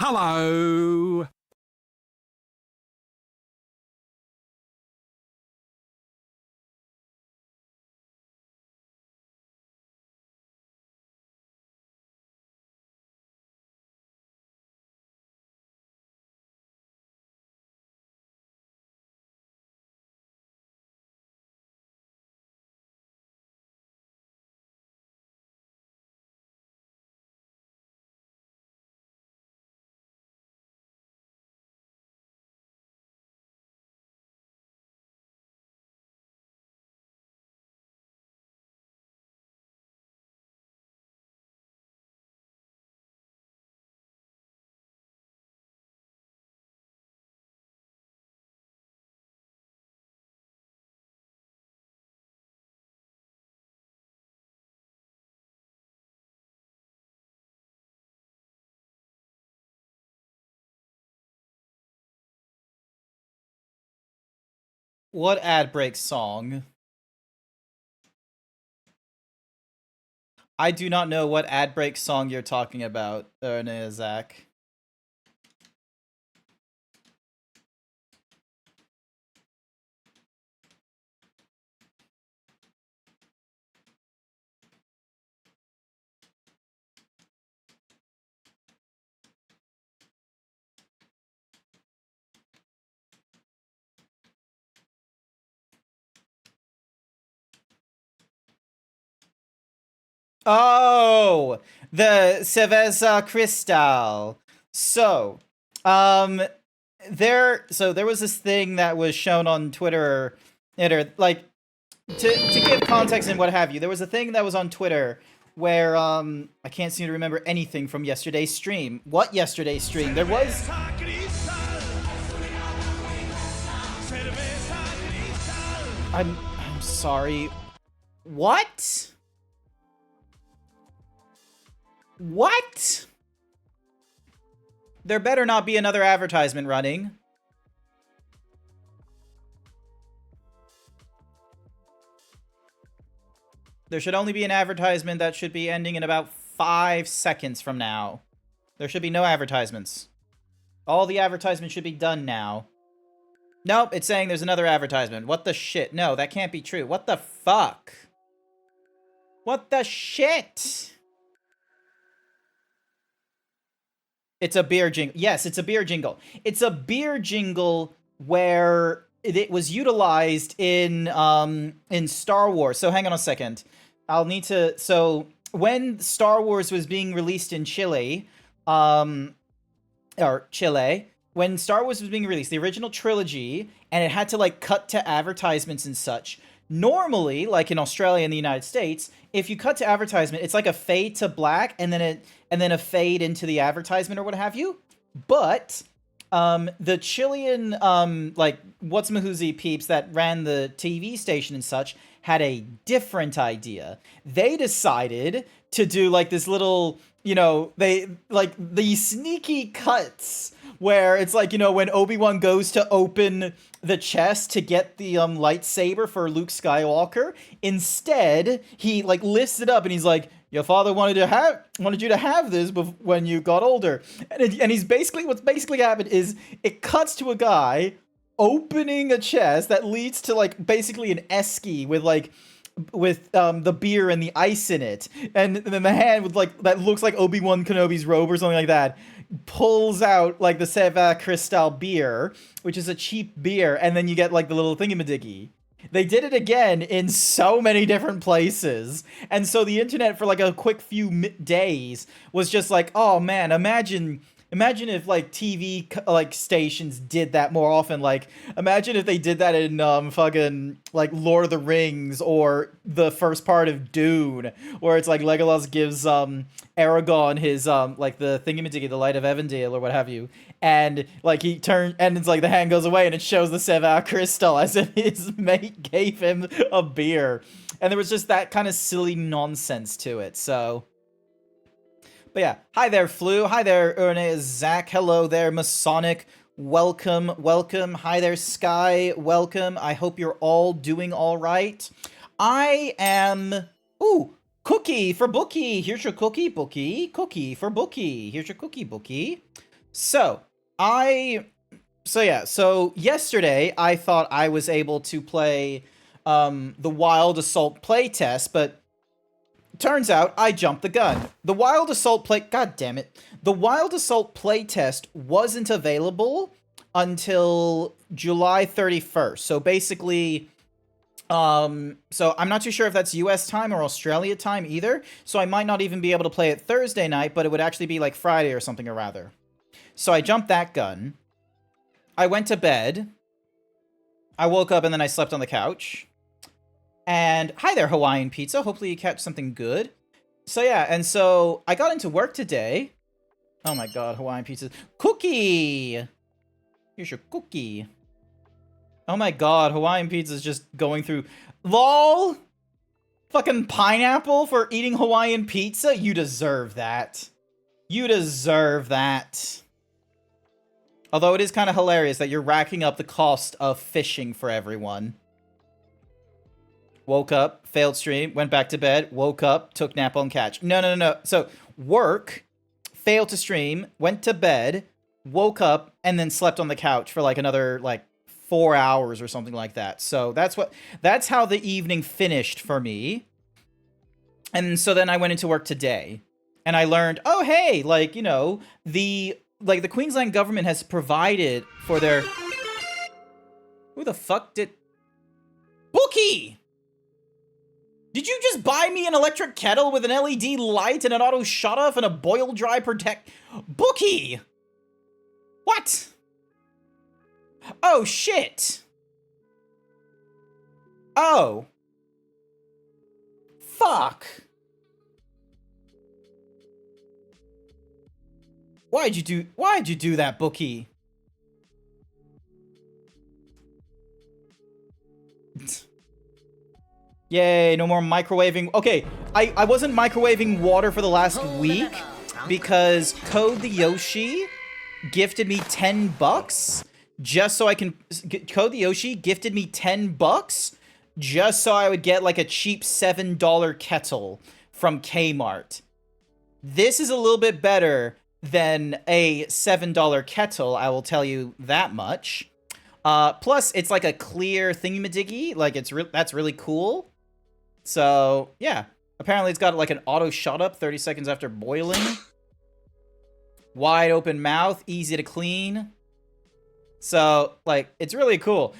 Hello. What ad break song? I do not know what ad break song you're talking about, Zach. Oh, the Cerveza Cristal. So, um, there was this thing that was shown on Twitter, like to give context and what have you. There was a thing that was on Twitter where I can't seem to remember anything from yesterday's stream. What yesterday's stream? There was. I'm sorry. What? What? There better not be another advertisement running. There should only be an advertisement that should be ending in about 5 seconds from now. There should be no advertisements. All the advertisements should be done now. Nope, it's saying there's another advertisement. What the shit? No, that can't be true. What the fuck? What the shit? It's a beer jingle. Yes, it's a beer jingle. It's a beer jingle where it was utilized in Star Wars. So hang on a second. I'll need to. So when Star Wars was being released in Chile, when Star Wars was being released, the original trilogy, and it had to like cut to advertisements and such. Normally, like in Australia and the United States, if you cut to advertisement, it's like a fade to black and then a fade into the advertisement or what have you. But the Chilean like what's-mahoozy peeps that ran the TV station and such had a different idea. They decided to do like this little, they like the sneaky cuts where it's like, when Obi-Wan goes to open the chest to get the lightsaber for Luke Skywalker, instead he like lifts it up and he's like, your father wanted you to have this when you got older. And he's basically, what's basically happened is it cuts to a guy opening a chest that leads to like basically an esky with the beer and the ice in it, and then the hand with like that looks like Obi-Wan Kenobi's robe or something like that pulls out like the Cerveza Cristal beer, which is a cheap beer, and then you get like the little thingamadiggy. They did it again in so many different places, and so the internet for like a quick few days was just like, oh man, imagine if like TV like stations did that more often. Like, imagine if they did that in fucking like Lord of the Rings or the first part of Dune, where it's like Legolas gives Aragorn his like the thingamadiggy, the Light of Evandale or what have you, and like he turns and it's like the hand goes away and it shows the Cerveza Crystal as if his mate gave him a beer, and there was just that kind of silly nonsense to it. So. But yeah, hi there, Flu. Hi there, Erne, Zach. Hello there, Masonic. Welcome, welcome. Hi there, Sky. Welcome. I hope you're all doing all right. I am. Ooh, cookie for Bookie. Here's your cookie, Bookie. Cookie for Bookie. Here's your cookie, Bookie. So, so yesterday I thought I was able to play the Wild Assault playtest, but turns out I jumped the gun. The Wild Assault God damn it. The Wild Assault playtest wasn't available until July 31st. So basically, so I'm not too sure if that's US time or Australia time either. So I might not even be able to play it Thursday night, but it would actually be like Friday or something or rather. So I jumped that gun. I went to bed. I woke up and then I slept on the couch. And hi there, Hawaiian Pizza. Hopefully you catch something good. So yeah, and so I got into work today. Oh my god, Hawaiian Pizza. Cookie! Here's your cookie. Oh my god, Hawaiian Pizza is just going through... LOL! Fucking pineapple for eating Hawaiian Pizza? You deserve that. You deserve that. Although it is kind of hilarious that you're racking up the cost of fishing for everyone. Woke up, failed stream, went back to bed, woke up, took nap on couch. No. So, work, failed to stream, went to bed, woke up, and then slept on the couch for like another, like, 4 hours or something like that. So, that's how the evening finished for me. And so then I went into work today. And I learned, oh, hey, like, you know, the Queensland government has provided for their... Who the fuck did... Bookie! Did you just buy me an electric kettle with an LED light and an auto shut-off and a boil dry protect... Bookie! What? Oh, shit. Oh. Fuck. Why'd you do that, Bookie? Yay, no more microwaving. Okay, I wasn't microwaving water for the last week because Code the Yoshi gifted me $10 just so I can... Code the Yoshi gifted me $10 just so I would get like a cheap $7 kettle from Kmart. This is a little bit better than a $7 kettle, I will tell you that much. Plus, it's like a clear thingamadiggy. Like, that's really cool. So, yeah. Apparently, it's got like an auto shut-up 30 seconds after boiling. Wide open mouth, easy to clean. So, like, it's really cool.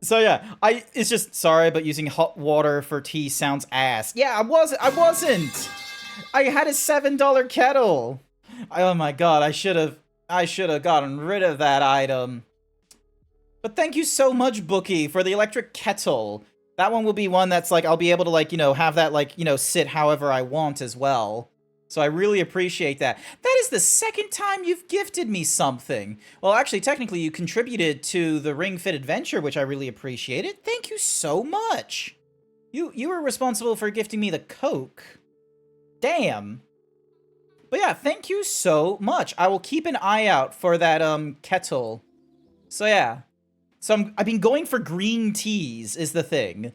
So, yeah. It's just, sorry, but using hot water for tea sounds ass. Yeah, I wasn't! I had a $7 kettle! Oh my god, I should have gotten rid of that item. But thank you so much, Bookie, for the electric kettle. That one will be one that's like, I'll be able to like, you know, have that like, you know, sit however I want as well. So I really appreciate that. That is the second time you've gifted me something. Well, actually, technically, you contributed to the Ring Fit Adventure, which I really appreciated. Thank you so much. You were responsible for gifting me the Coke. Damn. But yeah, thank you so much. I will keep an eye out for that kettle. So yeah. So I've been going for green teas is the thing.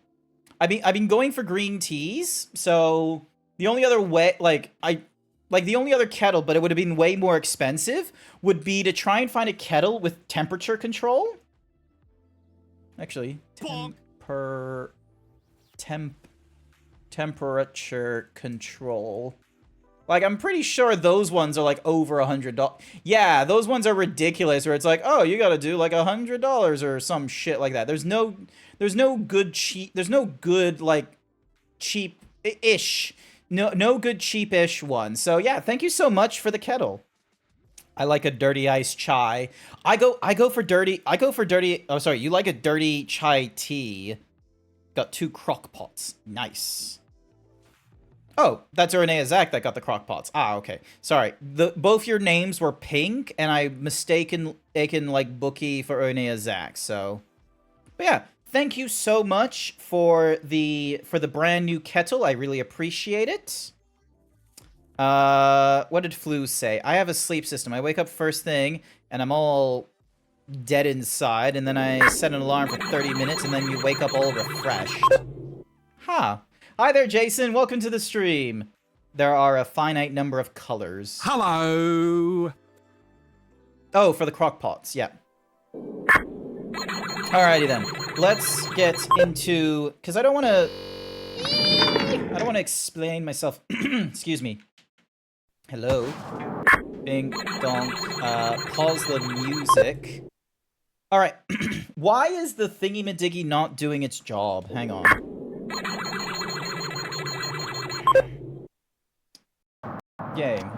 I've been going for green teas. So the only other way, the only other kettle, but it would have been way more expensive, would be to try and find a kettle with temperature control. Actually, temperature control. Like, I'm pretty sure those ones are, like, over $100. Yeah, those ones are ridiculous, where it's like, oh, you gotta do, like, $100 or some shit like that. There's no good, like, cheap-ish. No good cheap-ish one. So, yeah, thank you so much for the kettle. I like a dirty iced chai. I go for dirty, oh, sorry, you like a dirty chai tea. Got 2 crock pots. Nice. Oh, that's Renee Zach that got the crock pots. Ah, okay. Sorry. Both your names were pink, and I taken like Bookie for Renee Zach. So, but yeah, thank you so much for the brand new kettle. I really appreciate it. What did Flu say? I have a sleep system. I wake up first thing, and I'm all dead inside, and then I set an alarm for 30 minutes, and then you wake up all refreshed. Huh. Hi there, Jason. Welcome to the stream. There are a finite number of colors. Hello. Oh, for the crock pots, yeah. Alrighty then. Let's get into... Because I don't want to explain myself. Excuse me. Hello. Bing, donk. Pause the music. Alright. Why is the thingy-madiggy not doing its job? Hang on. Game.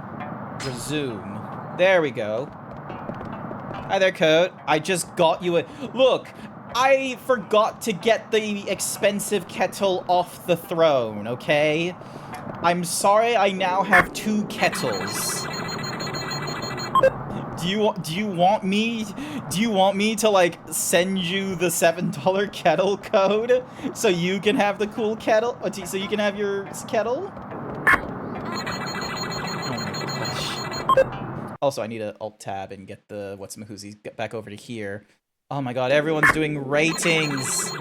Resume. There we go. Hi there, Code. I just got you a... Look! I forgot to get the expensive kettle off the throne, okay? I'm sorry I now have 2 kettles. Do you want me to like send you the $7 kettle code so you can have the cool kettle? So you can have your kettle? Also, I need to alt-tab and get the what's-mahoozies back over to here. Oh my god, everyone's doing ratings!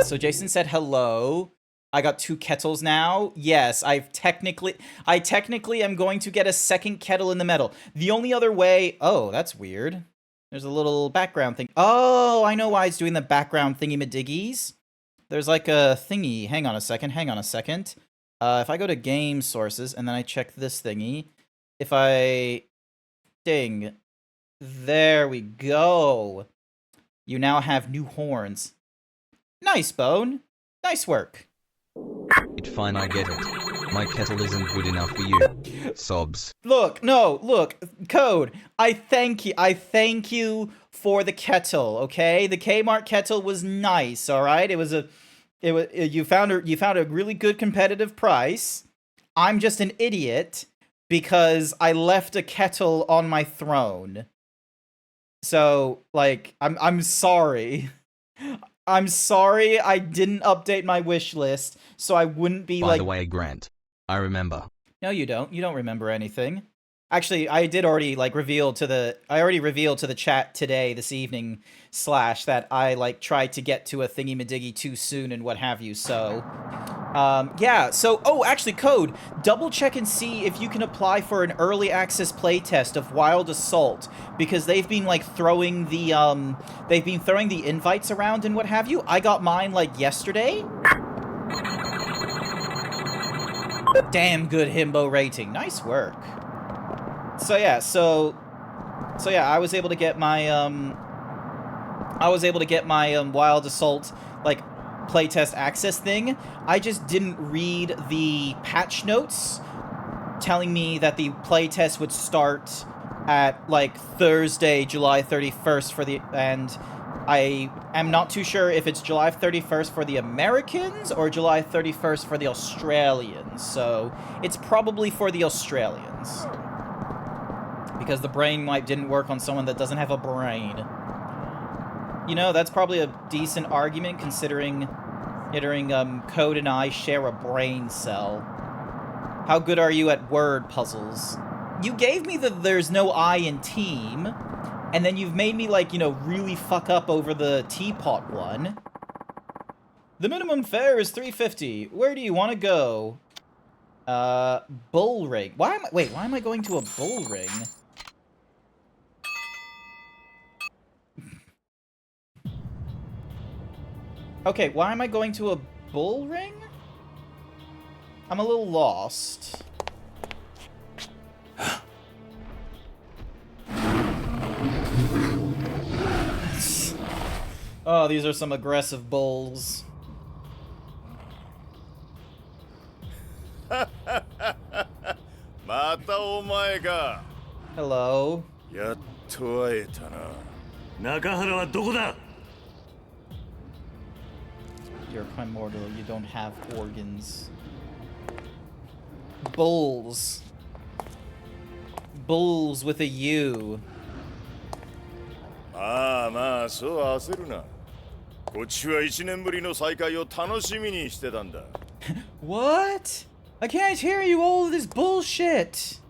So Jason said hello. I got 2 kettles now. Yes, I technically am going to get a second kettle in the middle. The only other way... Oh, that's weird. There's a little background thing. Oh, I know why it's doing the background thingy-madiggies. There's like a thingy. Hang on a second. If I go to game sources and then I check this thingy... If I... Ding. There we go. You now have new horns. Nice, Bone. Nice work. It's fine, I get it. My kettle isn't good enough for you. Sobs. Look, Code. I thank you for the kettle, okay? The Kmart kettle was nice, alright? You found a really good competitive price. I'm just an idiot. Because I left a kettle on my throne. So, like, I'm sorry. I'm sorry I didn't update my wish list, so I wouldn't be like... By the way, Grant, I remember. No, you don't. You don't remember anything. Actually, I already revealed to the chat today, this evening, / that I, like, tried to get to a thingy-madiggy too soon and what have you, so... yeah, so... Oh, actually, Code, double check and see if you can apply for an early access playtest of Wild Assault, because they've been, like, throwing the invites around and what have you. I got mine, like, yesterday. Damn good himbo rating. Nice work. So yeah, I was able to get my Wild Assault like playtest access thing. I just didn't read the patch notes telling me that the playtest would start at like Thursday, July 31st and I am not too sure if it's July 31st for the Americans or July 31st for the Australians. So it's probably for the Australians. Because the brain wipe didn't work on someone that doesn't have a brain. You know, that's probably a decent argument considering Code and I share a brain cell. How good are you at word puzzles? You gave me the there's no I in team, and then you've made me, like, you know, really fuck up over the teapot one. The minimum fare is $3.50. Where do you want to go? Bull ring. Why am I going to a bull ring? Okay, why am I going to a bull ring? I'm a little lost. Oh, these are some aggressive bulls. Hello. You're primordial, you don't have organs. Bulls. Bulls with a U. What? I can't hear you, all of this bullshit.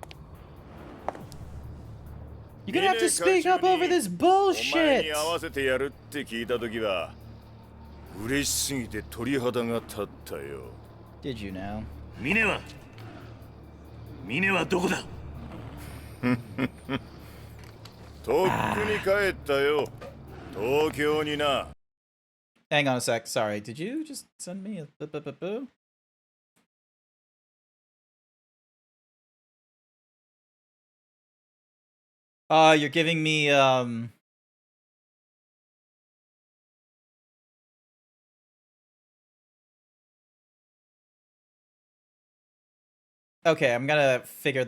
You're gonna have to speak up over this bullshit. Did you now? とっくに帰ったよ。東京にな。 Hang on a sec. Sorry. Did you just send me a boo? You're giving me Okay, I'm gonna figure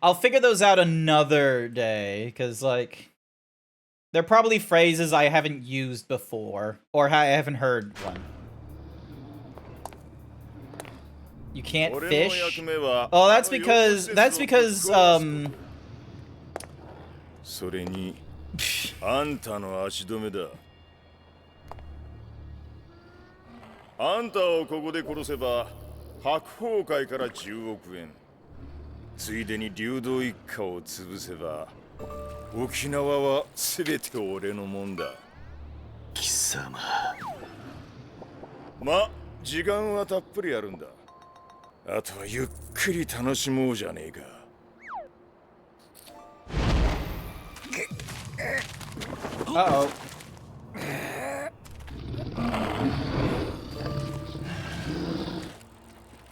I'll figure those out another day, cause like they're probably phrases I haven't used before, or I haven't heard one. You can't fish? Oh, that's because それにあんたの足止めだ。あんたをここで殺せば白鵬会から10億円、ついでに流動一家を潰せば沖縄は全て俺のもんだ。貴様。ま、時間はたっぷりあるんだ。あとはゆっくり楽しもうじゃねえか。Uh-oh.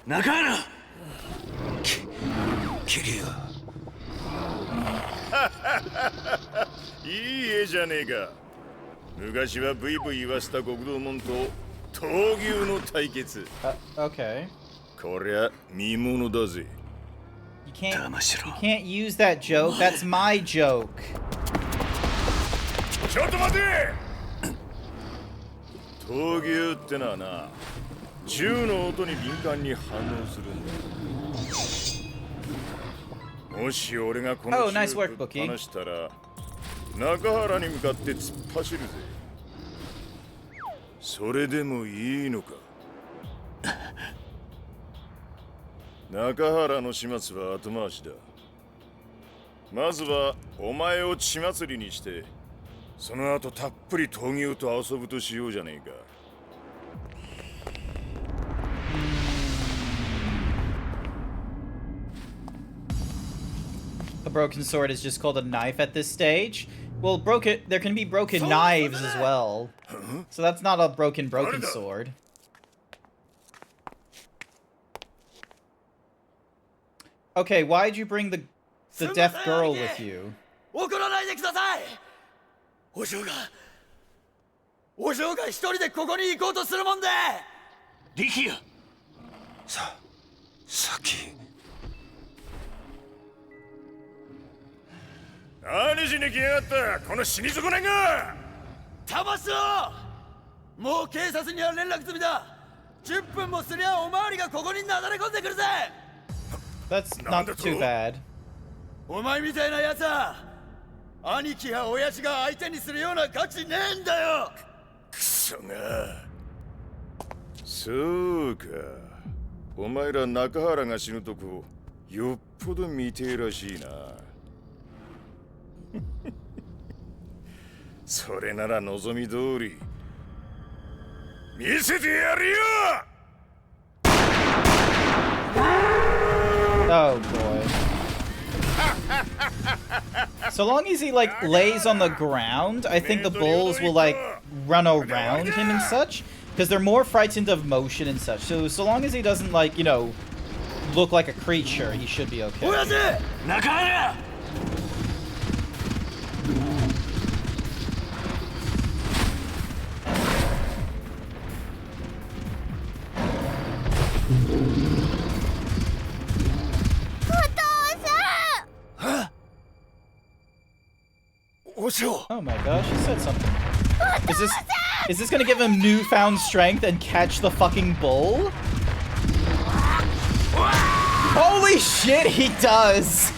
Nakara! Kiryu. いい絵じゃねえか。昔はブイブイ言わせた極道門と闘牛の対決。Okay. こりゃ見物だぜ。You can't use that joke. That's my joke. ちょっと待て。闘牛ってのはな、銃の音に敏感に反応するんだ。もし俺がこの銃をぶっ放したら、中原に向かって突っ走るぜ。それでもいいのか。中原の始末は後回しだ。まずはお前を血祭りにして、その後たっぷり闘牛と遊ぶとしようじゃねえか。A broken sword is just called a knife at this stage. Well, there can be broken knives as well. So that's not a broken sword. Okay, why'd you bring the deaf girl with you? お嬢が一人でここに行こうとするもんで。力也。先。何しに来やがったこの死に損ないが。騙すぞ。もう警察には連絡済みだ。10分もすりゃおまわりがここになだれ込んでくるぜ。That's not too bad. お前みたいなやつは兄貴や親父が相手にするような価値ねえんだよ。クソが。そうか。お前ら中原が死ぬとこよっぽど見てえらしいな。それなら望み通り見せてやるよ。 Oh boy. So long as he like lays on the ground, I think the bulls will like run around him and such, because they're more frightened of motion and such. So long as he doesn't like, you know, look like a creature, he should be okay. Oh my gosh, he said something. Is this gonna give him newfound strength and catch the fucking bull? Holy shit, he does!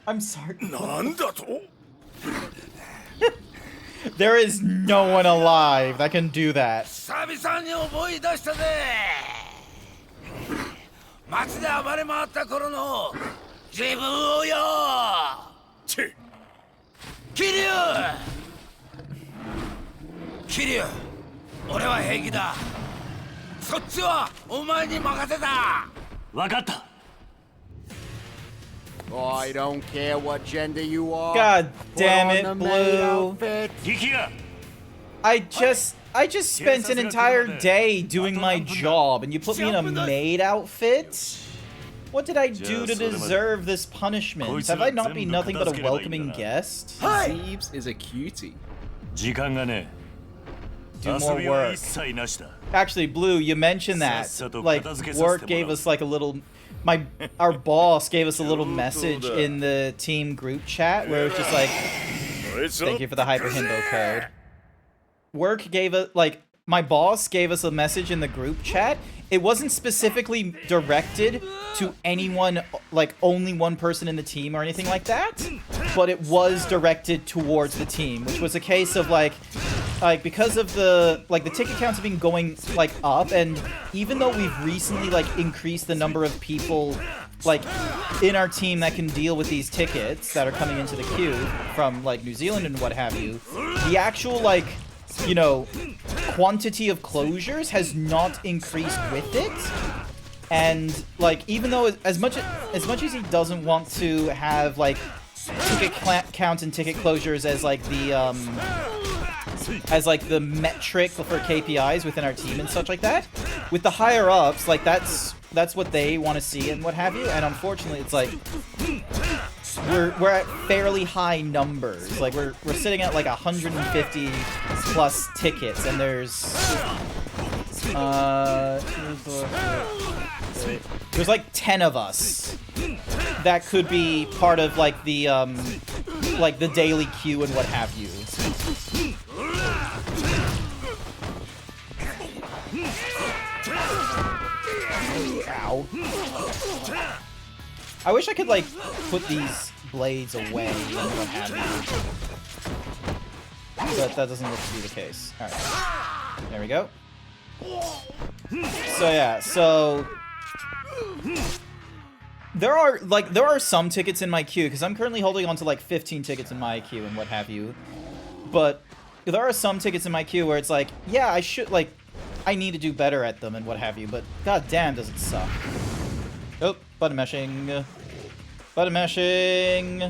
I'm sorry. There is no one alive that can do that. 俺は平気だ。そっちはお前に任せた。分かった。 I don't care what gender you are. God Put damn on it, the Blue. maid outfit. I just spent an entire day doing my job, and you put me in a maid outfit? What did I do to deserve this punishment? Have I not been nothing but a welcoming guest? GrantZeebs is a cutie. Do more work. Actually, Blue, you mentioned that. Like, work gave us like a little... Our boss gave us a little message in the team group chat where it was just like, thank you for the Hyper Himbo code. Work gave us, like, my boss gave us a message in the group chat. It wasn't specifically directed to anyone, like, only one person in the team or anything like that, but it was directed towards the team, which was a case of, like, because of the ticket counts have been going, like, up, and even though we've recently, like, increased the number of people, like, in our team that can deal with these tickets that are coming into the queue from, like, New Zealand and what have you, the actual, like, you know, quantity of closures has not increased with it. And, like, even though as much as he doesn't want to have, like, ticket count and ticket closures as, like, the metric for KPIs within our team and such like that, with the higher ups, like, that's what they want to see and what have you, and unfortunately it's like we're at fairly high numbers. Like, we're sitting at like 150 plus tickets, and there's like 10 of us that could be part of like the daily queue and what have you. Ow. I wish I could, like, put these blades away and what have you. But that doesn't look to be the case. Alright. There we go. So, yeah, so... There are some tickets in my queue, because I'm currently holding on to, like, 15 tickets in my queue and what have you. But there are some tickets in my queue where it's like, yeah, I should, like... I need to do better at them and what have you, but god damn does it suck. Oh, button mashing. Button mashing.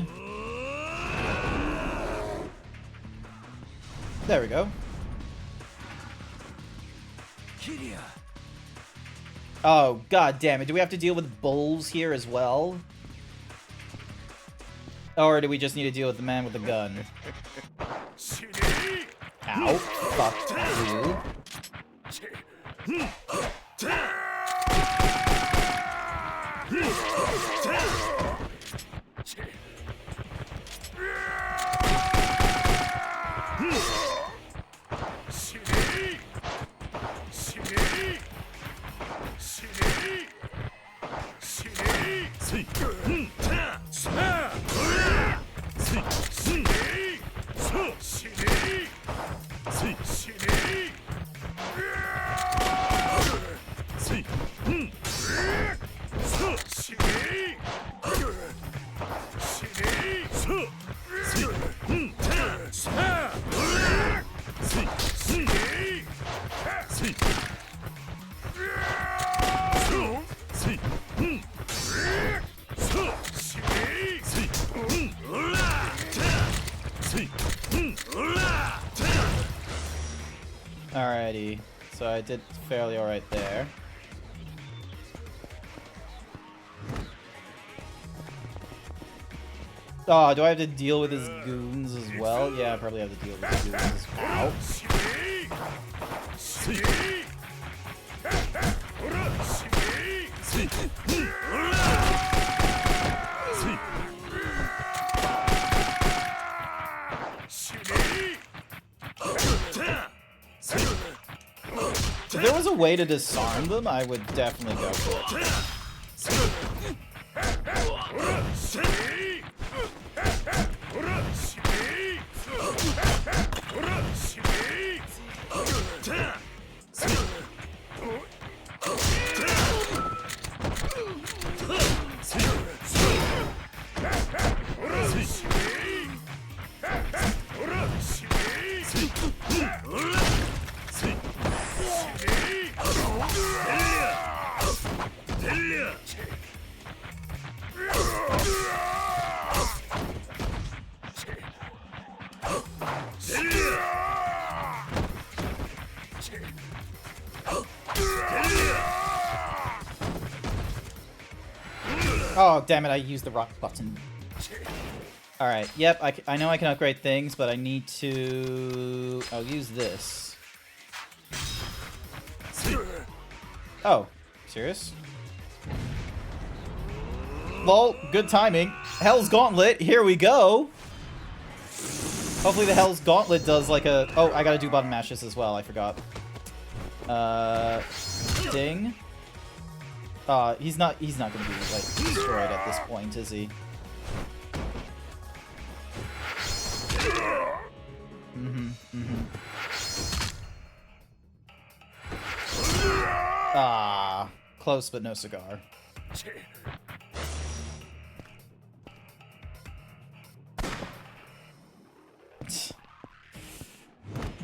There we go. Oh, god damn it. Do we have to deal with bulls here as well? Or do we just need to deal with the man with the gun? Ow. Fuck you. Alrighty, so I did fairly alright there. Oh, do I have to deal with his goons as well? Yeah, I probably have to deal with his goons as well. If there was a way to disarm them, I would definitely go for it. Oh, damn it, I used the rock button. Alright, yep, I know I can upgrade things, but I need to... I'll use this. Oh, serious? Lol, good timing. Hell's Gauntlet, here we go! Hopefully the Hell's Gauntlet does like a... Oh, I gotta do button mashes as well, I forgot. Ding. He's not gonna be, like, destroyed at this point, is he? Ah, close but no cigar.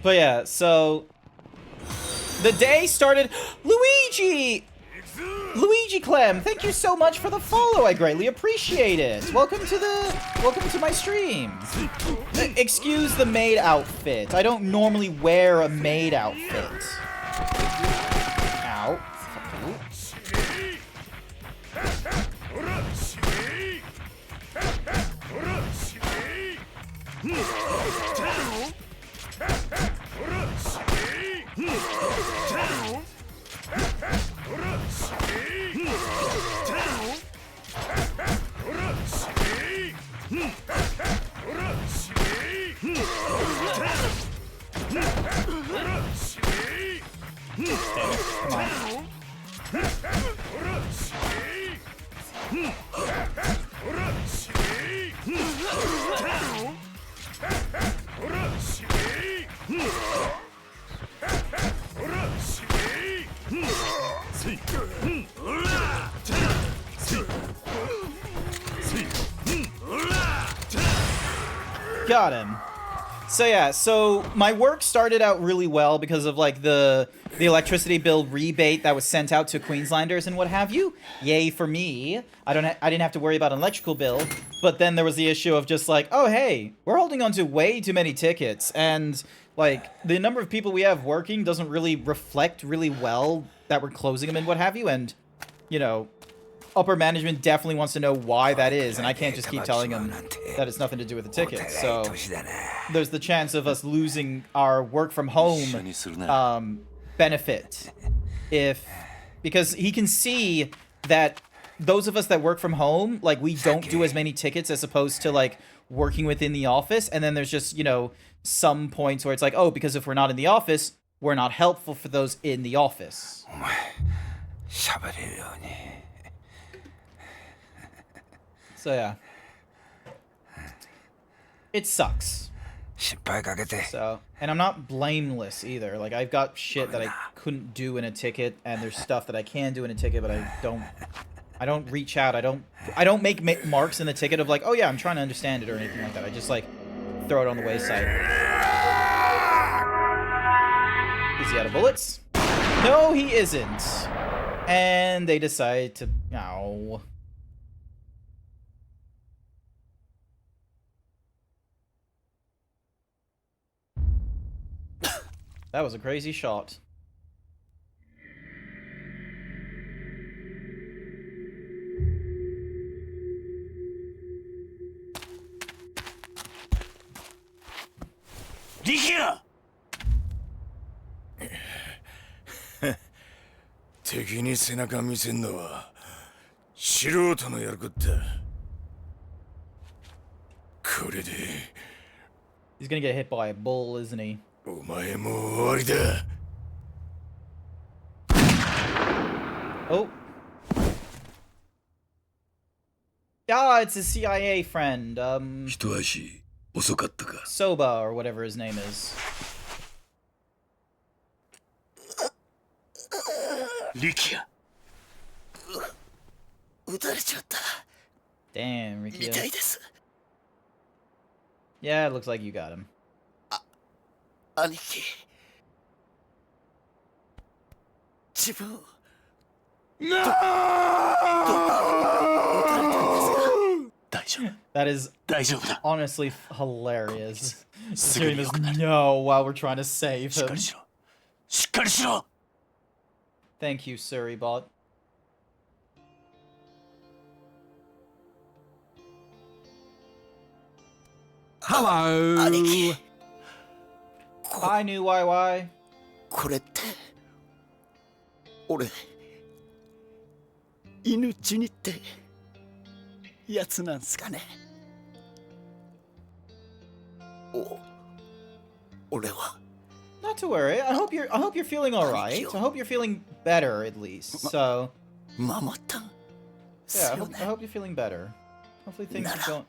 But yeah, so the day started. Luigi! Luigi Clem, thank you so much for the follow. I greatly appreciate it. Welcome to my stream. Excuse the maid outfit. I don't normally wear a maid outfit. Ow. Fuck you. Come on. Got him. So yeah, so my work started out really well because of like the electricity bill rebate that was sent out to Queenslanders and what have you. Yay for me. I didn't have to worry about an electrical bill. But then there was the issue of just like, oh hey, we're holding on to way too many tickets, and like the number of people we have working doesn't really reflect really well that we're closing them and what have you, and you know, upper management definitely wants to know why that is, and I can't just keep telling them that it's nothing to do with the tickets. So there's the chance of us losing our work from home benefit because he can see that those of us that work from home, like, we don't do as many tickets as opposed to like working within the office. And then there's just, you know, some points where it's like, oh, because if we're not in the office, we're not helpful for those in the office. So yeah, it sucks. So, and I'm not blameless either. Like, I've got shit that I couldn't do in a ticket, and there's stuff that I can do in a ticket, but I don't reach out. I don't make marks in the ticket of like, oh yeah, I'm trying to understand it or anything like that. I just like throw it on the wayside. Is he out of bullets? No, he isn't. And they decide to... Ow. That was a crazy shot. Likia! 敵に背中見せんのは素人のやることだ。これで He's gonna get hit by a bull, isn't he? お前も終わりだ。Oh. Ah, it's a CIA friend. 一足遅かったか。 Soba, or whatever his name is. Likia. 撃たれちゃった。 Damn, 痛 Rikia. いです。 Yeah, it looks like you got him. 兄貴。自分。That is honestly hilarious. Hearing this no while we're trying to save him. Thank you, Surrey bot. Hello. 兄貴 Hi, new YY. これって俺犬ジュニってやつなんすかね。俺は Not to worry. I hope you're feeling all right. I hope you're feeling better at least. So 守ったん yeah, すよね。 I hope you're feeling better. Hopefully things Nada. don't.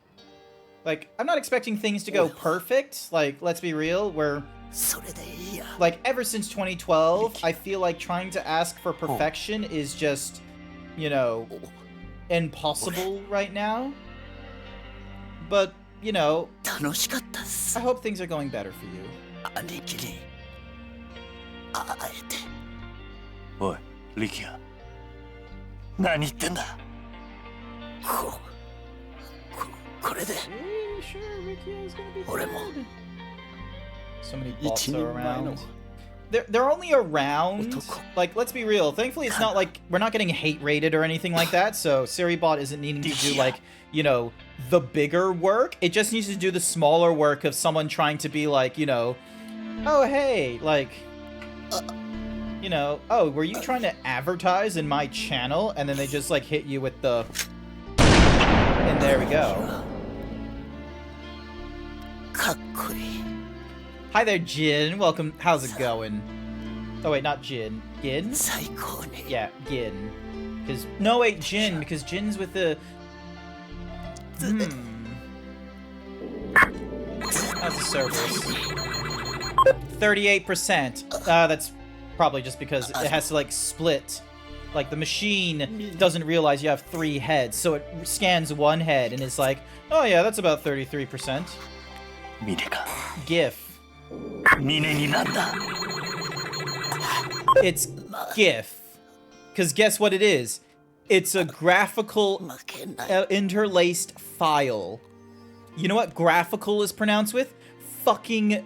Like, I'm not expecting things to go perfect. Like, let's be real. We're それでいいや。 like ever since 2012. I feel like trying to ask for perfection is just, you know, impossible right now. But you know, 楽しかったっす I hope things are going better for you. 兄貴に会えて。おい、リキヤ。何言ってんだ。これで Sure, Rikio's gonna be 俺も good. So many bots 一 are 人前の around. They're only around. Otoko. Like, let's be real. Thankfully, it's not like we're not getting hate rated or anything like that. So Siribot isn't needing to do like, you know, the bigger work. It just needs to do the smaller work of someone trying to be like, you know, oh hey, like, you know, oh, were you trying to advertise in my channel? And then they just like hit you with the, and there we go. かっこいい。 Hi there, Jin. Welcome. How's it going? Oh wait, not Jin. Gin? 最高に Yeah, Gin. Because no, wait, Jin. Because Jin's with the. How's the Cerberus? 38%. That's probably just because it has to like split. Like the machine doesn't realize you have 3 heads, so it scans 1 head and it's like, oh yeah, that's about 33%. 峰か。 GIF. 峰になんだ。 It's GIF. Because guess what it is? It's a graphical 負けない。 interlaced file. You know what graphical is pronounced with? Fucking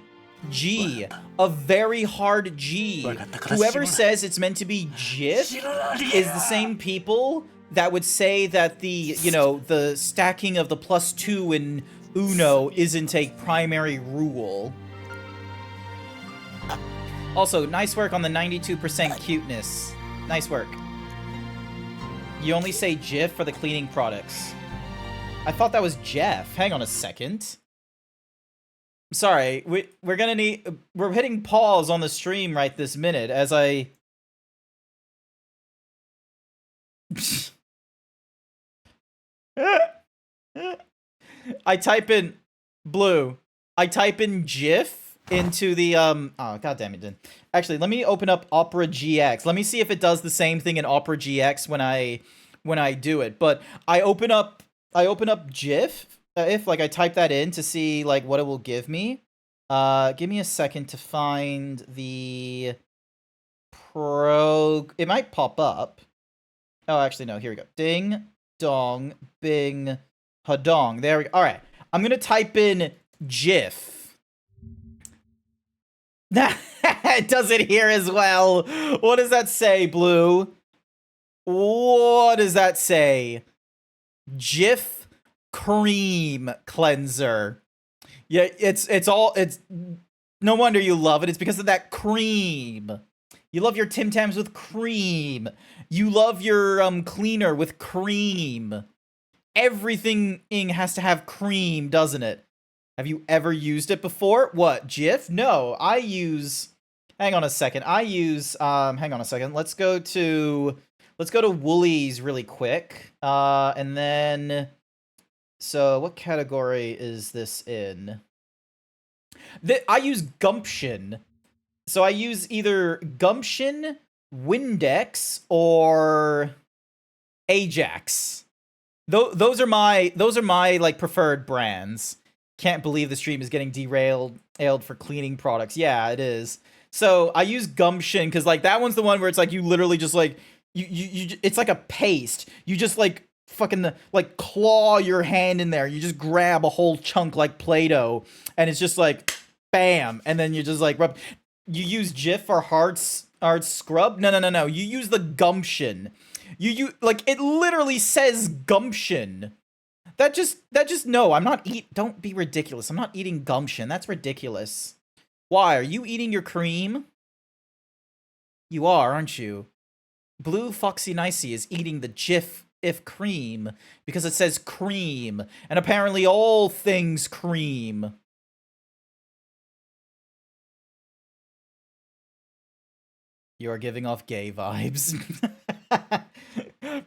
G. A very hard G. Whoever says it's meant to be GIF is the same people that would say that the, you know, the stacking of the +2 in Uno isn't a primary rule. Also, nice work on the 92% cuteness. Nice work. You only say GIF for the cleaning products. I thought that was Jeff. Hang on a second. Sorry, we're gonna need... We're hitting pause on the stream right this minute as I... I type in... Blue. I type in GIF into the, Oh, god damn it, then. Actually, let me open up Opera GX. Let me see if it does the same thing in Opera GX when I do it. But I open up GIF, if, like, I type that in to see, like, what it will give me. Give me a second to find the it might pop up. Oh, actually, no, here we go. Ding, dong, bing, hadong. There we go. Alright, I'm gonna type in GIF. It does it here as well. What does that say, Blue? What does that say? GIF cream cleanser. Yeah, it's no wonder you love it. It's because of that cream. You love your Tim Tams with cream. You love your cleaner with cream. Everything has to have cream, doesn't it? Have you ever used it before? What, GIF? No, I use... Hang on a second. I use... hang on a second. Let's go to Woolies really quick. And then... So, what category is this in? I use Gumption. So I use either Gumption, Windex, or Ajax. Those are my like preferred brands. Can't believe the stream is getting derailed for cleaning products. Yeah, it is. So I use Gumption because like that one's the one where it's like you literally just like you it's like a paste. You just like fucking like claw your hand in there. You just grab a whole chunk like Play-Doh and it's just like bam, and then you just like rub. You use Jif for hard scrub? No. You use the Gumption. You like it literally says Gumption. That just no, I'm not don't be ridiculous. I'm not eating gumption. That's ridiculous. Why? Are you eating your cream? You are, aren't you? Blue Foxy Nicey is eating the Jif if cream because it says cream, and apparently all things cream. You are giving off gay vibes.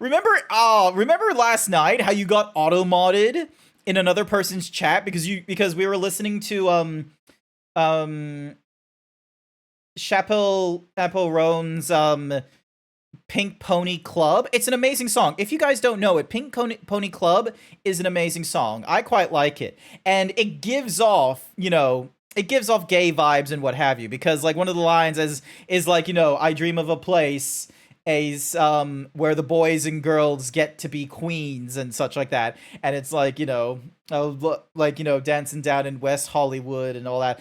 Remember last night how you got auto-modded in another person's chat because we were listening to Chappelle Roan's Pink Pony Club. It's an amazing song. If you guys don't know it, Pink Pony Club is an amazing song. I quite like it. And it gives off, it gives off gay vibes and what have you, because like one of the lines is like, I dream of a place where the boys and girls get to be queens and such like that. And it's like, dancing down in West Hollywood and all that.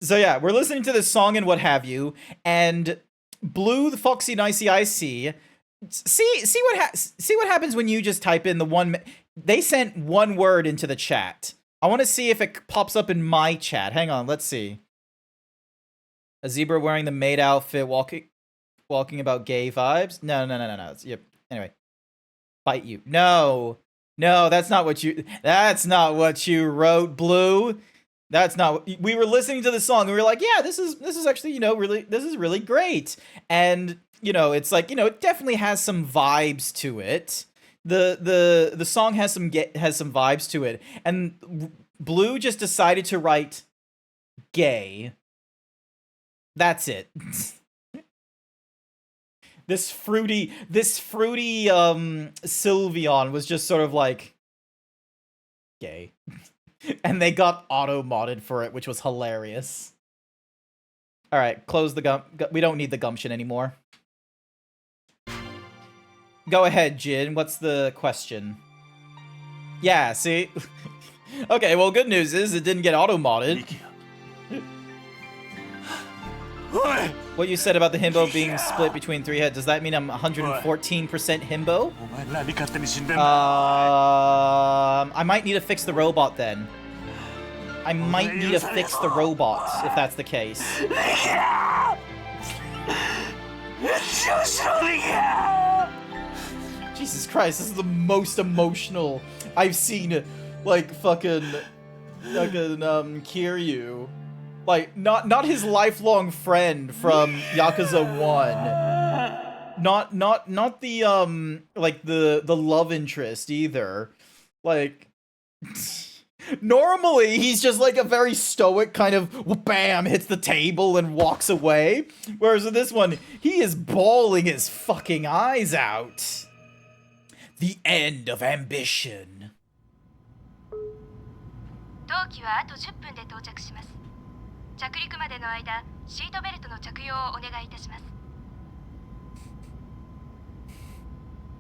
So yeah, we're listening to this song and what have you, and Blue the Foxy Nicey IC. See what happens when you just type in the one. They sent one word into the chat. I want to see if it pops up in my chat. Hang on, let's see. A zebra wearing the maid outfit, walking about gay vibes. No. Yep. Anyway, bite you. No, that's not what you wrote, Blue. That's not. We were listening to the song and we were like, yeah, this is actually, this is really great. And, it's like, it definitely has some vibes to it. The song has some vibes to it. And Blue just decided to write gay. That's it. This fruity Sylveon was just sort of like gay. And they got auto-modded for it, which was hilarious. Alright, close the we don't need the gumption anymore. Go ahead, Jin. What's the question? Yeah, see? Okay, well, good news is it didn't get auto-modded. What you said about the himbo being split between 3 heads, does that mean I'm 114% himbo? I might need to fix the robot then. I might need to fix the robot if that's the case. Jesus Christ, this is the most emotional I've seen, like, fucking Kiryu. Like, not his lifelong friend from Yakuza 1. Not the, like, the love interest either. Like, normally he's just like a very stoic kind of, bam, hits the table and walks away. Whereas with this one, he is bawling his fucking eyes out. The end of ambition. 当機はあと10分で到着します。着陸までの間、シートベルトの着用をお願いいたします。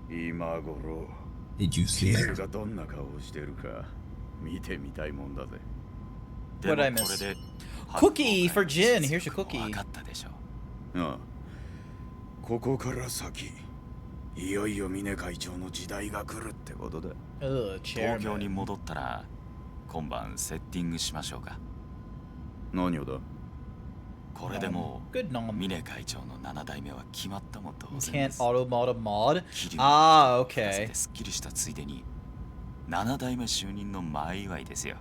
今頃、 Did you see 君 it? がどんな顔をしてるか見てみたいもんだぜ。 What did I miss? Cookie for Jin. Here's your cookie. ああ、ここから先、いよいよ峰会長の時代が来るってことだ。東京に戻ったら今晩セッティングしましょうか。何をだ？これでも Good nom. 峰会長の7代目は決まったも同然 Can't です。 auto-mod a mod? 桐生 Ah, に聞かせ okay. てすっきりしたついでに7代目就任の前祝いですよ。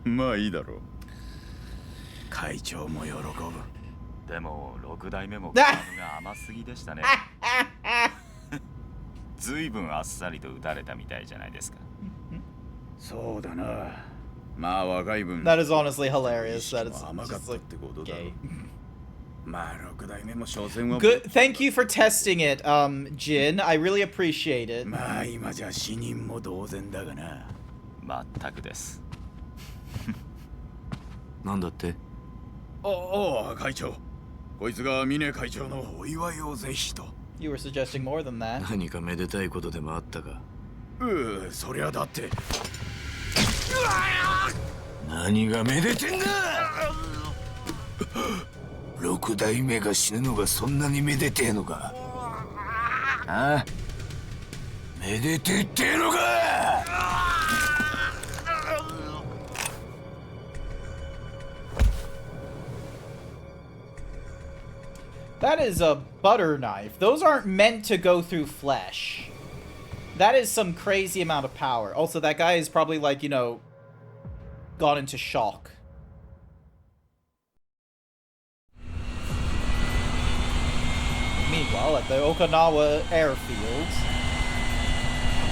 まあいいだろう。会長も喜ぶ。でも6代目もカーブが甘すぎでしたね。ずいぶんあっさりと打たれたみたいじゃないですか。そうだな。まあ若い分。That is honestly hilarious. That is 甘かっ just たっ like てことだろう。 gay. まあ6代目も所詮は。 Good. Thank you for testing it, Jin. I really appreciate it. まあ今じゃ死人も同然だがな。全くです。なんだって？おお会長。こいつが峰会長のお祝いをぜひと。 You were suggesting more than that. 何かめでたいことでもあったか？そりゃだって。何がめでてんだ！6代目が死ぬのがそんなにめでてえのか？ああ？めでてえってえのか！ That is a butter knife. Those aren't meant to go through flesh. That is some crazy amount of power. Also, that guy is probably like, you know, gone into shock. Meanwhile, at the Okinawa airfield.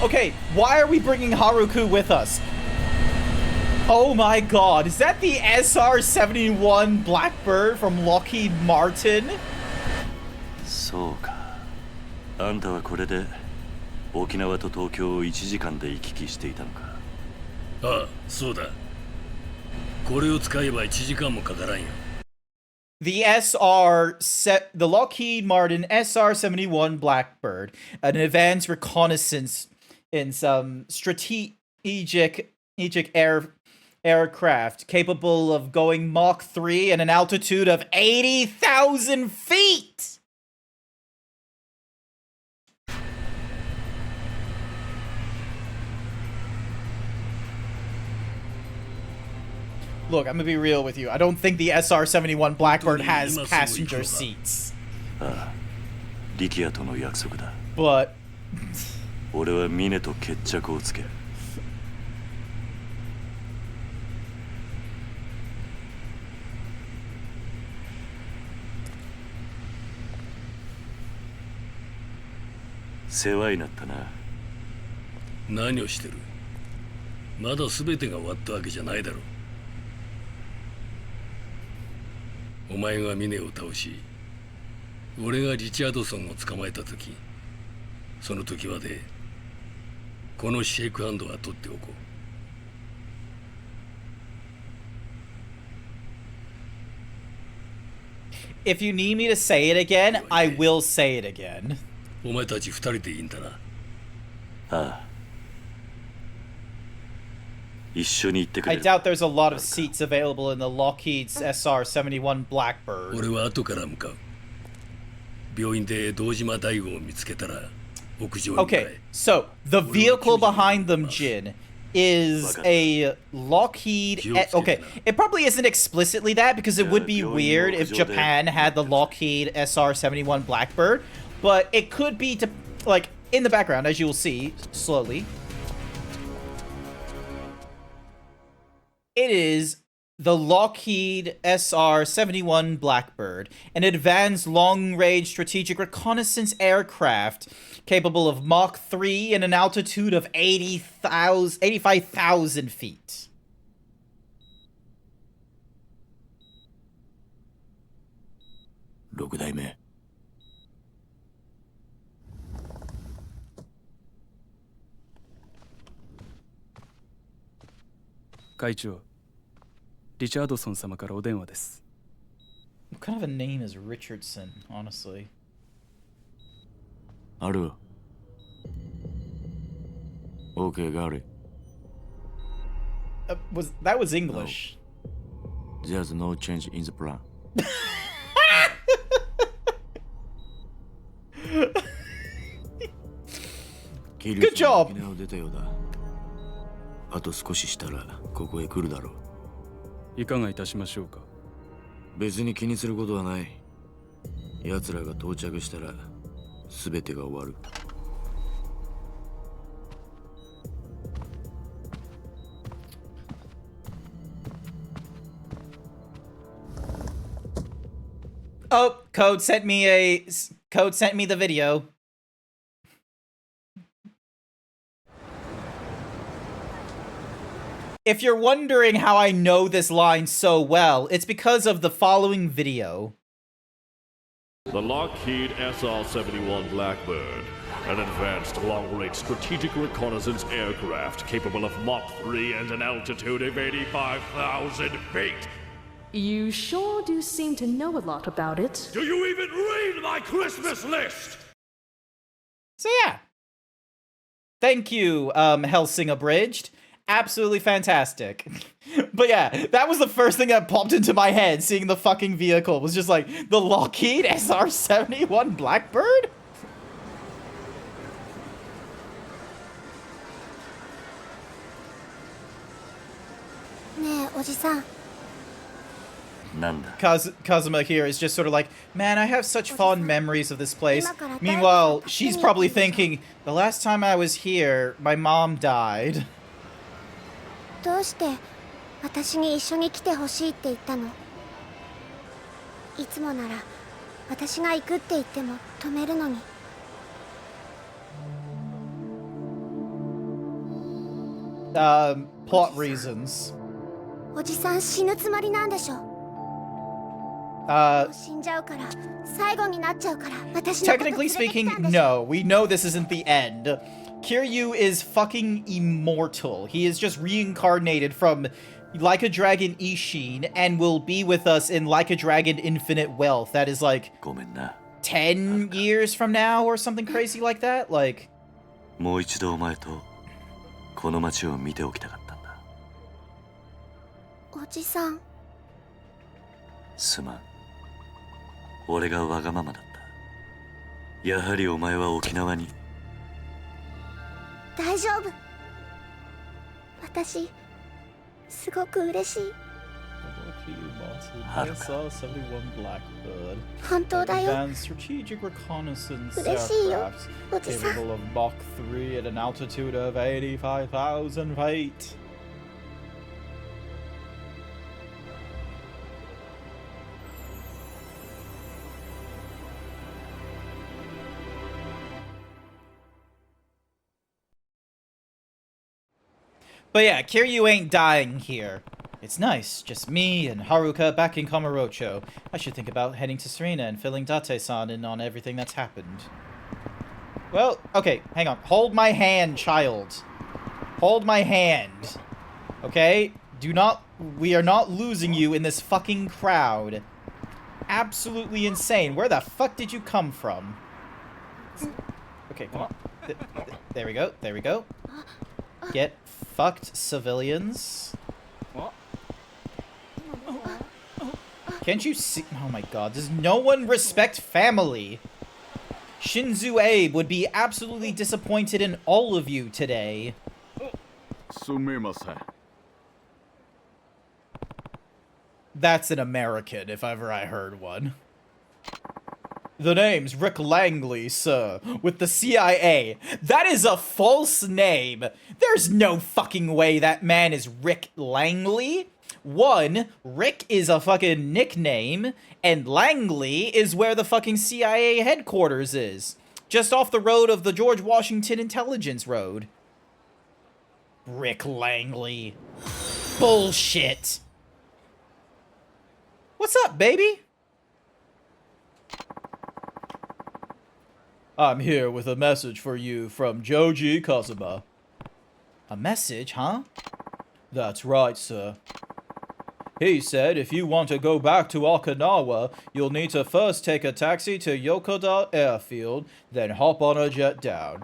Okay, why are we bringing Haruku with us? Oh my god, is that the SR-71 Blackbird from Lockheed Martin? そうか。あんたはこれで沖縄と東京を1時間で行き来していたのか。ああ、そうだ。これを使えば1時間もかからんよ。The Lockheed Martin SR-71 Blackbird, an advanced reconnaissance in some strategic aircraft capable of going Mach 3 at an altitude of 80,000 feet. Look, I'm gonna be real with you. I don't think the SR-71 Blackbird has passenger seats. ああ、力也との約束だ。But 俺は峰と決着をつける。世話になったな。何をしてる？まだ全てが終わったわけじゃないだろう。お前がミネを倒し、俺がリチャードソンを捕まえた時、その時までこのシェイクハンドは取っておこう。If you need me to say it again, I will say it again. お前たち2人でいいんだな。ああ。一緒に行ってくれ I doubt there's a lot of seats available in the Lockheed's SR-71 Blackbird. 俺は後から向かう。病院で堂島大吾を見つけたら屋上に向かえ。 Okay, so the vehicle behind them, Jin, is a Lockheed. Okay, it probably isn't explicitly that because it would be weird if Japan had the Lockheed SR-71 Blackbird, but it could be to like in the background, as you will see slowly. It is the Lockheed SR-71 Blackbird, an advanced long-range strategic reconnaissance aircraft capable of Mach 3 and an altitude of 85,000 feet. What kind of a name is Richardson, honestly? ある。OK, got it. That was English. There's no change in the plan. Good job. あと少ししたらここへ来るだろう。いかがいたしましょうか。別に気にすることはない。奴らが到着したら全てが終わる。Oh, Code sent me the video. If you're wondering how I know this line so well, it's because of the following video. The Lockheed SR-71 Blackbird, an advanced long-range strategic reconnaissance aircraft capable of Mach 3 and an altitude of 85,000 feet. You sure do seem to know a lot about it. Do you even read my Christmas list? So yeah. Thank you, Helsing Abridged. Absolutely fantastic. But yeah, that was the first thing that popped into my head, seeing the fucking vehicle. Was just like, the Lockheed SR-71 Blackbird? なんだ Kazuma here is just sort of like, man, I have such fond memories of this place. Meanwhile, she's probably thinking, the last time I was here, my mom died. どうして私に一緒に来てほしいって言ったの？いつもなら私が行くって言っても止めるのに。Plot reasons. おじさん死ぬつもりなんでしょ？死んじゃうから最後になっちゃうから私のこと連れ Technically てき speaking, たんでしょ？ no. We know this isn't the end. Kiryu is fucking immortal. He is just reincarnated from Like a Dragon Ishin and will be with us in Like a Dragon Infinite Wealth. That is like ごめんな 10 years from now or something crazy like that. Like, もう一度お前とこの街を見ておきたかったんだおじさんすまん俺がわがままだったやはりお前は沖縄に大丈夫私すごく嬉しい本当だよ strategic reconnaissance 嬉しいよ aircraft おじさん capable of Mach 3 at an altitude of 85,000 feet. But yeah, Kiryu ain't dying here. It's nice, just me and Haruka back in Kamurocho. I should think about heading to Serena and filling Date-san in on everything that's happened. Well, okay, hang on. Hold my hand, child. Hold my hand. Okay? We are not losing you in this fucking crowd. Absolutely insane. Where the fuck did you come from? Okay, come on. There we go, there we go. Get fucked, civilians. Can't you see? Oh my god, does no one respect family? Shinzu Abe would be absolutely disappointed in all of you today. That's an American, if ever I heard one. The name's Rick Langley, sir, with the CIA. That is a false name. There's no fucking way that man is Rick Langley. One, Rick is a fucking nickname, and Langley is where the fucking CIA headquarters is. Just off the road of the George Washington Intelligence Road. Rick Langley. Bullshit. What's up, baby? I'm here with a message for you from Joji Kazuma. A message, huh? That's right, sir. He said if you want to go back to Okinawa, you'll need to first take a taxi to Yokoda Airfield, then hop on a jet down.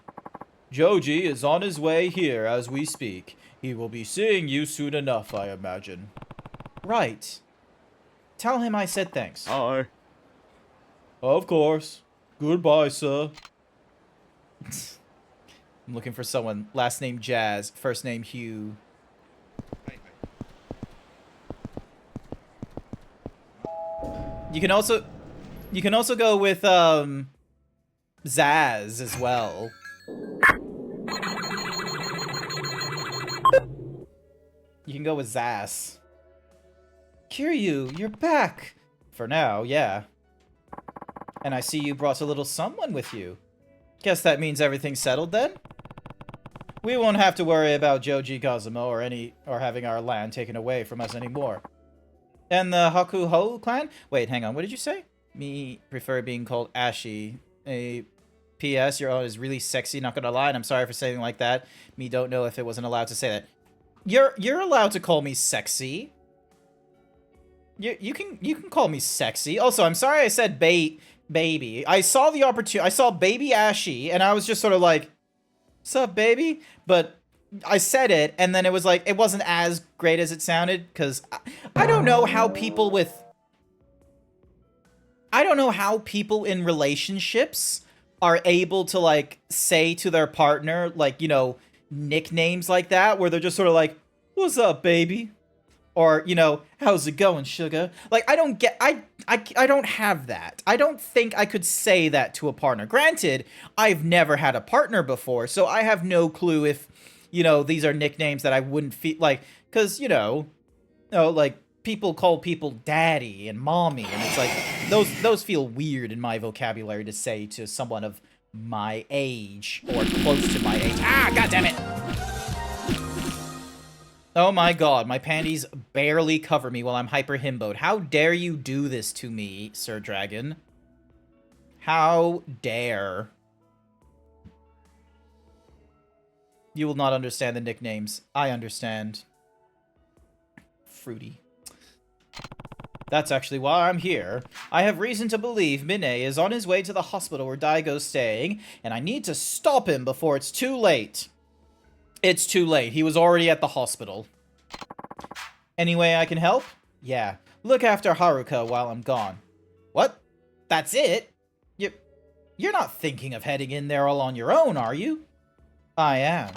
Joji is on his way here as we speak. He will be seeing you soon enough, I imagine. Right. Tell him I said thanks. Hi. Of course. Goodbye, sir. I'm looking for someone. Last name Jazz, first name Hugh. You can also go with Zaz as well. You can go with Zaz. Kiryu, you're back. For now, yeah. And I see you brought a little someone with you. Guess that means everything's settled then? We won't have to worry about Joji Kazuma or having our land taken away from us anymore. And the Hakuho clan? Wait, hang on, what did you say? Me prefer being called Ashi. P.S. Your own is really sexy, not gonna lie, and I'm sorry for saying like that. Me don't know if it wasn't allowed to say that. You're allowed to call me sexy. You can call me sexy. Also, I'm sorry I said baby. I saw the opportunity. I saw baby Ashy, and I was just sort of like, "What's up, baby?" But I said it, and then it was like, it wasn't as great as it sounded, because I don't know how people in relationships are able to, like, say to their partner, like, you know, nicknames like that, where they're just sort of like, "What's up, baby?" Or, you know, how's it going, sugar? Like, I don't have that. I don't think I could say that to a partner. Granted, I've never had a partner before, so I have no clue if, you know, these are nicknames that I wouldn't feel like, because, you know, like, people call people daddy and mommy, and it's like, those feel weird in my vocabulary to say to someone of my age, or close to my age. Ah, goddammit! Oh my god, my panties barely cover me while I'm hyper himboed. How dare you do this to me, Sir Dragon? How dare? You will not understand the nicknames. I understand. Fruity. That's actually why I'm here. I have reason to believe Mine is on his way to the hospital where Daigo's staying, and I need to stop him before it's too late. It's too late. He was already at the hospital. Any way I can help? Yeah. Look after Haruka while I'm gone. What? That's it? You're not thinking of heading in there all on your own, are you? I am.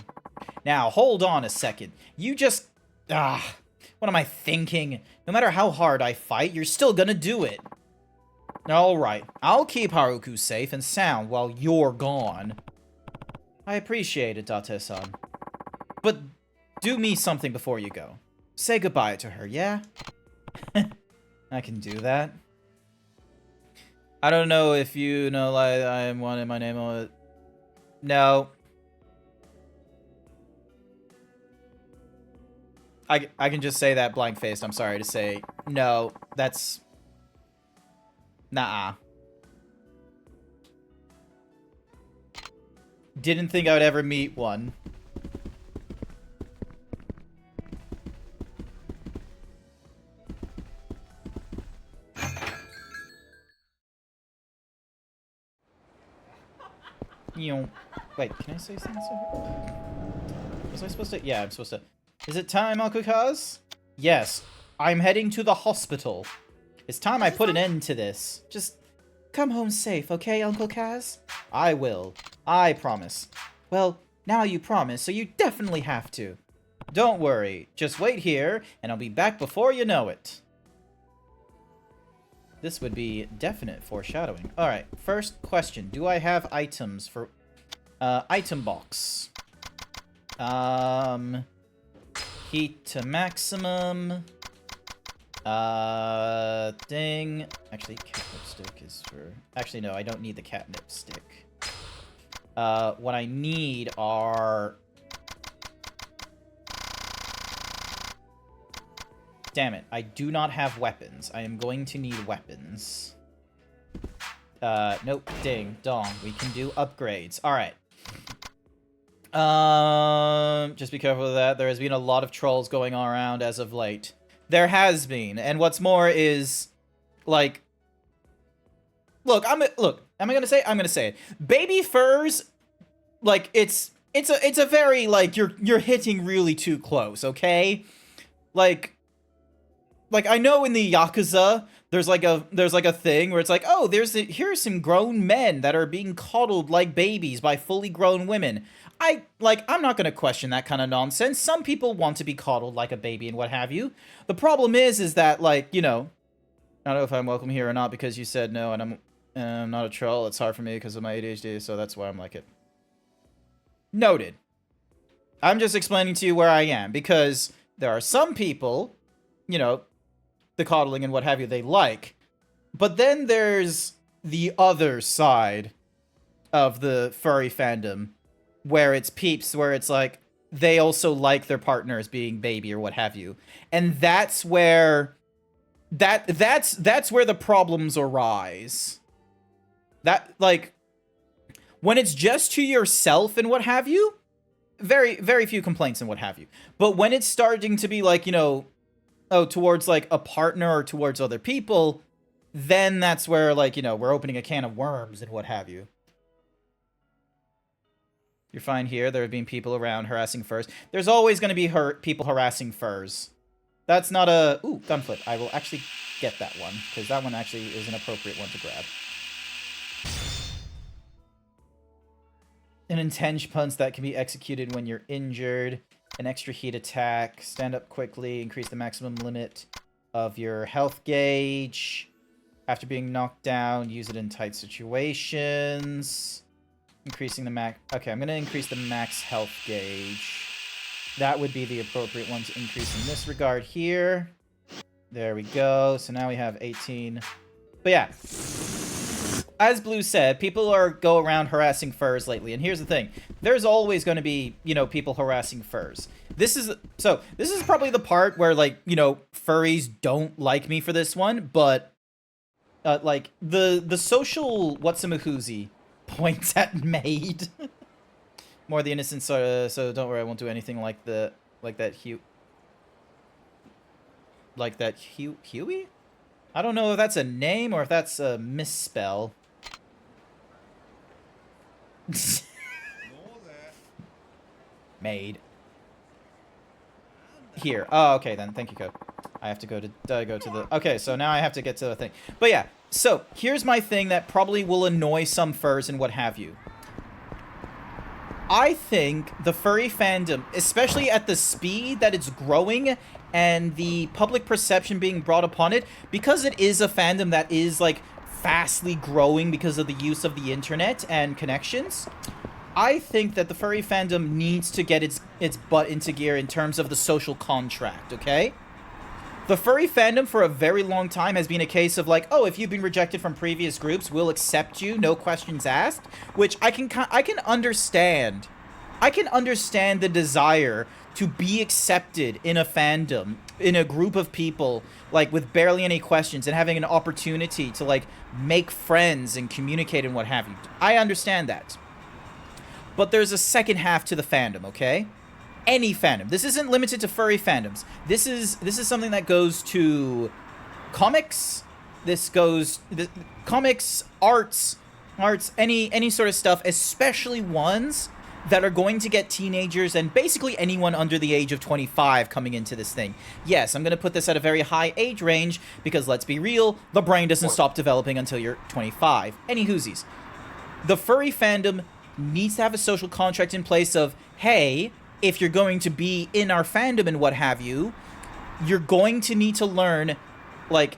Now, hold on a second. You just... what am I thinking? No matter how hard I fight, you're still gonna do it. Alright, I'll keep Haruka safe and sound while you're gone. I appreciate it, Date-san. But do me something before you go. Say goodbye to her, yeah? I can do that. I don't know if you know, like, I wanted my name on it. No. I can just say that blank-faced. I'm sorry to say. No, that's... Nah. Didn't think I would ever meet one. Wait, can I say things to her? Was I supposed to? Yeah, I'm supposed to. Is it time, Uncle Kaz? Yes, I'm heading to the hospital. It's time I put an end to this. Just come home safe, okay, Uncle Kaz? I will. I promise. Well, now you promise, so you definitely have to. Don't worry. Just wait here, and I'll be back before you know it. This would be definite foreshadowing. Alright, first question. Do I have items for... item box. Heat to maximum. Thing. Actually, catnip stick is for... Actually, no, I don't need the catnip stick. What I need are... Damn it, I do not have weapons. I am going to need weapons. Nope, ding, dong. We can do upgrades. Alright. Just be careful of that. There has been a lot of trolls going around as of late. There has been. And what's more is, like... Look, am I gonna say it? I'm gonna say it. Baby furs, like, it's a very, like, you're hitting really too close, okay? Like, I know in the Yakuza, there's like a thing where it's like, oh, here's some grown men that are being coddled like babies by fully grown women. I'm not gonna question that kind of nonsense. Some people want to be coddled like a baby and what have you. The problem is that, like, you know, I don't know if I'm welcome here or not because you said no, and I'm not a troll. It's hard for me because of my ADHD, so that's why I'm like it. Noted. I'm just explaining to you where I am because there are some people, you know, the coddling and what have you they like, but then there's the other side of the furry fandom where it's peeps, where it's like they also like their partners being baby or what have you, and that's where that's where the problems arise. That, like, when it's just to yourself and what have you, very few complaints and what have you, but when it's starting to be like, you know, oh, towards, like, a partner or towards other people, then that's where, like, you know, we're opening a can of worms and what have you. You're fine here. There have been people around harassing furs. There's always going to be people harassing furs. That's not a... Ooh, gunflip. I will actually get that one, because that one actually is an appropriate one to grab. An intense punch that can be executed when you're injured. an extra heat attack, stand up quickly, increase the maximum limit of your health gauge. After being knocked down, use it in tight situations. Increasing the max... Okay, I'm going to increase the max health gauge. That would be the appropriate one to increase in this regard here. There we go. So now we have 18. But yeah. As Blue said, people go around harassing furs lately. And here's the thing. There's always going to be, you know, people harassing furs. This is probably the part where, like, you know, furries don't like me for this one. But, like, the social whatsamahoozy points at Maid. More the innocent, so don't worry, I won't do anything like that Huey? I don't know if that's a name or if that's a misspell. Maid. Here. Oh, okay then. Thank you, Code. I have to go to the... Okay, so now I have to get to the thing. But yeah, so here's my thing that probably will annoy some furs and what have you. I think the furry fandom, especially at the speed that it's growing and the public perception being brought upon it, because it is a fandom that is, like, fastly growing because of the use of the internet and connections, I think that the furry fandom needs to get its butt into gear in terms of the social contract, okay? The furry fandom for a very long time has been a case of like, oh, if you've been rejected from previous groups, we'll accept you, no questions asked, which I can understand. I can understand the desire to be accepted in a fandom, in a group of people, like with barely any questions and having an opportunity to like make friends and communicate and what have you. I understand that. But there's a second half to the fandom, okay? Any fandom. This isn't limited to furry fandoms. This is something that goes to comics. Comics, arts, any sort of stuff, especially ones that are going to get teenagers and basically anyone under the age of 25 coming into this thing. Yes, I'm going to put this at a very high age range because let's be real, the brain doesn't stop developing until you're 25. Any whoosies. The furry fandom needs to have a social contract in place of, hey, if you're going to be in our fandom and what have you, you're going to need to learn, like,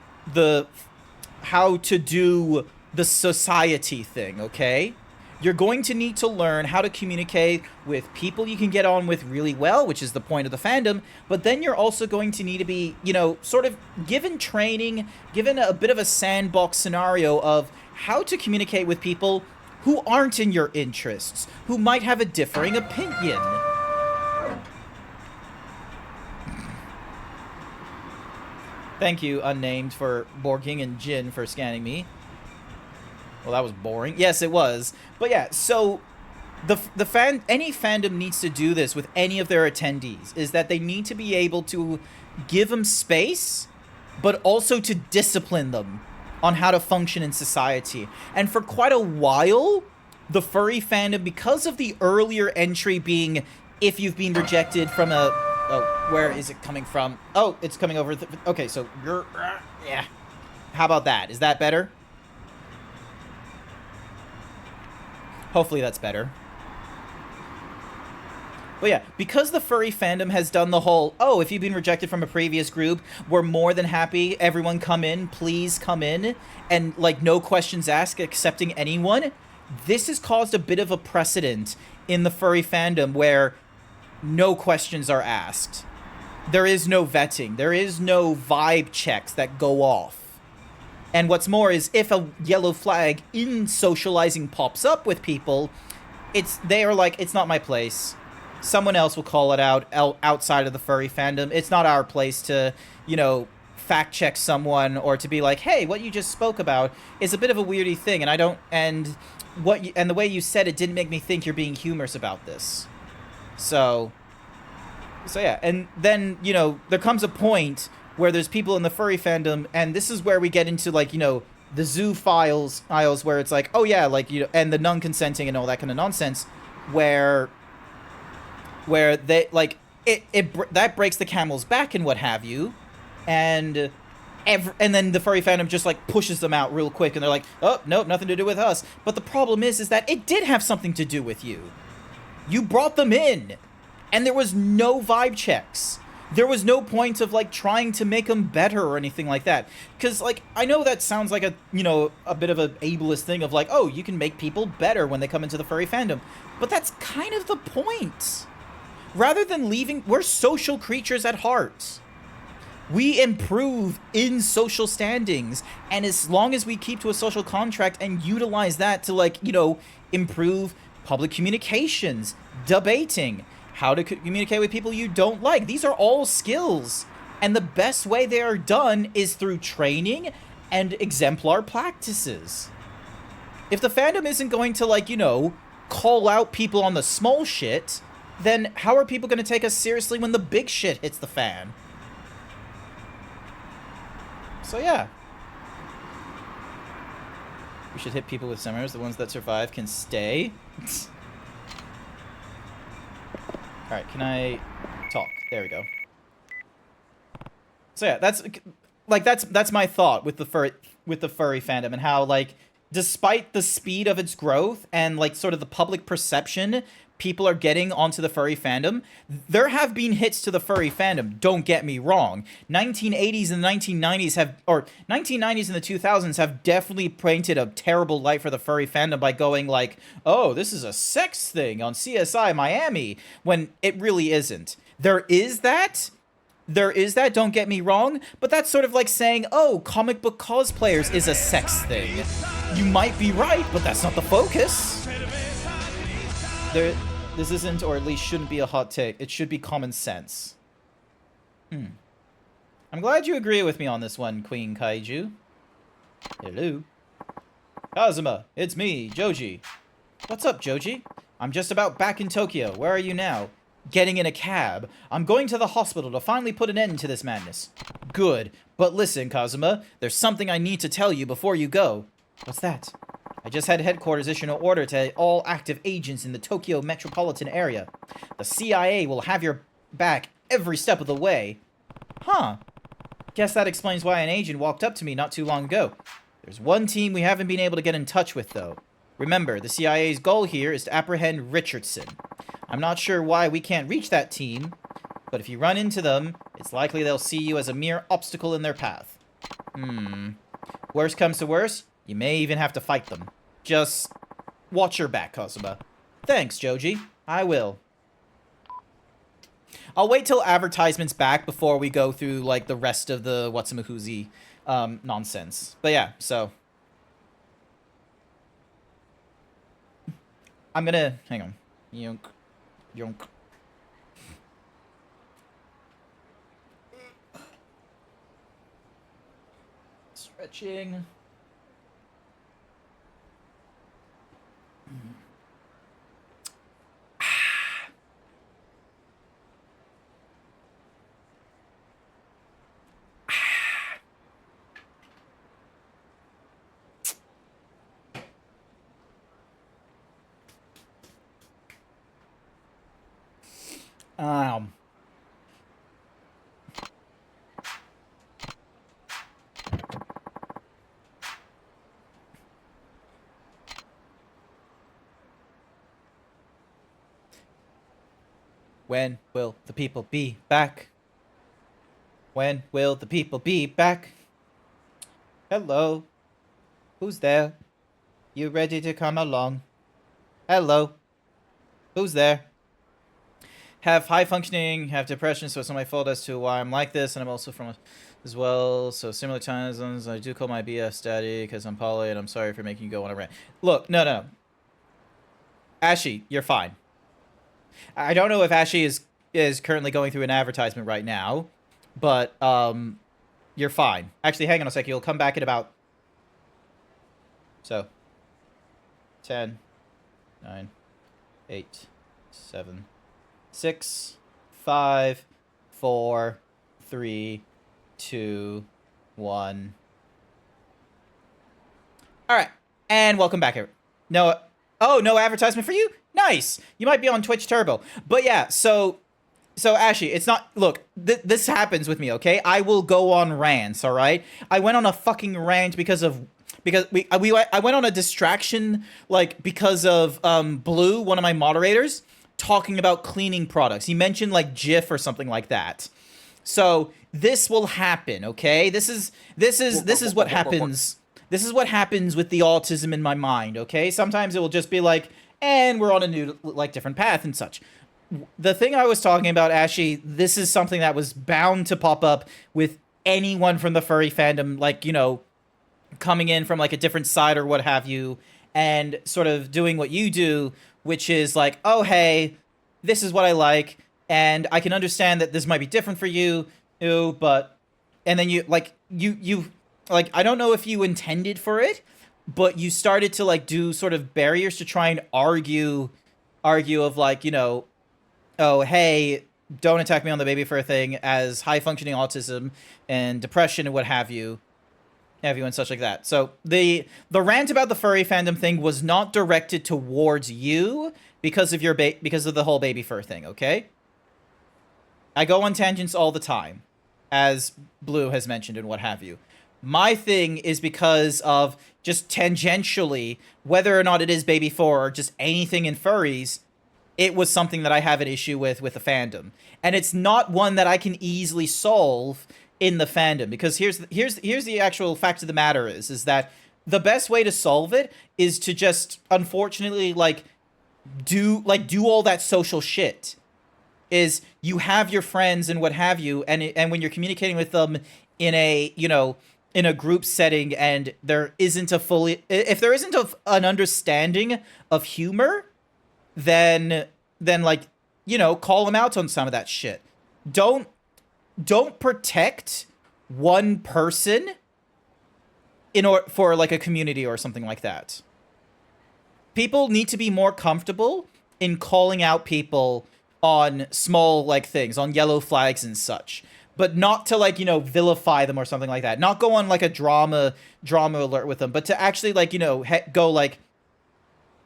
how to do the society thing, okay? You're going to need to learn how to communicate with people you can get on with really well, which is the point of the fandom, but then you're also going to need to be, you know, sort of given training, given a bit of a sandbox scenario of how to communicate with people who aren't in your interests, who might have a differing opinion. Thank you, Unnamed, for Borking and Jin for scanning me. Well, that was boring. Yes, it was. But yeah, so any fandom needs to do this with any of their attendees, is that they need to be able to give them space, but also to discipline them on how to function in society. And for quite a while, the furry fandom, because of the earlier entry being if you've been rejected from a... Oh, where is it coming from? Oh, it's coming over... Okay, so you're... Yeah. How about that? Is that better? Hopefully that's better. But yeah, because the furry fandom has done the whole, oh, if you've been rejected from a previous group, we're more than happy, everyone come in, please come in, and, like, no questions asked, accepting anyone, this has caused a bit of a precedent in the furry fandom where no questions are asked. There is no vetting. There is no vibe checks that go off. And what's more is if a yellow flag in socializing pops up with people, they are like, it's not my place. Someone else will call it out outside of the furry fandom. It's not our place to, you know, fact check someone or to be like, hey, what you just spoke about is a bit of a weirdy thing, and the way you said it didn't make me think you're being humorous about this. So yeah, and then, you know, there comes a point where there's people in the furry fandom, and this is where we get into, like, you know, the zoo aisles where it's like, oh yeah, like, you know, and the non-consenting and all that kind of nonsense, where they, like, that breaks the camel's back and what have you, and then the furry fandom just, like, pushes them out real quick, and they're like, oh, nope, nothing to do with us. But the problem is that it did have something to do with you. You brought them in. And there was no vibe checks. There was no point of, like, trying to make them better or anything like that. Because, like, I know that sounds like a, you know, a bit of an ableist thing of, like, oh, you can make people better when they come into the furry fandom. But that's kind of the point. Rather than leaving, we're social creatures at heart. We improve in social standings. And as long as we keep to a social contract and utilize that to, like, you know, improve public communications, debating, how to communicate with people you don't like. These are all skills. And the best way they are done is through training and exemplar practices. If the fandom isn't going to, like, you know, call out people on the small shit, then how are people going to take us seriously when the big shit hits the fan? So yeah. We should hit people with summers. The ones that survive can stay. Alright, can I talk? There we go. So yeah, that's my thought with the furry fandom, and how, like, despite the speed of its growth and, like, sort of the public perception people are getting onto the furry fandom, there have been hits to the furry fandom, don't get me wrong. 1980s and 1990s have, or 1990s and the 2000s have definitely painted a terrible light for the furry fandom by going like, oh, this is a sex thing on CSI Miami, when it really isn't. There is that, don't get me wrong, but that's sort of like saying, oh, comic book cosplayers is a sex thing. You might be right, but that's not the focus. This isn't, or at least shouldn't be, a hot take. It should be common sense. I'm glad you agree with me on this one, Queen Kaiju. Hello. Kazuma, it's me, Joji. What's up, Joji? I'm just about back in Tokyo. Where are you now? Getting in a cab. I'm going to the hospital to finally put an end to this madness. Good. But listen, Kazuma, there's something I need to tell you before you go. What's that? I just had headquarters issue an order to all active agents in the Tokyo metropolitan area. The CIA will have your back every step of the way. Huh. Guess that explains why an agent walked up to me not too long ago. There's one team we haven't been able to get in touch with, though. Remember, the CIA's goal here is to apprehend Richardson. I'm not sure why we can't reach that team, but if you run into them, it's likely they'll see you as a mere obstacle in their path. Worst comes to worst, you may even have to fight them. Just watch your back, Kazuma. Thanks, Joji. I will. I'll wait till advertisement's back before we go through, like, the rest of the Watsumuhuzi nonsense. But yeah, so I'm gonna hang on. Yonk. Yonk. Stretching. When will the people be back? When will the people be back? Hello? Who's there? You ready to come along? Hello? Who's there? Have high functioning, have depression, so it's not my fault as to why I'm like this, and I'm also from as well, so similar time zones. I do call my BS daddy because I'm poly, and I'm sorry for making you go on a rant. Look, no. Ashy, you're fine. I don't know if Ashy is currently going through an advertisement right now, but you're fine. Actually, hang on a sec. You'll come back in about 10, 9, 8, 7, 6, 5, 4, 3, 2, 1. All right, and welcome back here. No, oh, no advertisement for you? Nice. You might be on Twitch Turbo. But yeah, so Ashy, it's not, look, this happens with me, okay? I will go on rants, all right? I went on a fucking rant because I went on a distraction, like, because of Blue, one of my moderators. talking about cleaning products. He mentioned like Jif or something like that. So this will happen, okay? This is what happens. This is what happens with the autism in my mind, okay? Sometimes it will just be like, and we're on a new, like, different path and such. The thing I was talking about, Ashy, this is something that was bound to pop up with anyone from the furry fandom, like, you know, coming in from, like, a different side or what have you, and sort of doing what you do, which is like, oh, hey, this is what I like, and I can understand that this might be different for you, but... And then you, like, you like, I don't know if you intended for it, but you started to, like, do sort of barriers to try and argue of, like, you know, oh, hey, don't attack me on the baby fur thing as high-functioning autism and depression and what have you and such like that. So the rant about the furry fandom thing was not directed towards you because of your because of the whole baby fur thing, okay? I go on tangents all the time, as Blue has mentioned and what have you. My thing is because of just tangentially, whether or not it is baby fur or just anything in furries, it was something that I have an issue with the fandom. And it's not one that I can easily solve in the fandom, because here's the actual fact of the matter is that the best way to solve it is to just, unfortunately, like do all that social shit. Is you have your friends and what have you, and when you're communicating with them in a, you know, in a group setting, and there isn't a fully, if there isn't an understanding of humor, then like, you know, call them out on some of that shit. Don't protect one person in order for like a community or something like that. People need to be more comfortable in calling out people on small, like, things, on yellow flags and such, but not to, like, you know, vilify them or something like that. Not go on, like, a drama alert with them, but to actually, like, you know, go, like,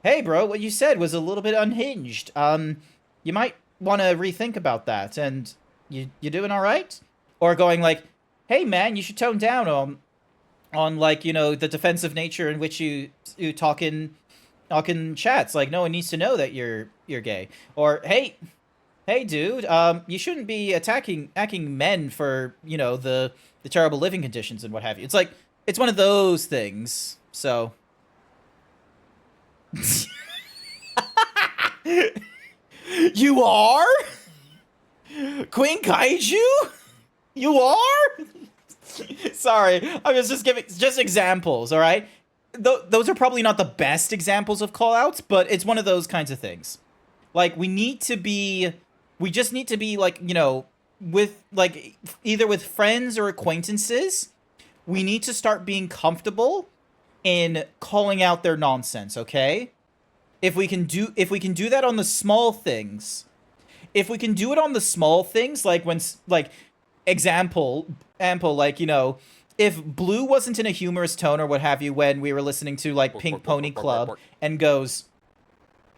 hey, bro, what you said was a little bit unhinged. You might want to rethink about that, and you doing all right? Or going, like, hey, man, you should tone down on, like, you know, the defensive nature in which you talk in chats. Like, no one needs to know that you're gay. Or, hey, dude, you shouldn't be attacking men for, you know, the terrible living conditions and what have you. It's like, it's one of those things. So, you are? Queen Kaiju? You are? Sorry, I was just giving just examples, all right? Those are probably not the best examples of callouts, but it's one of those kinds of things. Like, we just need to be, like, you know, with, like, either with friends or acquaintances, we need to start being comfortable in calling out their nonsense, okay? If we can do that on the small things, if we can do it on the small things, like when, like, example, like, you know, if Blue wasn't in a humorous tone or what have you when we were listening to, like, Pink Pony Club and goes,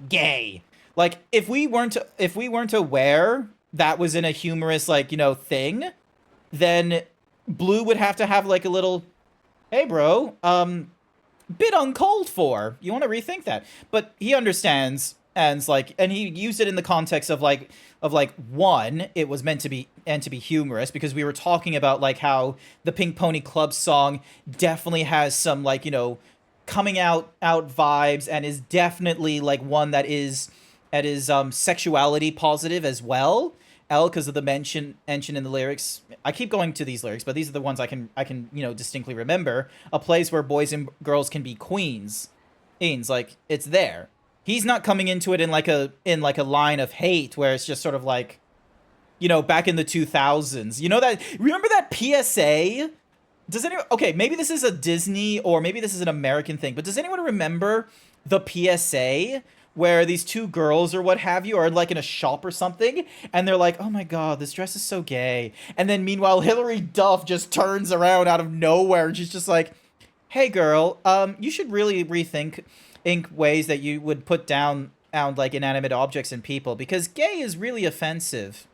gay. Like, if we weren't aware that was in a humorous, like, you know, thing, then Blue would have to have, like, a little, hey, bro, bit uncalled for. You want to rethink that. But he understands, and, like, and he used it in the context of, like, one, it was meant to be humorous, because we were talking about, like, how the Pink Pony Club song definitely has some, like, you know, coming out vibes, and is definitely, like, one that is sexuality positive as well. Because of the mention in the lyrics. I keep going to these lyrics, but these are the ones I can you know, distinctly remember. A place where boys and girls can be queens. Like, it's there. He's not coming into it in like a line of hate where it's just sort of like, you know, back in the 2000s. You know that, remember that PSA? Does anyone, okay, maybe this is a Disney or maybe this is an American thing, but does anyone remember the PSA where these two girls or what have you are, like, in a shop or something, and they're like, oh my god, this dress is so gay. And then meanwhile, Hilary Duff just turns around out of nowhere, and she's just like, hey girl, you should really rethink ways that you would put down, like, inanimate objects and people, because gay is really offensive.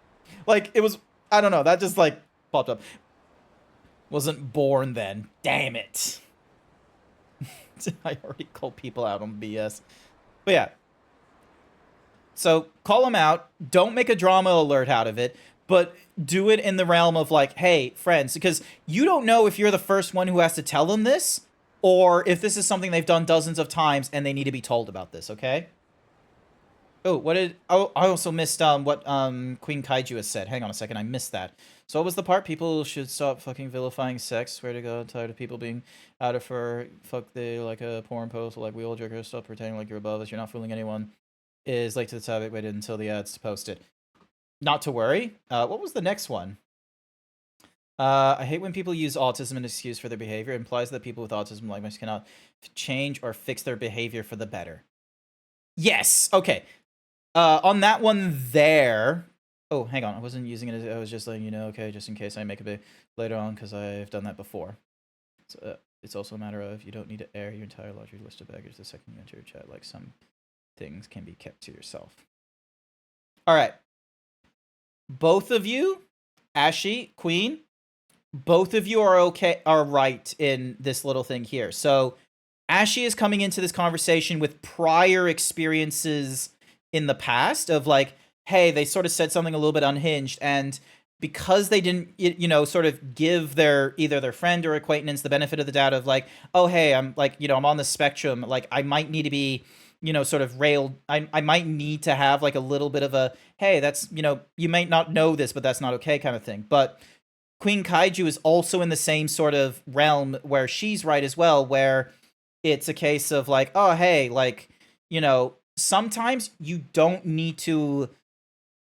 Like, it was, I don't know, that just, like, popped up. Wasn't born then. Damn it. I already called people out on BS. But yeah. So call them out. Don't make a drama alert out of it, but do it in the realm of like, hey, friends, because you don't know if you're the first one who has to tell them this, or if this is something they've done dozens of times and they need to be told about this, okay? Oh, what did... Oh, I also missed what Queen Kaiju has said. Hang on a second, I missed that. So what was the part? People should stop fucking vilifying sex. Swear to God, I'm tired of people being out of for fuck they like a porn post or like wheel jerkers. Stop pretending like you're above us. You're not fooling anyone. Is late to the topic. Waited until the ads to post it. Not to worry. What was the next one? I hate when people use autism as an excuse for their behavior. It implies that people with autism like us cannot change or fix their behavior for the better. Yes. Okay. On that one there. Oh, hang on. I wasn't using it. I was just letting you know. Okay, just in case I make a bit later on because I've done that before. So, it's also a matter of you don't need to air your entire laundry list of baggage the second you enter your chat. Like some things can be kept to yourself. All right. Both of you, Ashy, Queen, both of you are right in this little thing here. So Ashy is coming into this conversation with prior experiences in the past of like, hey, they sort of said something a little bit unhinged, and because they didn't, you know, sort of give either their friend or acquaintance the benefit of the doubt of like, oh, hey, I'm like, you know, I'm on the spectrum, like I might need to be, you know, sort of railed. I might need to have like a little bit of a, hey, that's, you know, you might not know this, but that's not okay kind of thing. But Queen Kaiju is also in the same sort of realm where she's right as well, where it's a case of like, oh, hey, like, you know, sometimes you don't need to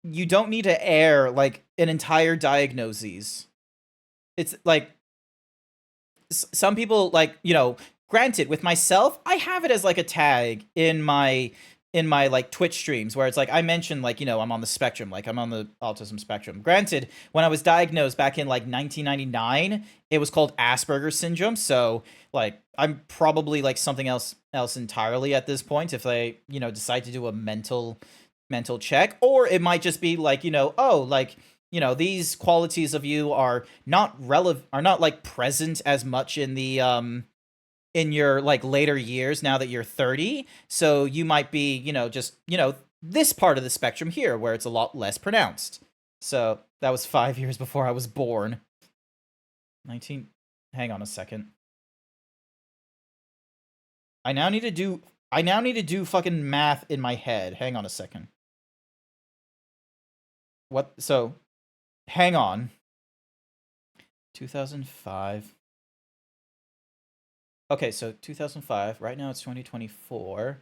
air like an entire diagnoses. It's like some people, like, you know, granted, with myself, I have it as like a tag in my like Twitch streams where it's like I mentioned like, you know, I'm on the spectrum, like I'm on the autism spectrum. Granted, when I was diagnosed back in like 1999, it was called Asperger's syndrome. So like I'm probably like something else entirely at this point if they, you know, decide to do a mental check, or it might just be like, you know, oh, like, you know, these qualities of you are not like present as much in the in your like later years now that you're 30, so you might be, you know, just, you know, this part of the spectrum here where it's a lot less pronounced. So that was 5 years before I was born. 19. Hang on a second. I now need to do fucking math in my head. Hang on a second. What? So, hang on. 2005. Okay, so 2005. Right now it's 2024.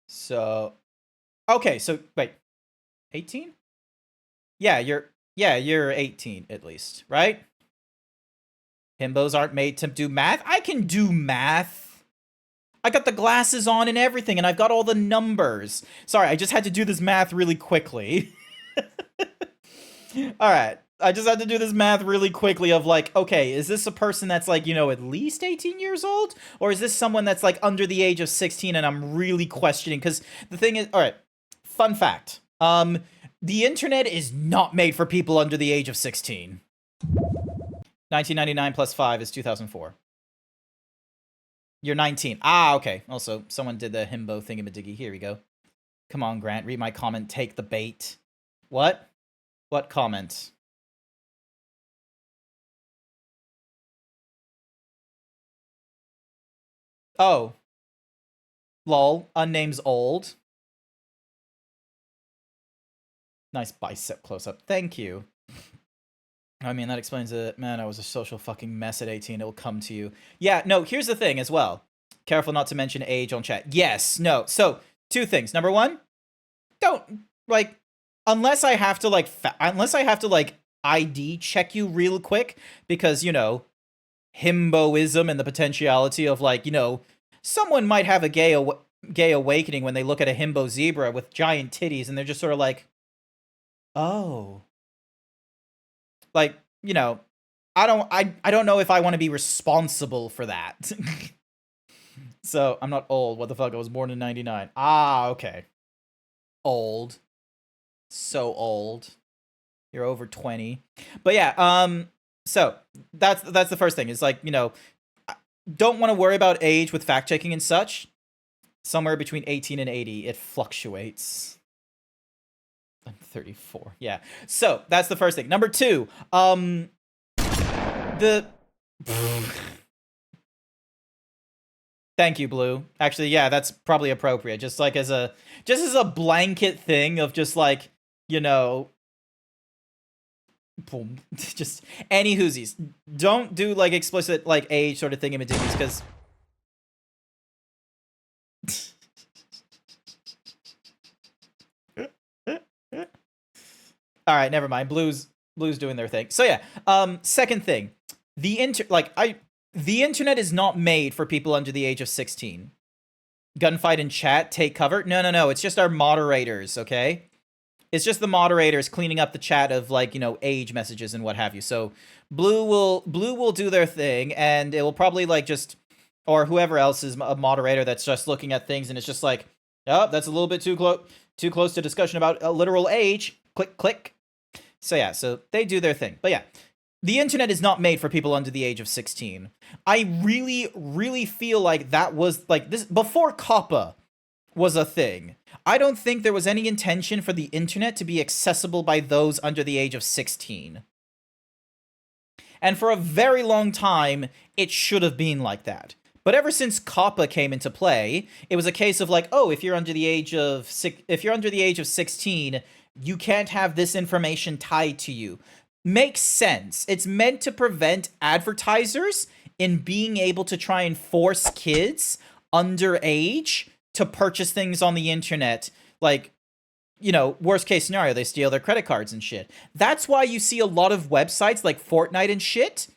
So, okay, so wait, 18? Yeah, you're 18 at least, right? Himbos aren't made to do math. I can do math. I got the glasses on and everything, and I've got all the numbers. Sorry, I just had to do this math really quickly. All right. I just had to do this math really quickly of like, okay, is this a person that's like, you know, at least 18 years old? Or is this someone that's like under the age of 16 and I'm really questioning? Because the thing is, all right, fun fact. The internet is not made for people under the age of 16. 1999 plus 5 is 2004. You're 19. Ah, okay. Also, someone did the himbo thingamadiggy. Here we go. Come on, Grant. Read my comment. Take the bait. What? What comment? Oh. Lol. Unname's old. Nice bicep close-up. Thank you. I mean, that explains it. Man, I was a social fucking mess at 18. It'll come to you. Yeah, no, here's the thing as well. Careful not to mention age on chat. Yes, no. So, two things. Number one, don't, like, unless I have to, like, ID check you real quick, because, you know, himboism and the potentiality of, like, you know, someone might have a gay awakening when they look at a himbo zebra with giant titties, and they're just sort of like, oh. Like, you know, I don't know if I want to be responsible for that. So, I'm not old. What the fuck? I was born in 99. Ah, okay. Old. So old. You're over 20. But yeah, so that's the first thing. Is like, you know, don't want to worry about age with fact checking and such. Somewhere between 18 and 80, it fluctuates. I'm 34. Yeah. So that's the first thing. Number 2, the thank you, Blue. Actually, yeah, that's probably appropriate. Just like as a blanket thing of just like, you know, boom, just any whoosies. Don't do like explicit like age sort of thing in Medickies because all right, never mind. Blue's doing their thing. So yeah, second thing, the internet is not made for people under the age of 16. Gunfight in chat, take cover. No. It's just our moderators, okay? It's just the moderators cleaning up the chat of like, you know, age messages and what have you. So Blue will do their thing, and it will probably like just, or whoever else is a moderator that's just looking at things and it's just like, oh, that's a little bit too close to discussion about a literal age. Click. So yeah, so they do their thing. But yeah, the internet is not made for people under the age of 16. I really feel like that was like this before COPPA was a thing. I don't think there was any intention for the internet to be accessible by those under the age of 16. And for a very long time, it should have been like that. But ever since COPPA came into play, it was a case of like, oh, if you're under the age of 16, you can't have this information tied to you. Makes sense. It's meant to prevent advertisers in being able to try and force kids underage to purchase things on the internet. Like, you know, worst case scenario, they steal their credit cards and shit. That's why you see a lot of websites like Fortnite and shit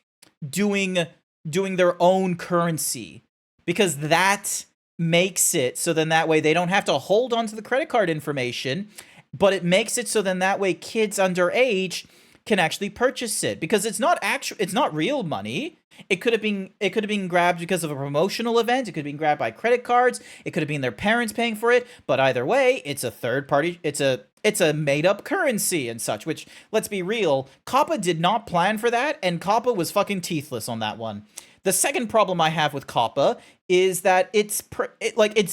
doing their own currency, because that makes it so then that way they don't have to hold on to the credit card information, but it makes it so then that way kids underage can actually purchase it, because it's not real money. It could have been grabbed because of a promotional event. It could have been grabbed by credit cards. It could have been their parents paying for it. But either way, it's a third party. It's a made up currency and such. Which, let's be real, COPPA did not plan for that, and COPPA was fucking teethless on that one. The second problem I have with COPPA is that it's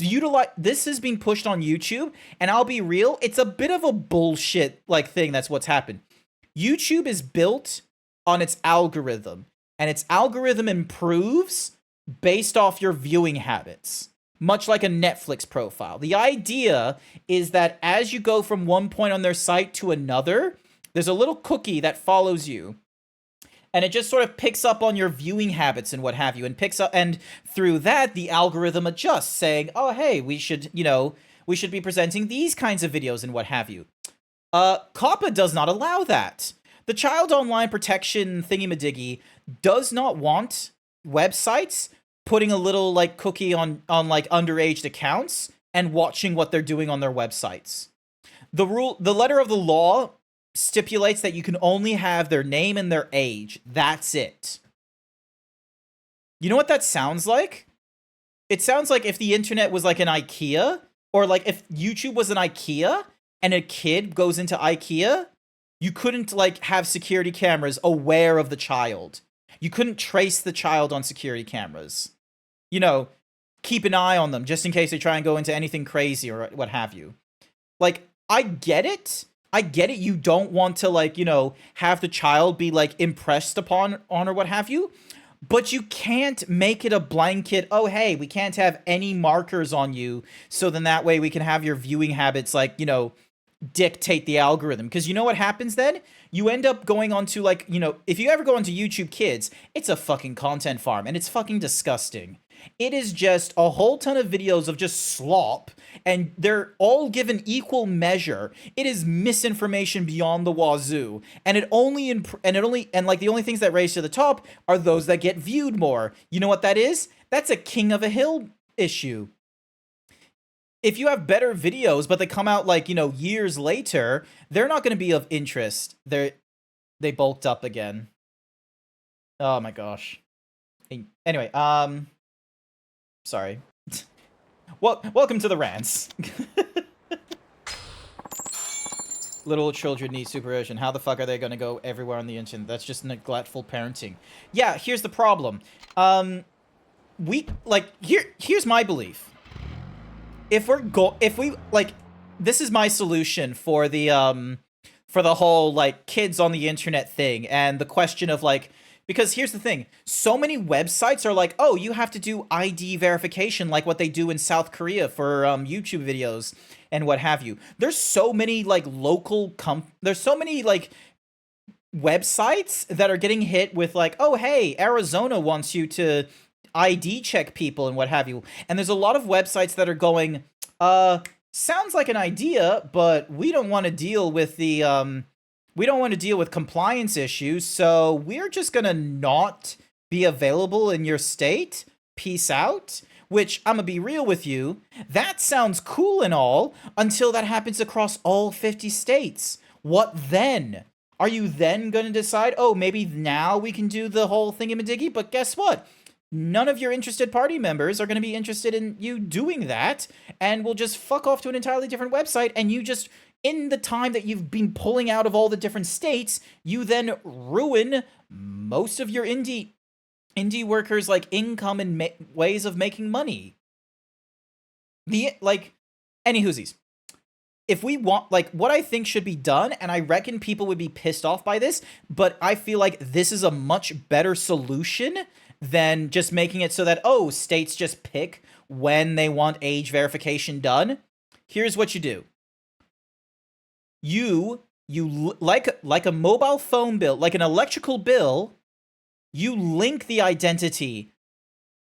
utilized. This has been pushed on YouTube, and I'll be real, it's a bit of a bullshit like thing. That's what's happened. YouTube is built on its algorithm, and its algorithm improves based off your viewing habits, much like a Netflix profile. The idea is that as you go from one point on their site to another, there's a little cookie that follows you, and it just sort of picks up on your viewing habits and what have you, and through that, the algorithm adjusts, saying, oh, hey, we should be presenting these kinds of videos and what have you. COPPA does not allow that. The Child Online Protection thingy-majiggy does not want websites putting a little like cookie on like underage accounts and watching what they're doing on their websites. The letter of the law stipulates that you can only have their name and their age. That's it. You know what that sounds like? It sounds like if the internet was like an IKEA, or like if YouTube was an IKEA and a kid goes into IKEA, you couldn't like have security cameras aware of the child. You couldn't trace the child on security cameras. You know, keep an eye on them just in case they try and go into anything crazy or what have you. Like, I get it. You don't want to like, you know, have the child be like impressed upon on or what have you. But you can't make it a blanket, oh, hey, we can't have any markers on you, so then that way we can have your viewing habits, like, you know, dictate the algorithm. Because you know what happens then? You end up going onto, like, you know, if you ever go onto YouTube Kids, it's a fucking content farm, and it's fucking disgusting. It is just a whole ton of videos of just slop, and they're all given equal measure. It is misinformation beyond the wazoo, and the only things that raise to the top are those that get viewed more. You know what that is? That's a king of a hill issue. If you have better videos, but they come out like, you know, years later, they're not going to be of interest. They bulked up again. Oh my gosh. Anyway, sorry. Welcome to the rants. Little children need supervision. How the fuck are they going to go everywhere on the internet? That's just neglectful parenting. Yeah, here's the problem. Here's my belief. If we this is my solution for the whole like kids on the internet thing and the question of like, because here's the thing, so many websites are like, oh, you have to do ID verification like what they do in South Korea for YouTube videos and what have you. There's so many like there's so many like websites that are getting hit with like, oh, hey, Arizona wants you to ID check people and what have you. And there's a lot of websites that are going, sounds like an idea, but we don't want to deal with compliance issues, so we're just gonna not be available in your state. Peace out. Which, I'm gonna be real with you, that sounds cool and all until that happens across all 50 states. What then? Are you then gonna decide, oh, maybe now we can do the whole thingamadiggy? But guess what? None of your interested party members are going to be interested in you doing that, and will just fuck off to an entirely different website, and you just, in the time that you've been pulling out of all the different states, you then ruin most of your indie workers' like income and ways of making money. Anywhoosies. If we want, like, what I think should be done, and I reckon people would be pissed off by this, but I feel like this is a much better solution than just making it so that, oh, states just pick when they want age verification done. Here's what you do. You like a mobile phone bill, like an electrical bill, you link the identity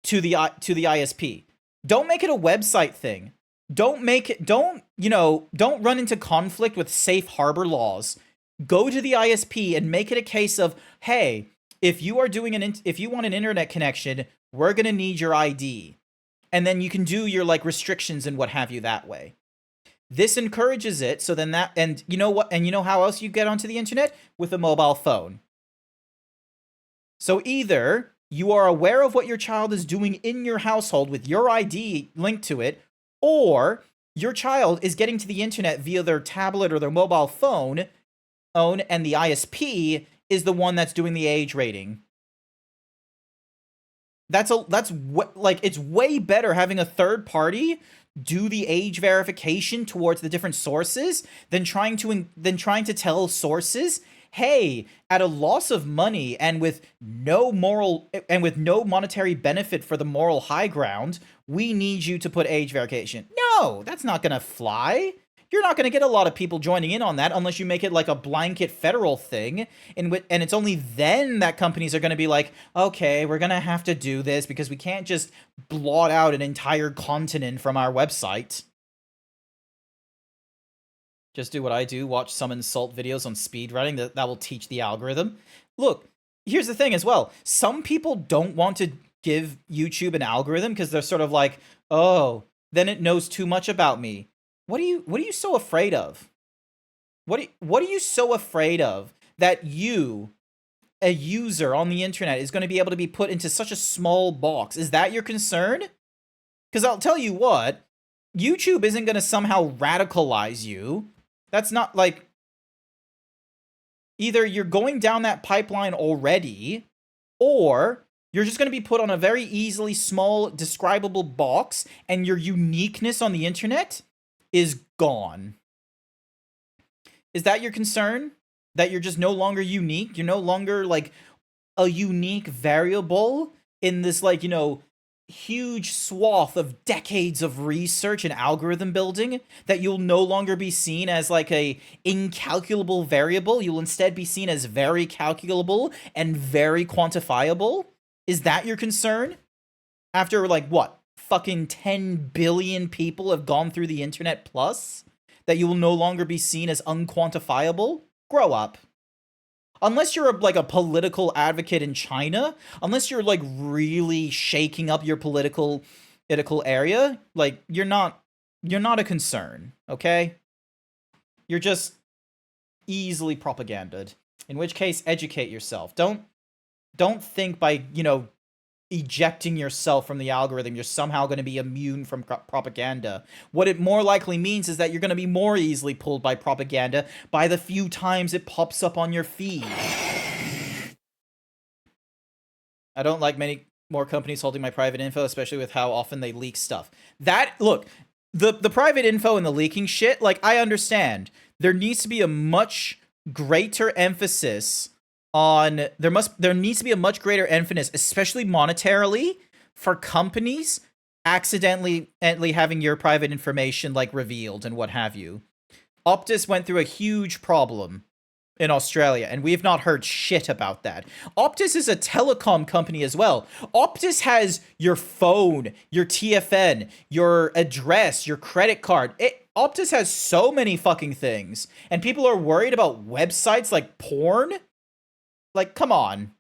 to the ISP. Don't make it a website thing. Don't run into conflict with safe harbor laws. Go to the ISP and make it a case of, hey, if you are if you want an internet connection, we're going to need your ID. And then you can do your like restrictions and what have you that way. This encourages it, so then that, and you know what, and you know how else you get onto the internet? With a mobile phone. So either you are aware of what your child is doing in your household with your ID linked to it, or your child is getting to the internet via their tablet or their mobile phone, and the ISP is the one that's doing the age rating. It's way better having a third party do the age verification towards the different sources than trying to tell sources, hey, at a loss of money and with no monetary benefit for the moral high ground, we need you to put age verification. No, that's not gonna fly. You're not going to get a lot of people joining in on that unless you make it like a blanket federal thing, and it's only then that companies are going to be like, okay, we're going to have to do this because we can't just blot out an entire continent from our website. Just do what I do, watch some insult videos on speedrunning, that will teach the algorithm. Look, here's the thing as well. Some people don't want to give YouTube an algorithm because they're sort of like, oh, then it knows too much about me. What are you so afraid of? What are you so afraid of that you, a user on the internet, is going to be able to be put into such a small box? Is that your concern? Because I'll tell you what, YouTube isn't going to somehow radicalize you. That's not like, either you're going down that pipeline already, or you're just going to be put on a very easily small, describable box, and your uniqueness on the internet is gone. Is that your concern? That you're just no longer unique? You're no longer like a unique variable in this, like, you know, huge swath of decades of research and algorithm building, that you'll no longer be seen as like a incalculable variable. You'll instead be seen as very calculable and very quantifiable. Is that your concern? After like what? Fucking 10 billion people have gone through the internet plus, that you will no longer be seen as unquantifiable? Grow up. Unless you're like a political advocate in China, unless you're like really shaking up your political area, like you're not a concern, okay? You're just easily propagandized. In which case, educate yourself. Don't think by, you know, ejecting yourself from the algorithm, you're somehow going to be immune from propaganda. What it more likely means is that you're going to be more easily pulled by propaganda by the few times it pops up on your feed. I don't like many more companies holding my private info, especially with how often they leak stuff. Look, the private info and the leaking shit, like, I understand. There needs to be a much greater emphasis on there needs to be a much greater emphasis, especially monetarily, for companies accidentally having your private information like revealed and what have you. Optus went through a huge problem in Australia, and we've not heard shit about that. Optus is a telecom company as well. Optus has your phone, your TFN, your address, your credit card. Optus has so many fucking things, and people are worried about websites like porn? Like, come on.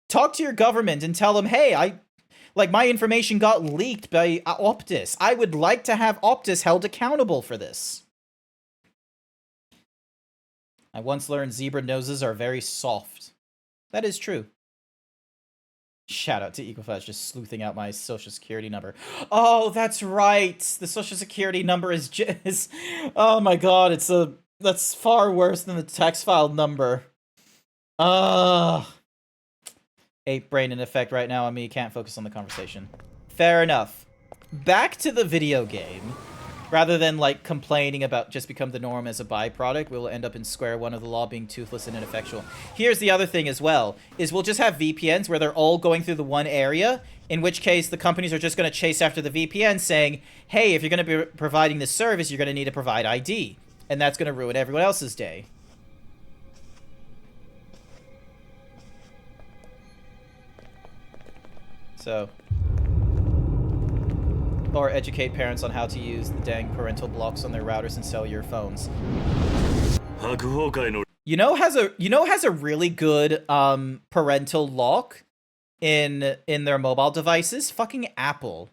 Talk to your government and tell them, hey, my information got leaked by Optus. I would like to have Optus held accountable for this. I once learned zebra noses are very soft. That is true. Shout out to Equiflash just sleuthing out my social security number. Oh, that's right. The social security number is just... Oh my god, that's far worse than the text file number. Ape brain in effect right now on me. Can't focus on the conversation. Fair enough. Back to the video game. Rather than, like, complaining about just become the norm as a byproduct, we'll end up in square one of the law being toothless and ineffectual. Here's the other thing as well, is we'll just have VPNs where they're all going through the one area, in which case the companies are just going to chase after the VPN saying, hey, if you're going to be providing this service, you're going to need to provide ID. And that's going to ruin everyone else's day. So... Or educate parents on how to use the dang parental blocks on their routers and cellular phones. You know has a really good parental lock in their mobile devices? Fucking Apple.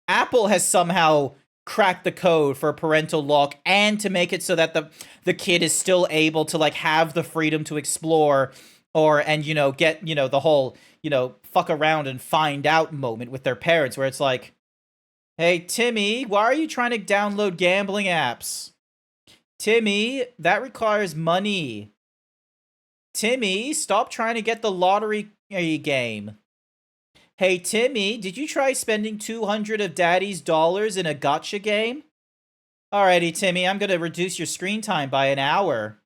Apple has somehow cracked the code for a parental lock and to make it so that the kid is still able to like have the freedom to explore and get the whole fuck around and find out moment with their parents where it's like, hey, Timmy, why are you trying to download gambling apps? Timmy, that requires money. Timmy, stop trying to get the lottery game. Hey, Timmy, did you try spending $200 of Daddy's dollars in a gotcha game? Alrighty, Timmy, I'm gonna reduce your screen time by an hour.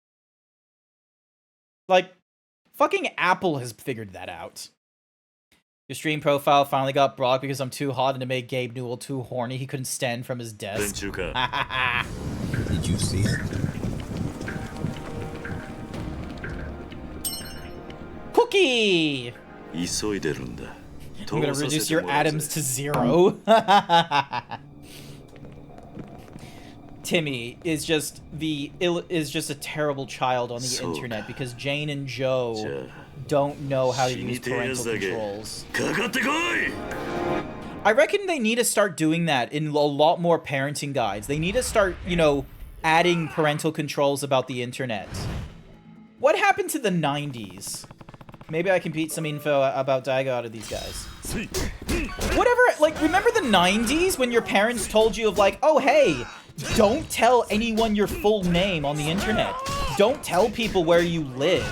Like, fucking Apple has figured that out. Your stream profile finally got blocked because I'm too hot and it made Gabe Newell too horny. He couldn't stand from his desk. Did you see it? Cookie! I'm gonna reduce your atoms to 0. Timmy is just a terrible child on the internet because Jane and Joe don't know how to use parental controls. I reckon they need to start doing that in a lot more parenting guides. They need to start, adding parental controls about the internet. What happened to the 90s? Maybe I can beat some info about Daigo out of these guys. Whatever, like, remember the 90s when your parents told you of like, oh, hey, don't tell anyone your full name on the internet. Don't tell people where you live.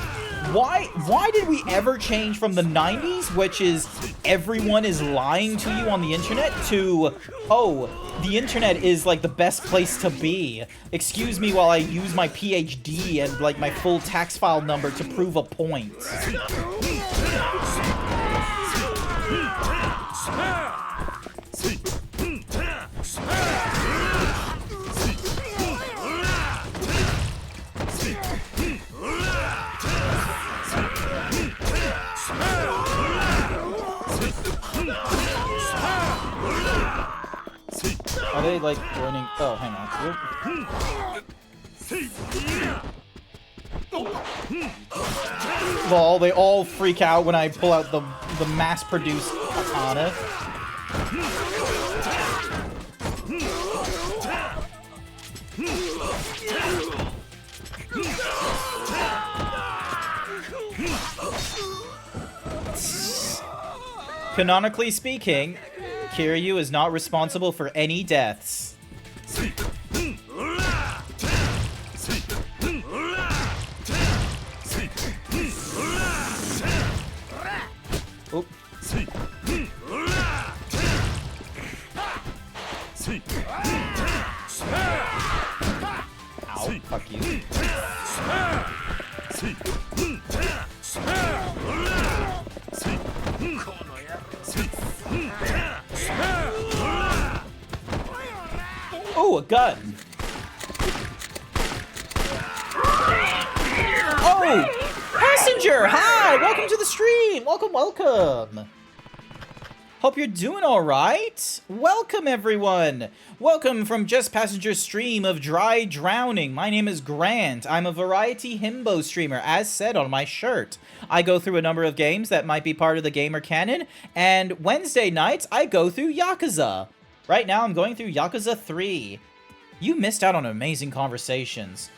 Why did we ever change from the 90s, which is everyone is lying to you on the internet, to, oh, the internet is like the best place to be. Excuse me while I use my PhD and like my full tax file number to prove a point. Are they like running? Oh, hang on. Lol, they all freak out when I pull out the mass-produced katana. Canonically speaking, Kiryu is not responsible for any deaths. Oop. Fuck you. Oh, a gun. Oh, passenger. Hi, welcome to the stream. Welcome, welcome. Hope you're doing all right. Welcome, everyone. Welcome from Just Passenger's stream of Dry Drowning. My name is Grant. I'm a variety himbo streamer, as said on my shirt. I go through a number of games that might be part of the gamer canon, and Wednesday nights, I go through Yakuza. Right now, I'm going through Yakuza 3. You missed out on amazing conversations.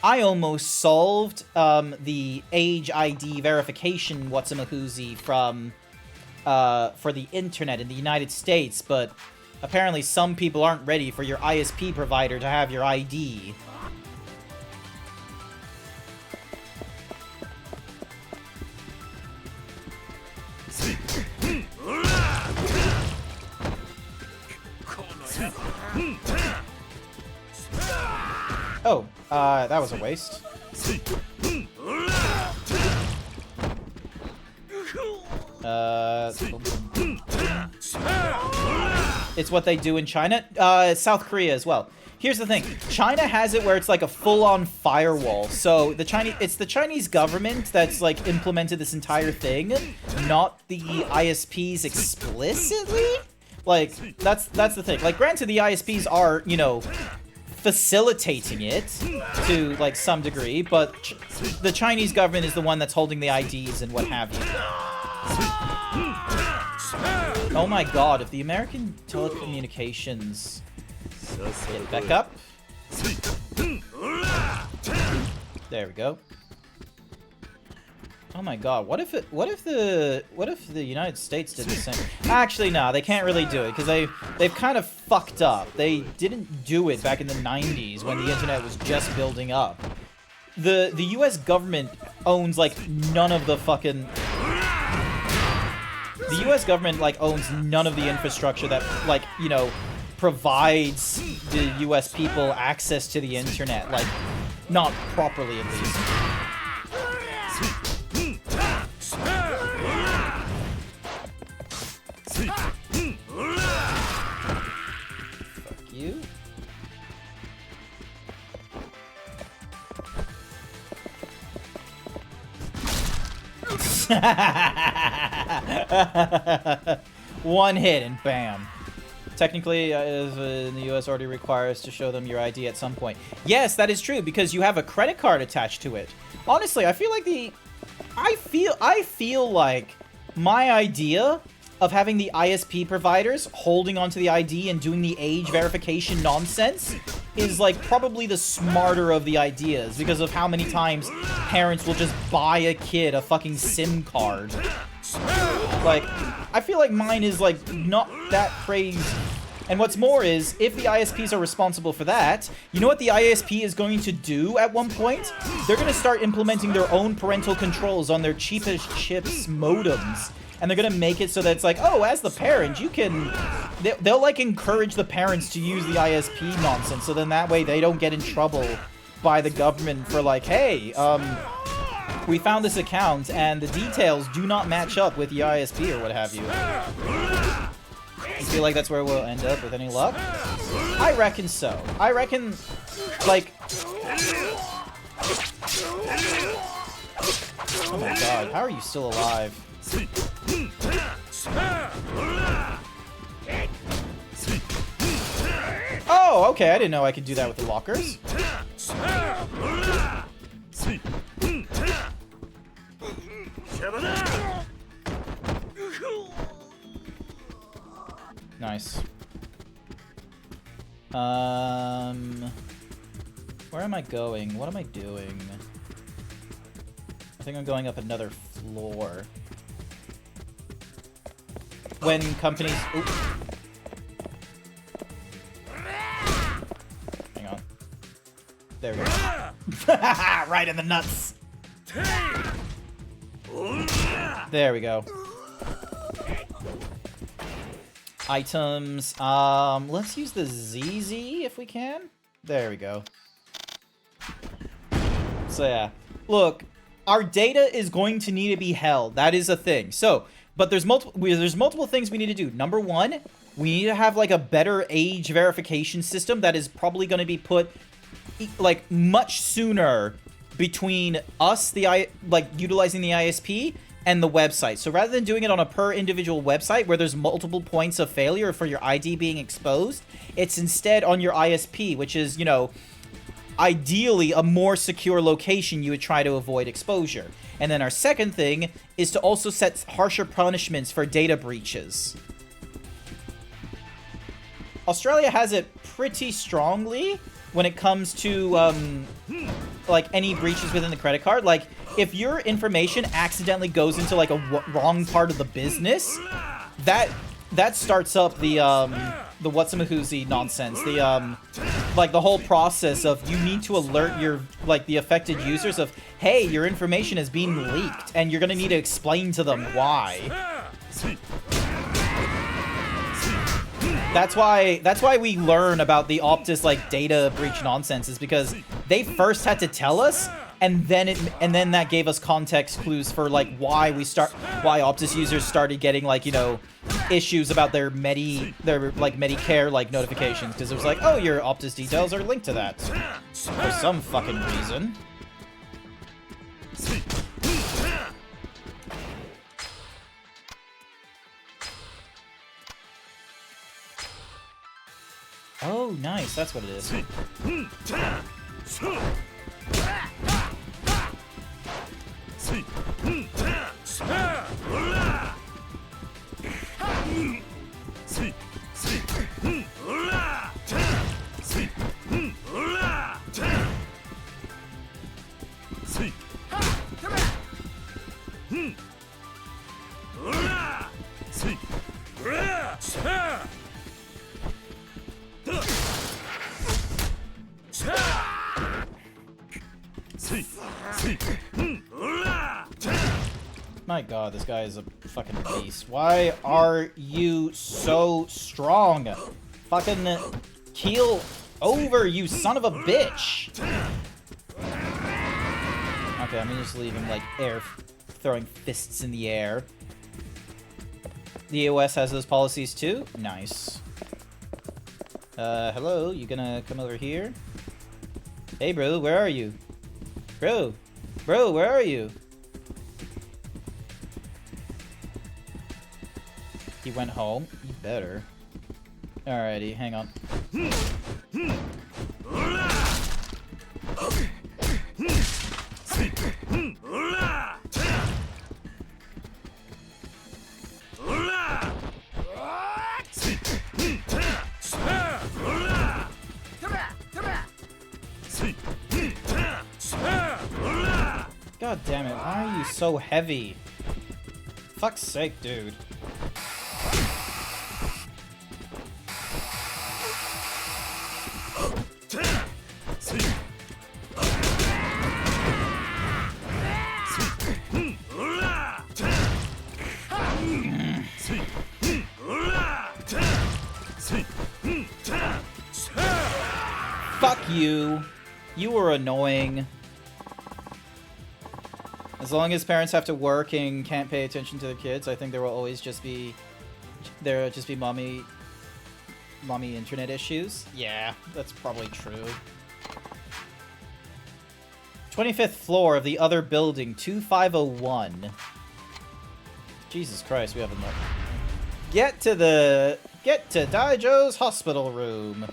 I almost solved the age ID verification whatsamahoozy from... for the internet in the United States, but apparently some people aren't ready for your ISP provider to have your ID. Oh, that was a waste. It's what they do in China. South Korea as well. Here's the thing. China has it where it's like a full-on firewall. So it's the Chinese government that's like implemented this entire thing, not the ISPs explicitly. Like that's the thing. Like granted, the ISPs are, you know, facilitating it to like some degree, but the Chinese government is the one that's holding the IDs and what have you. Oh my god, if the American telecommunications get back up. There we go. Oh my god, what if the United States did the same? Actually, no, they can't really do it because they've kind of fucked up. They didn't do it back in the 90s when the internet was just building up. The US government owns like none of the fucking... The US government like owns none of the infrastructure that like, you know, provides the US people access to the internet, like not properly at least. Fuck you. One hit and bam. Technically, in the US already requires to show them your ID at some point. Yes, that is true because you have a credit card attached to it. Honestly, I feel like I feel like my idea of having the ISP providers holding onto the ID and doing the age verification nonsense is like probably the smarter of the ideas because of how many times parents will just buy a kid a fucking SIM card. Like, I feel like mine is like not that crazy. And what's more is, if the ISPs are responsible for that, you know what the ISP is going to do at one point? They're going to start implementing their own parental controls on their cheapest chips modems. And they're going to make it so that it's like, oh, as the parent, you can... They'll like encourage the parents to use the ISP nonsense. So then that way they don't get in trouble by the government for like, hey, we found this account and the details do not match up with the ISP or what have you. You feel like that's where we'll end up with any luck? I reckon so. I reckon, like... Oh my god, how are you still alive? Oh, okay, I didn't know I could do that with the lockers. Nice. Where am I going? What am I doing? I think I'm going up another floor. When companies... Oop. Hang on. There we go. Right in the nuts. There we go. Items. Let's use the ZZ if we can. There we go. So yeah, look, our data is going to need to be held. That is a thing. So, but there's multiple things we need to do. Number one, we need to have like a better age verification system that is probably going to be put like much sooner between us, utilizing the ISP and the website. So rather than doing it on a per individual website where there's multiple points of failure for your ID being exposed, it's instead on your ISP, which is, you know, ideally a more secure location you would try to avoid exposure. And then our second thing is to also set harsher punishments for data breaches. Australia has it pretty strongly when it comes to like any breaches within the credit card. Like if your information accidentally goes into like a wrong part of the business, that starts up the whatsamahoozy nonsense. The like the whole process of you need to alert your the affected users of, hey, your information is being leaked, and you're gonna need to explain to them why. That's why we learn about the Optus data breach nonsense, is because they first had to tell us, and then that gave us context clues for why Optus users started getting issues about their Medicare notifications, because it was like, oh, your Optus details are linked to that for some fucking reason. Oh, nice. That's what it is. My god, this guy is a fucking beast. Why are you so strong? Fucking keel over, you son of a bitch! Okay, I'm gonna just leave him throwing fists in the air. The EOS has those policies too? Nice. Hello, you gonna come over here? Hey bro, where are you? Bro, where are you? He went home? You better. Alrighty, hang on. God damn it, why are you so heavy? Fuck's sake, dude. Fuck you. You were annoying. As long as parents have to work and can't pay attention to their kids, I think there will always just be mommy internet issues. Yeah, that's probably true. 25th floor of the other building, 2501. Jesus Christ, we have a lot. Get to Daijo's hospital room.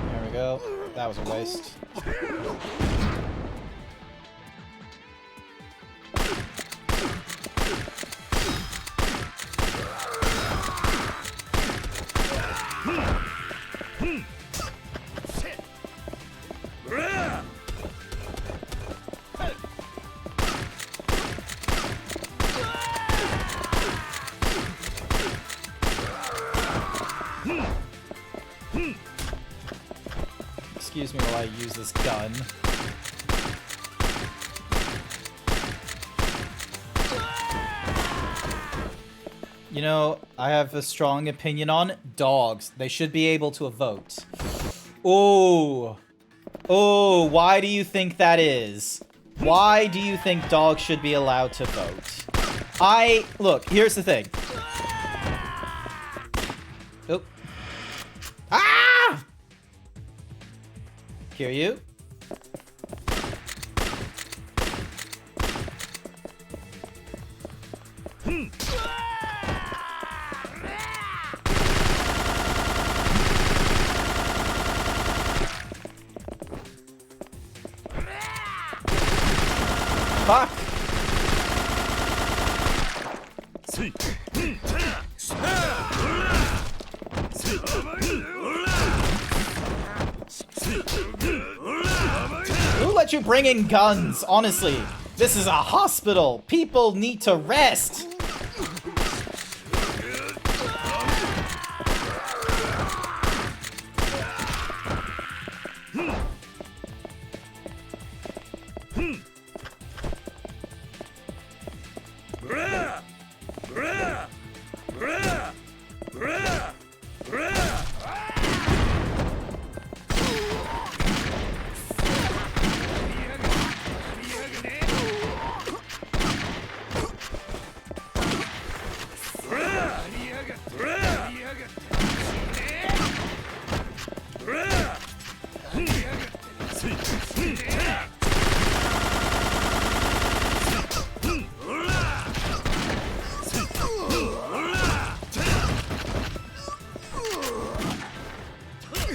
There we go. That was a waste. Excuse me while I use this gun. You know, I have a strong opinion on dogs. They should be able to vote. Oh. Oh, why do you think that is? Why do you think dogs should be allowed to vote? Look, here's the thing. Oh. Ah! Hear you? Fuck! Who let you bring in guns? Honestly, this is a hospital. People need to rest.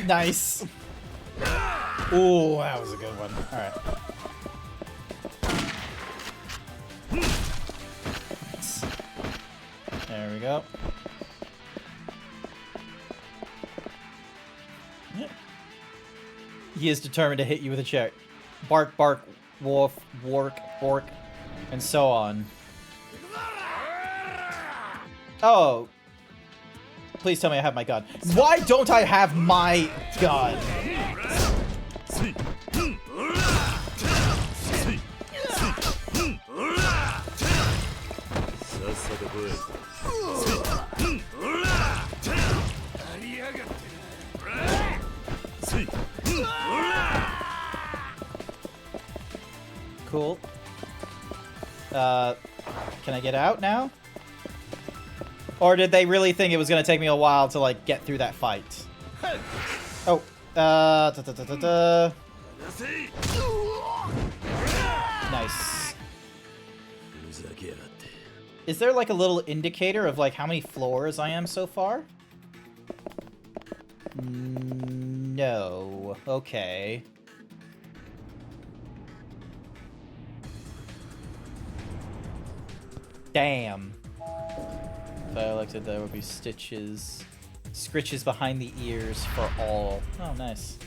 Nice. Ooh, that was a good one. All right. There we go. He is determined to hit you with a chair. Bark, bark, wolf, work, orc, and so on. Oh. Please tell me I have my gun. Why don't I have my gun? Cool. Can I get out now? Or did they really think it was gonna take me a while to, like, get through that fight? Oh, Nice. Is there, like, a little indicator of, like, how many floors I am so far? No. Okay. Damn. If I elected, there would be stitches. Scritches behind the ears for all. Oh, nice.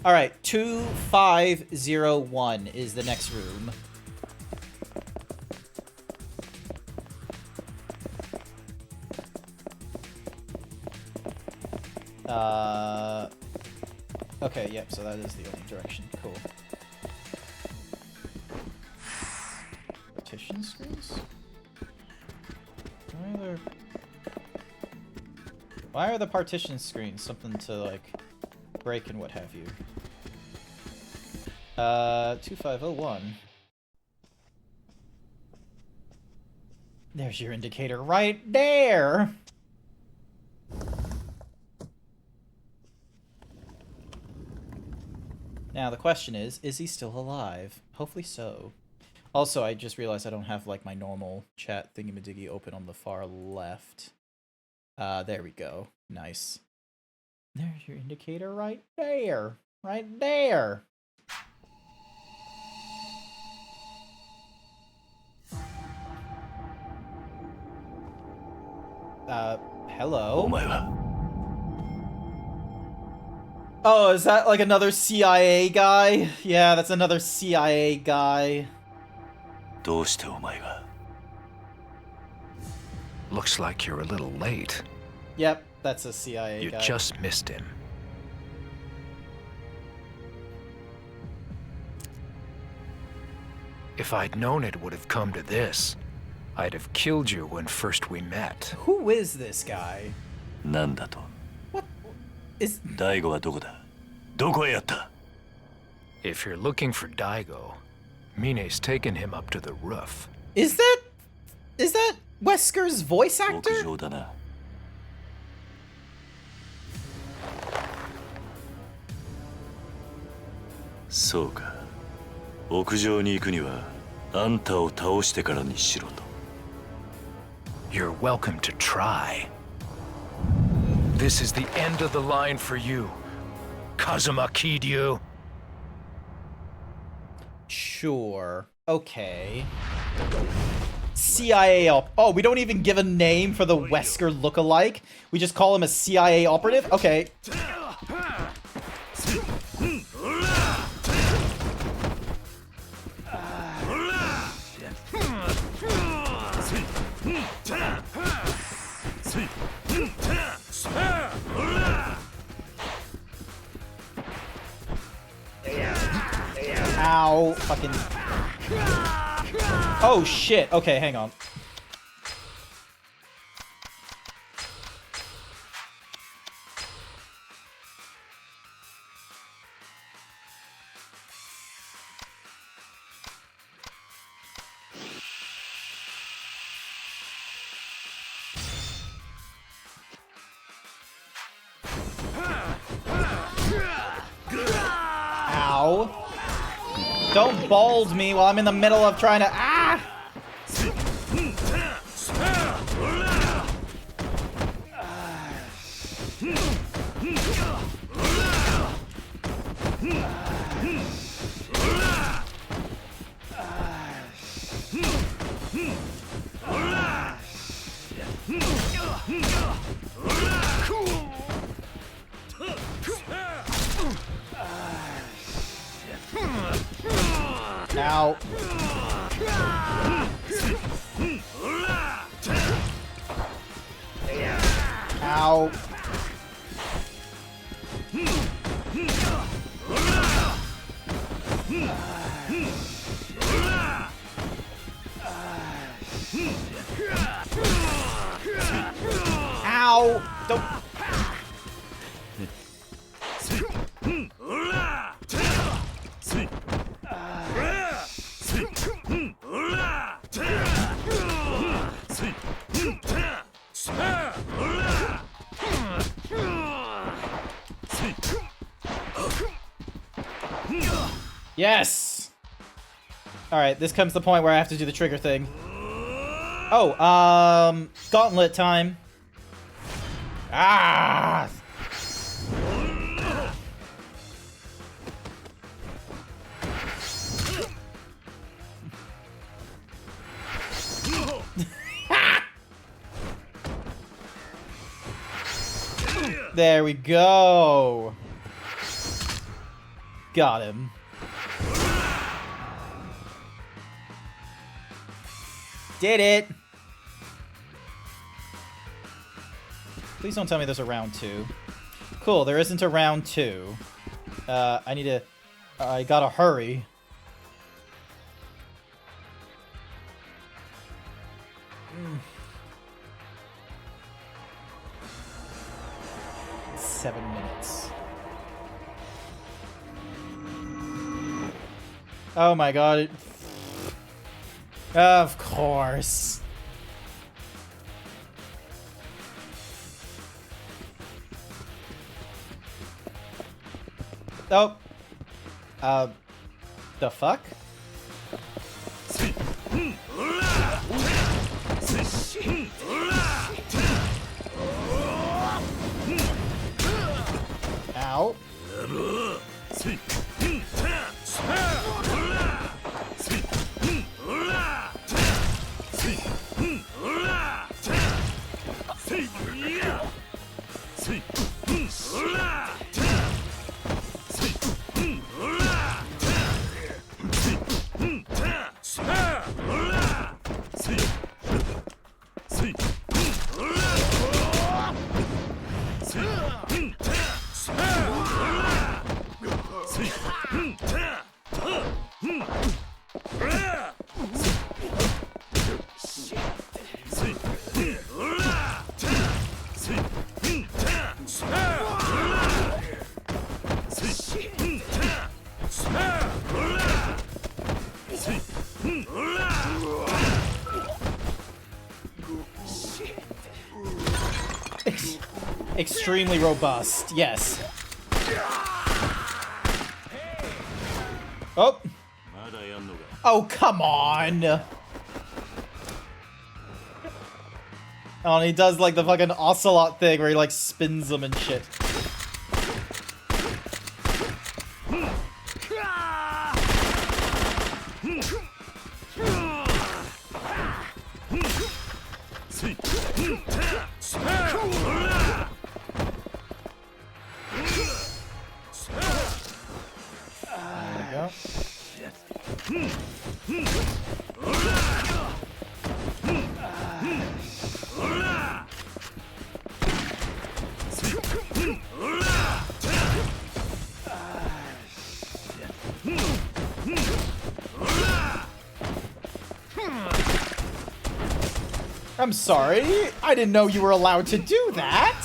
Alright, 2501 is the next room. Okay, yep, so that is the only direction. Cool. Partition screens? Why are the partition screens something to, like, break and what have you? 2501. There's your indicator right there! Now, the question is he still alive? Hopefully so. Also, I just realized I don't have, like, my normal chat thingy-majiggy open on the far left. There we go. Nice. There's your indicator right there. Right there. Hello? Oh, is that like another CIA guy? Yeah, that's another CIA guy. Looks like you're a little late. Yep, that's a CIA You guy. just missed him. If I'd known it would have come to this, I'd have killed you when first we met. Who is this guy? なんだと Is 大悟はどこだどこへやった If you're looking for Daigo, Mine's taken him up to the roof. is that Wesker's voice actor? 屋上だなそうか屋上に行くにはあんたを倒してからにしろと You're welcome to try. This is the end of the line for you, Kazuma Kiryu. Sure. Okay. CIA op. Oh, we don't even give a name for the Wesker lookalike. We just call him a CIA operative? Okay. Ow. Fucking. Oh shit. Okay, hang on. Ow. Don't bald me while I'm in the middle of trying to. Ah! Ow. Ow. Ow. Don't. Yes! Alright, this comes the point where I have to do the trigger thing. Oh, gauntlet time. Ah! There we go. Got him. Did it. Please don't tell me there's a round 2. Cool, there isn't a round 2. I gotta hurry. Mm. 7 minutes. Oh my god. Of course. Oh. The fuck? Ow. Extremely robust, yes. Oh. Oh, come on. Oh, and he does like the fucking ocelot thing where he like spins them and shit. I'm sorry. I didn't know you were allowed to do that.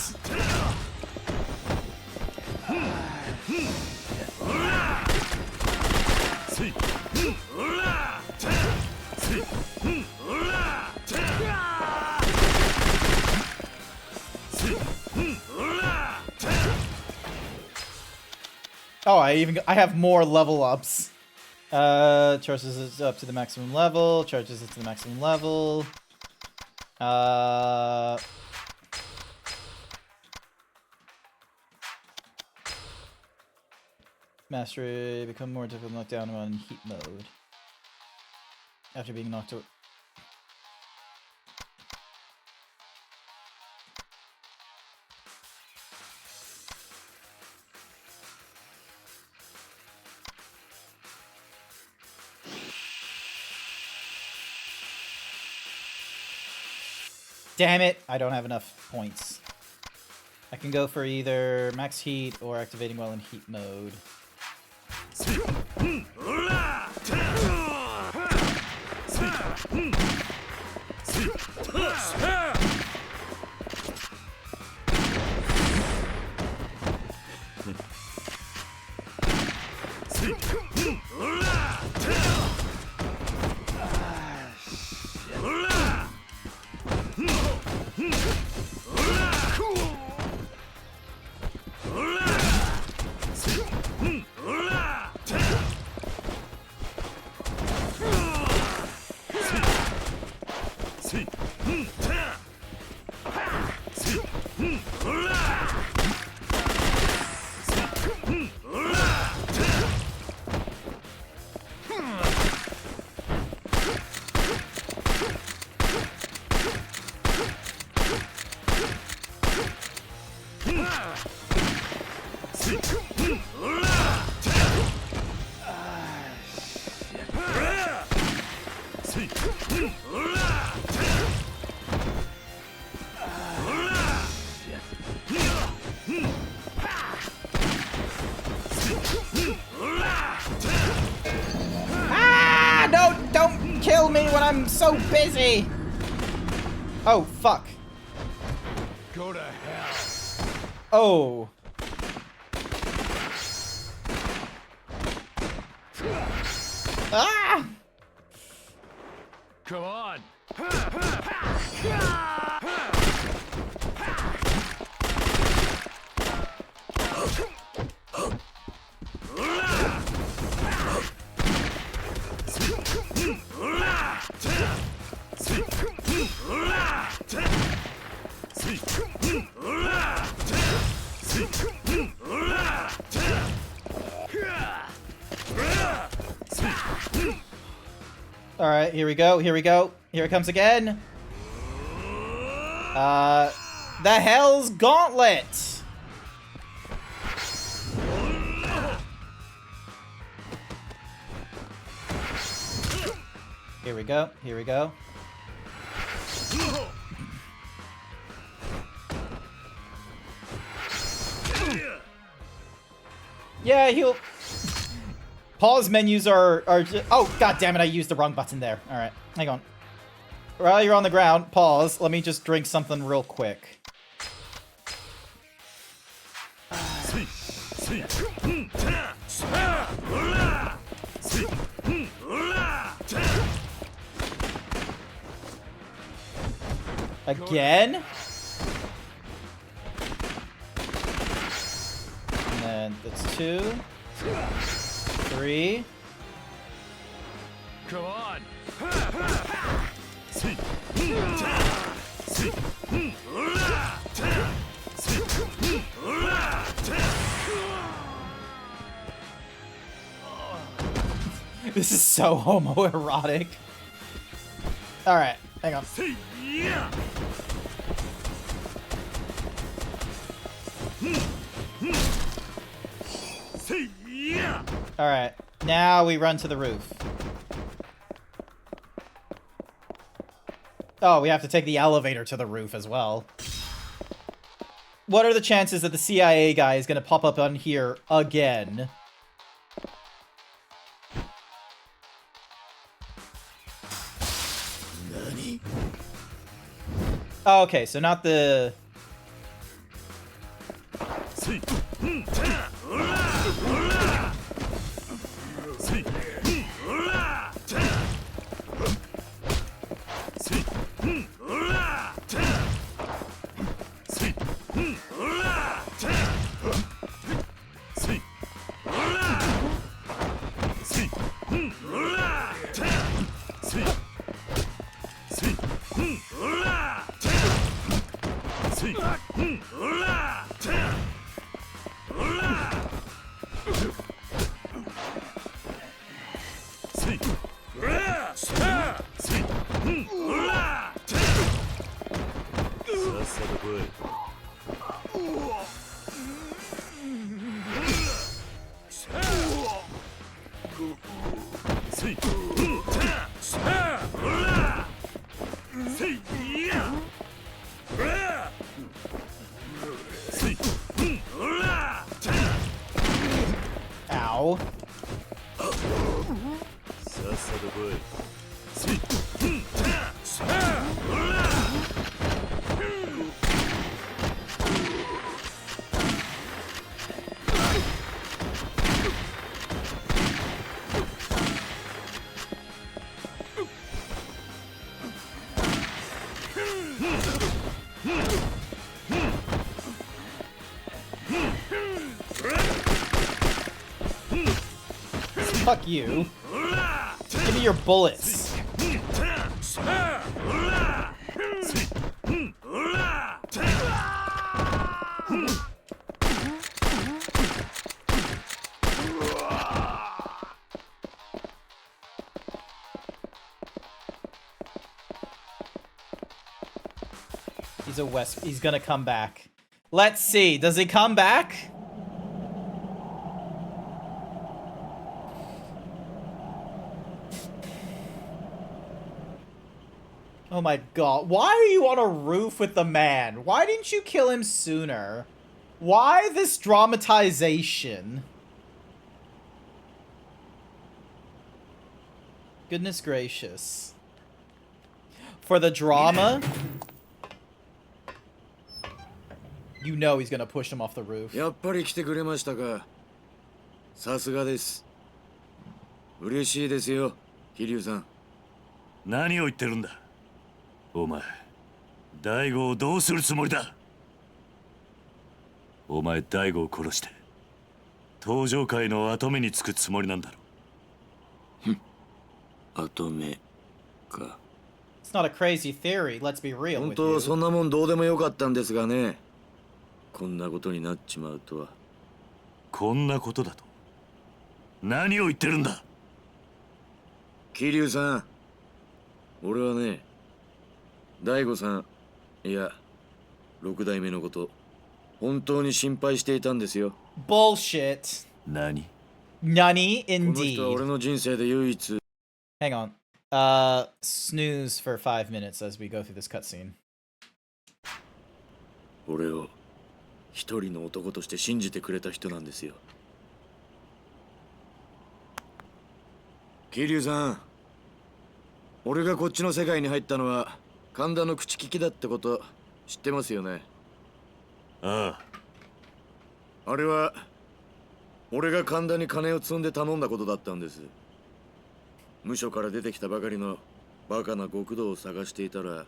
Oh, I have more level ups. Charges it up to the maximum level. Charges it to the maximum level. Mastery become more difficult to knock down while in heat mode. After being knocked out. Damn it, I don't have enough points. I can go for either max heat or activating while in heat mode. Don't kill me when I'm so busy! Oh, fuck. Go to hell. Oh. Ah! Come on. Alright, here we go, here we go. Here it comes again. The Hell's Gauntlet! Here we go, here we go. Yeah, he'll... Pause menus are just... Oh, god damn it, I used the wrong button there. Alright, hang on. While you're on the ground, pause. Let me just drink something real quick. Again? And that's 2, 3. Come on. This is so homoerotic. Alright, hang on. Alright, now we run to the roof. Oh, we have to take the elevator to the roof as well. What are the chances that the CIA guy is going to pop up on here again? Oh, okay, so not the... Ow. Fuck you. Give me your bullets. He's gonna come back. Let's see. Does he come back? Oh my god. Why are you on a roof with the man? Why didn't you kill him sooner? Why this dramatization? Goodness gracious. For the drama? You know he's gonna push him off the roof. やっぱり来てくれましたか。さすがです。嬉しいですよ、桐生さん。何を言ってるんだ。お前、大悟をどうするつもりだ。お前、大悟を殺して登場界の跡目につくつもりなんだろ。跡目か。It's not a crazy theory, let's be real with you. 本当はそんなもんどうでもよかったんですがね。こんなことになっちまうとは。こんなことだと。何を言ってるんだ。桐生さん、俺はね、大悟さん、いや、六代目のこと、本当に心配していたんですよ。Bullshit. 何？ Nani この人は indeed. 俺の人生で唯一。Hang on. Snooze for 5 minutes as we go through this cutscene. 俺を一人の男として信じてくれた人なんですよ。桐生さん、俺がこっちの世界に入ったのは神田の口利きだってこと知ってますよね。ああ。あれは俺が神田に金を積んで頼んだことだったんです。無所から出てきたばかりのバカな極道を探していたら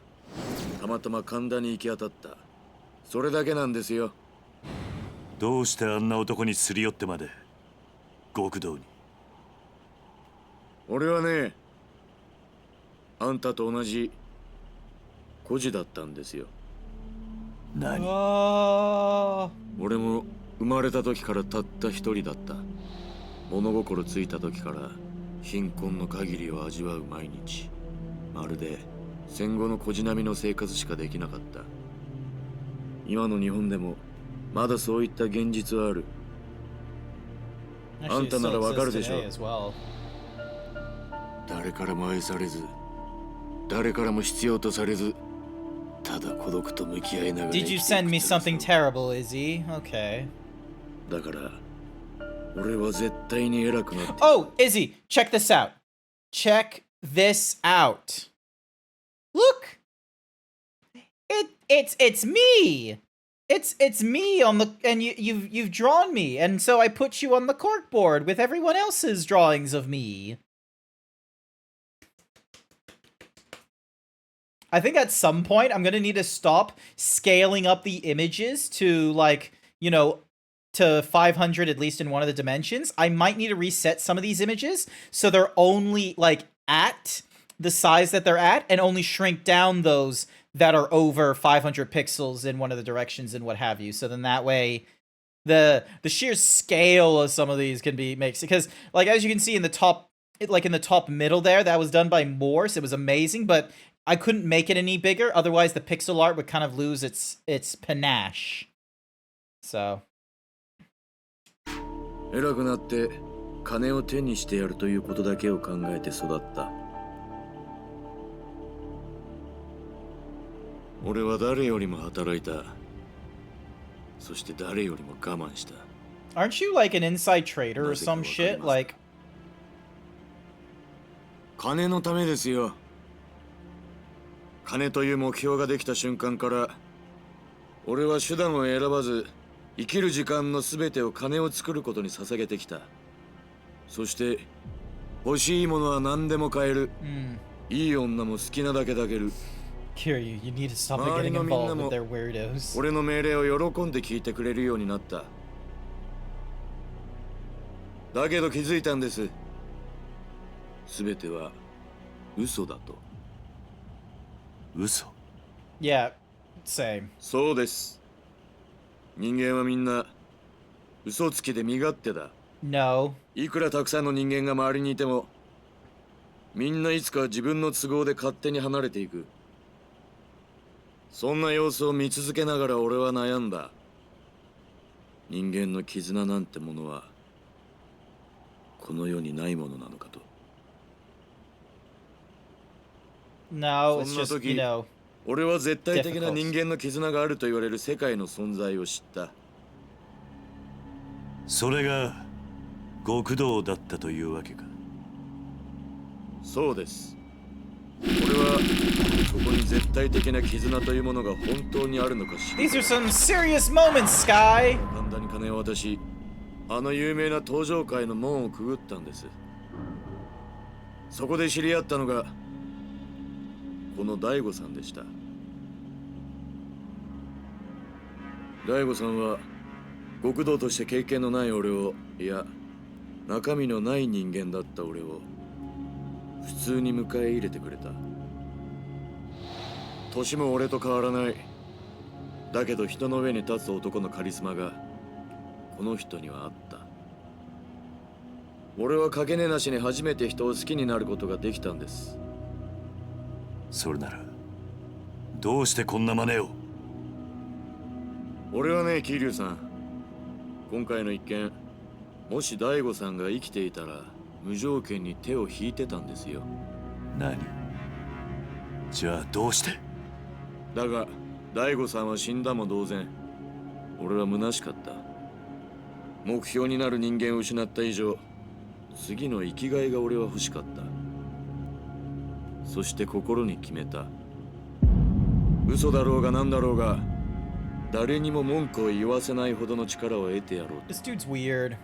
たまたま神田に行き当たった。それだけなんですよ。どうしてあんな男にすり寄ってまで極道に。俺はね、あんたと同じ孤児だったんですよ。何？俺も生まれた時からたった一人だった。物心ついた時から貧困の限りを味わう毎日。まるで戦後の孤児並みの生活しかできなかった。今の日本でもまだそういった現実はある。あんたならわかるでしょ。誰からも愛されず、誰からも必要とされず、ただ孤独と向き合いながら。Did you send me something terrible, Izzy? Okay. だから俺は絶対に偉くなって。Oh, Izzy, check this out. Check this out. Look. It's me. It's me on the, and you've drawn me, and so I put you on the corkboard with everyone else's drawings of me. I think at some point I'm gonna need to stop scaling up the images to, like, you know, to 500 at least in one of the dimensions. I might need to reset some of these images so they're only, like, at the size that they're at, and only shrink down those that are over 500 pixels in one of the directions and what have you. So then that way the sheer scale of some of these can be makes, because, like, as you can see in the top, like in the top middle there, that was done by Morse. It was amazing, but I couldn't make it any bigger, otherwise the pixel art would kind of lose its panache. So 偉くなって金を手にしてやるということだけを考えて育った。俺は誰よりも働いた。そして誰よりも我慢した。 Aren't you like an inside trader or some shit? Like 金のためですよ。金という目標ができた瞬間から、俺は手段を選ばず、生きる時間のすべてを金を作ることに捧げてきた。そして欲しいものは何でも買える。いい女も好きなだけ抱ける。Kiryu, you need to stop getting involved with their weirdos. 俺の命令を喜んで聞いてくれるようになった。だけど気づいたんです。すべては嘘だと。嘘？ Yeah, same. そうです。人間はみんな嘘つきで身勝手だ。No. いくらたくさんの人間が周りにいても、みんないつか自分の都合で勝手に離れていく。そんな様子を見続けながら俺は悩んだ。人間の絆なんてものはこの世にないものなのかと。No, it's just, you know, 俺は絶対的な人間の絆があると言われる世界の存在を知った。それが極道だったというわけか。そうです。俺はそこに絶対的な絆というものが本当にあるのか知る。 These are some serious moments, Sky. 神田に金を渡し、あの有名な登場界の門をくぐったんです。そこで知り合ったのがこの大悟さんでした。大悟さんは極道として経験のない俺を、いや中身のない人間だった俺を普通に迎え入れてくれた。年も俺と変わらない。だけど人の上に立つ男のカリスマがこの人にはあった。俺はかけねなしに初めて人を好きになることができたんです。それならどうしてこんな真似を。俺はね、桐生さん、今回の一件、もし大悟さんが生きていたら無条件に手を引いてたんですよ。何？じゃあどうして？だが大悟さんは死んだも同然。俺は虚しかった。目標になる人間を失った以上、次の生きがいが俺は欲しかった。そして心に決めた。嘘だろうが何だろうが、誰にも文句を言わせないほどの力を得てやろう。 This dude's weird.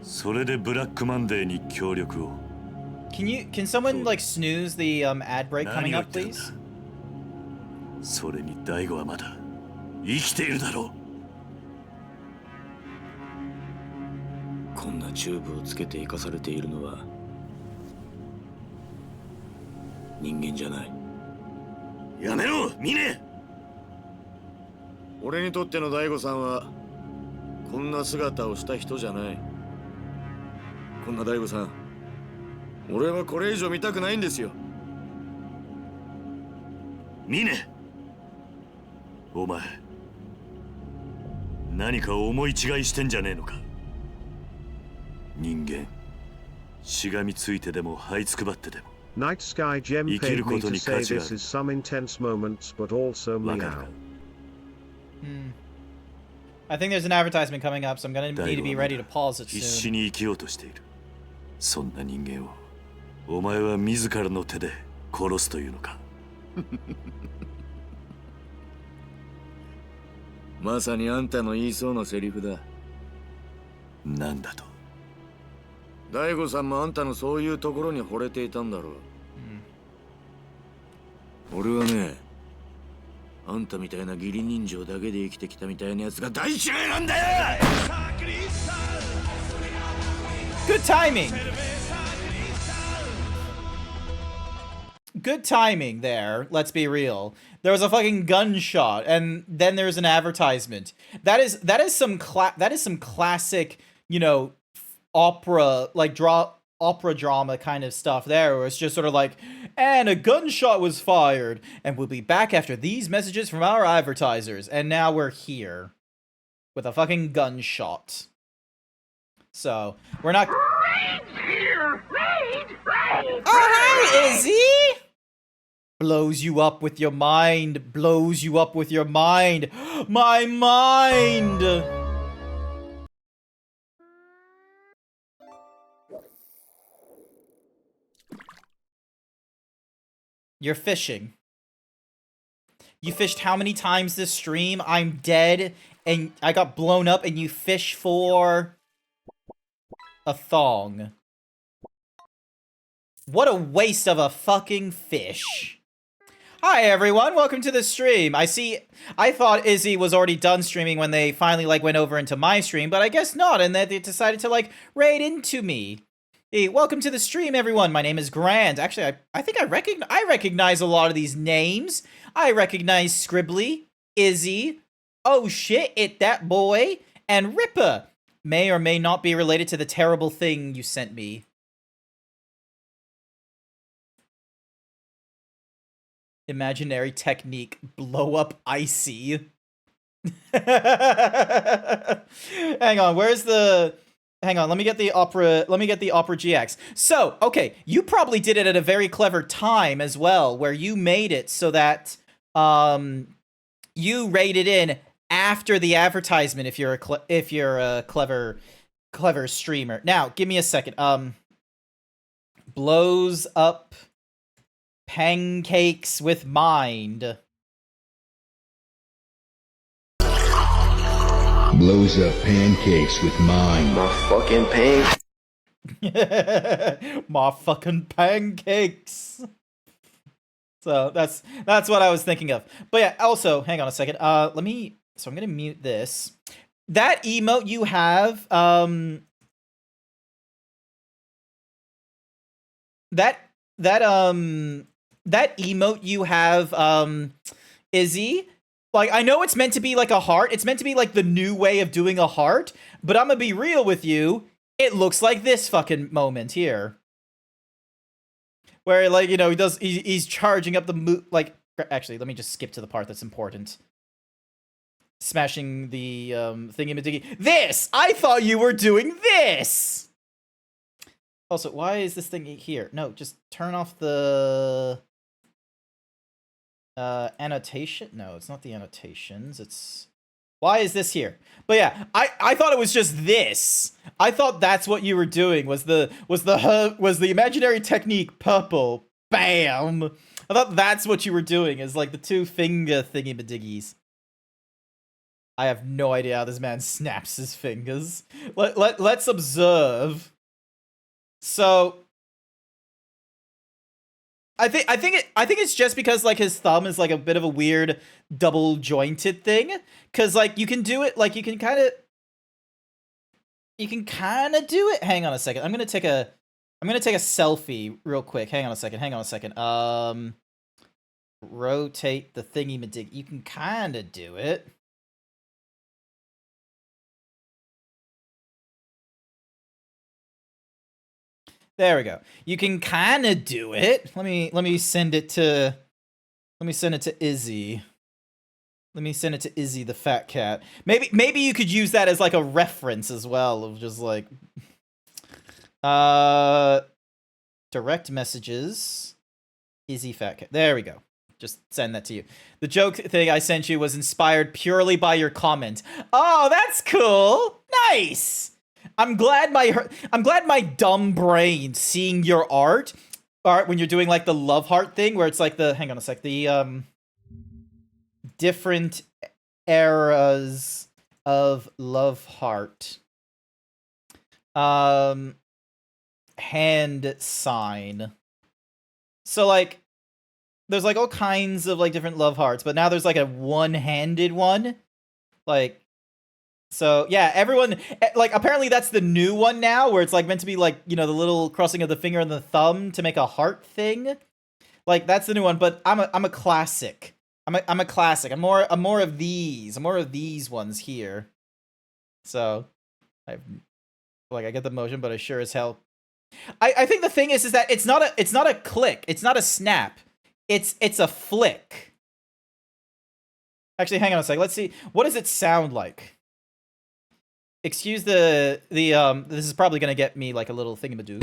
それでブラックマンデーに協力を。Can someone like snooze the ad break coming up, please? それに大悟はまだ生きているだろう。チューブをつけて生かされているのは人間じゃない。やめろ、ミネ。俺にとっての大悟さんはこんな姿をした人じゃない。こんな大悟さん、俺はこれ以上見たくないんですよ。ミネ、お前何か思い違いしてんじゃねえのか。人間しがみついてでも這いつくばってでも Night Sky Gem paid me to say this is some intense moments, but also meow. I think there's an advertisement coming up, so I'm gonna need to be ready to pause it 必死 soon. に生きようとしている。そんな人間をお前は自らの手で殺すというのか。まさにあんたの言いそうなセリフだ。なんだと。大悟さんもあんたのそういうところに惚れていたんだろう。俺はね、あんたみたいな義理人情だけで生きてきたみたいなやつが大嫌いなんだよ。 Good timing. Good timing there. Let's be real. There was a fucking gunshot, and then there's an advertisement. That is some classic, you know, opera opera drama kind of stuff there, where it's just sort of like, and a gunshot was fired, and we'll be back after these messages from our advertisers. And now we're here with a fucking gunshot. So we're not. Oh, hi, Izzy! Blows you up with your mind. Blows you up with your mind. My mind! You're fishing. You fished how many times this stream? I'm dead, and I got blown up, and you fish for a thong. What a waste of a fucking fish. Hi everyone, welcome to the stream. I thought Izzy was already done streaming when they finally went over into my stream, but I guess not, and that they decided to raid into me. Hey, welcome to the stream everyone. My name is Grant. Actually, I think I recognize a lot of these names. I recognize Scribbly, Izzy, oh shit, it that boy, and Ripper. May or may not be related to the terrible thing you sent me. Imaginary technique, blow up icy. Hang on, hang on, let me get the Opera GX. So, okay, you probably did it at a very clever time as well, where you made it so that you rated in after the advertisement if you're a clever streamer. Now, give me a second. Blows up pancakes with mind. Blows up pancakes with mind. My fucking My fucking pancakes. So that's what I was thinking of. But yeah, also, hang on a second. So I'm gonna mute this. That emote you have, that emote you have, Izzy, I know it's meant to be like a heart. It's meant to be like the new way of doing a heart, but I'm gonna be real with you. It looks like this fucking moment here. Where, you know, he's charging up the actually, let me just skip to the part that's important. Smashing the, thingy-majiggy. This! I thought you were doing this! Also, why is this thing here? No, just turn off the annotation. No, it's not the annotations. It's why is this here? But yeah, I thought it was just this. I thought that's what you were doing. Was the imaginary technique purple? Bam! I thought that's what you were doing. Is the two finger thingy-majiggies. I have no idea how this man snaps his fingers. Let's observe. So I think it's just because his thumb is a bit of a weird double jointed thing, cuz you can do it you can kind of You can kind of do it. Hang on a second. I'm gonna take a selfie real quick. Hang on a second. Rotate the thingy-majig. You can kind of do it. There we go. You can kind of do it. Let me send it to Izzy. Let me send it to Izzy the fat cat. Maybe you could use that as like a reference as well of just like direct messages. Izzy fat cat. There we go. Just send that to you. The joke thing I sent you was inspired purely by your comment. Oh, that's cool. Nice. I'm glad my dumb brain seeing your art when you're doing like the love heart thing where it's like hang on a sec, the different eras of love heart hand sign. So like there's like all kinds of like different love hearts, but now there's like a one-handed one. Like, so yeah, everyone, like apparently that's the new one now where it's like meant to be like, you know, the little crossing of the finger and the thumb to make a heart thing. Like that's the new one, but I'm a classic. I'm a classic. I'm more of these. I'm more of these ones here. So I get the motion, but I sure as hell I think the thing is that it's not a click. It's not a snap. It's a flick. Actually, hang on a sec. Let's see. What does it sound like? Excuse the this is probably gonna get me like a little thingamadoo.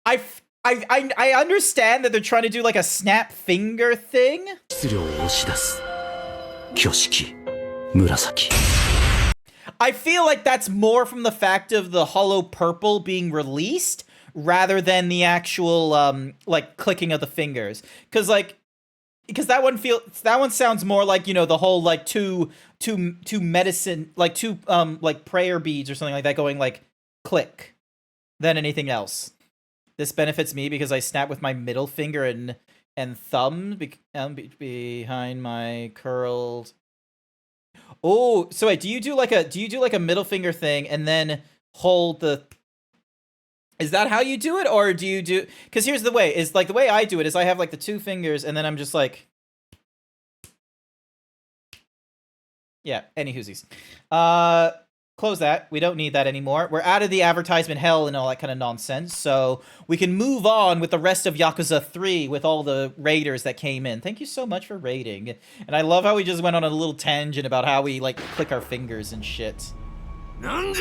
I understand that they're trying to do like a snap finger thing. I feel like that's more from the fact of the hollow purple being released rather than the actual like clicking of the fingers. Because that one sounds more like, you know, the whole like two medicine, like two like prayer beads or something like that going like click than anything else. This benefits me because I snap with my middle finger and thumb behind my curled. Oh, so wait, do you do like a middle finger thing and then hold the? Is that how you do it, or do you do? Because here's the way: is like the way I do it is I have like the two fingers and then I'm just like, yeah. Any whoosies. Close that. We don't need that anymore. We're out of the advertisement hell and all that kind of nonsense, so we can move on with the rest of Yakuza 3 with all the raiders that came in. Thank you so much for raiding. And I love how we just went on a little tangent about how we, like, click our fingers and shit. They're not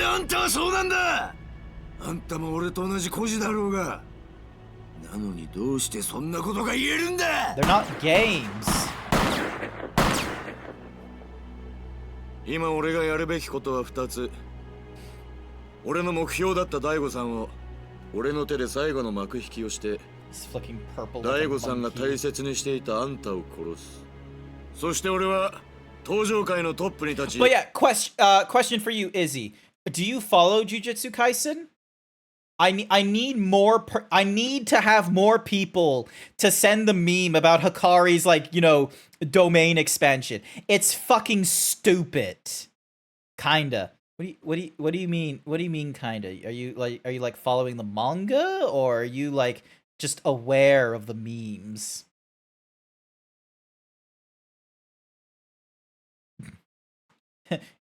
games. 今俺がやるべきことは2つ。俺の目標だった大悟さんを俺の手で最後の幕引きをして、大悟さんが大切にしていたあんたを殺す。そして俺は登場界のトップに立ち。But yeah, question for you, Izzy. Do you follow Jujutsu Kaisen? I need more. I need to have more people to send the meme about Hikari's, like, you know, domain expansion. It's fucking stupid. Kinda. What do you mean? What do you mean kinda? Are you like following the manga, or are you like just aware of the memes?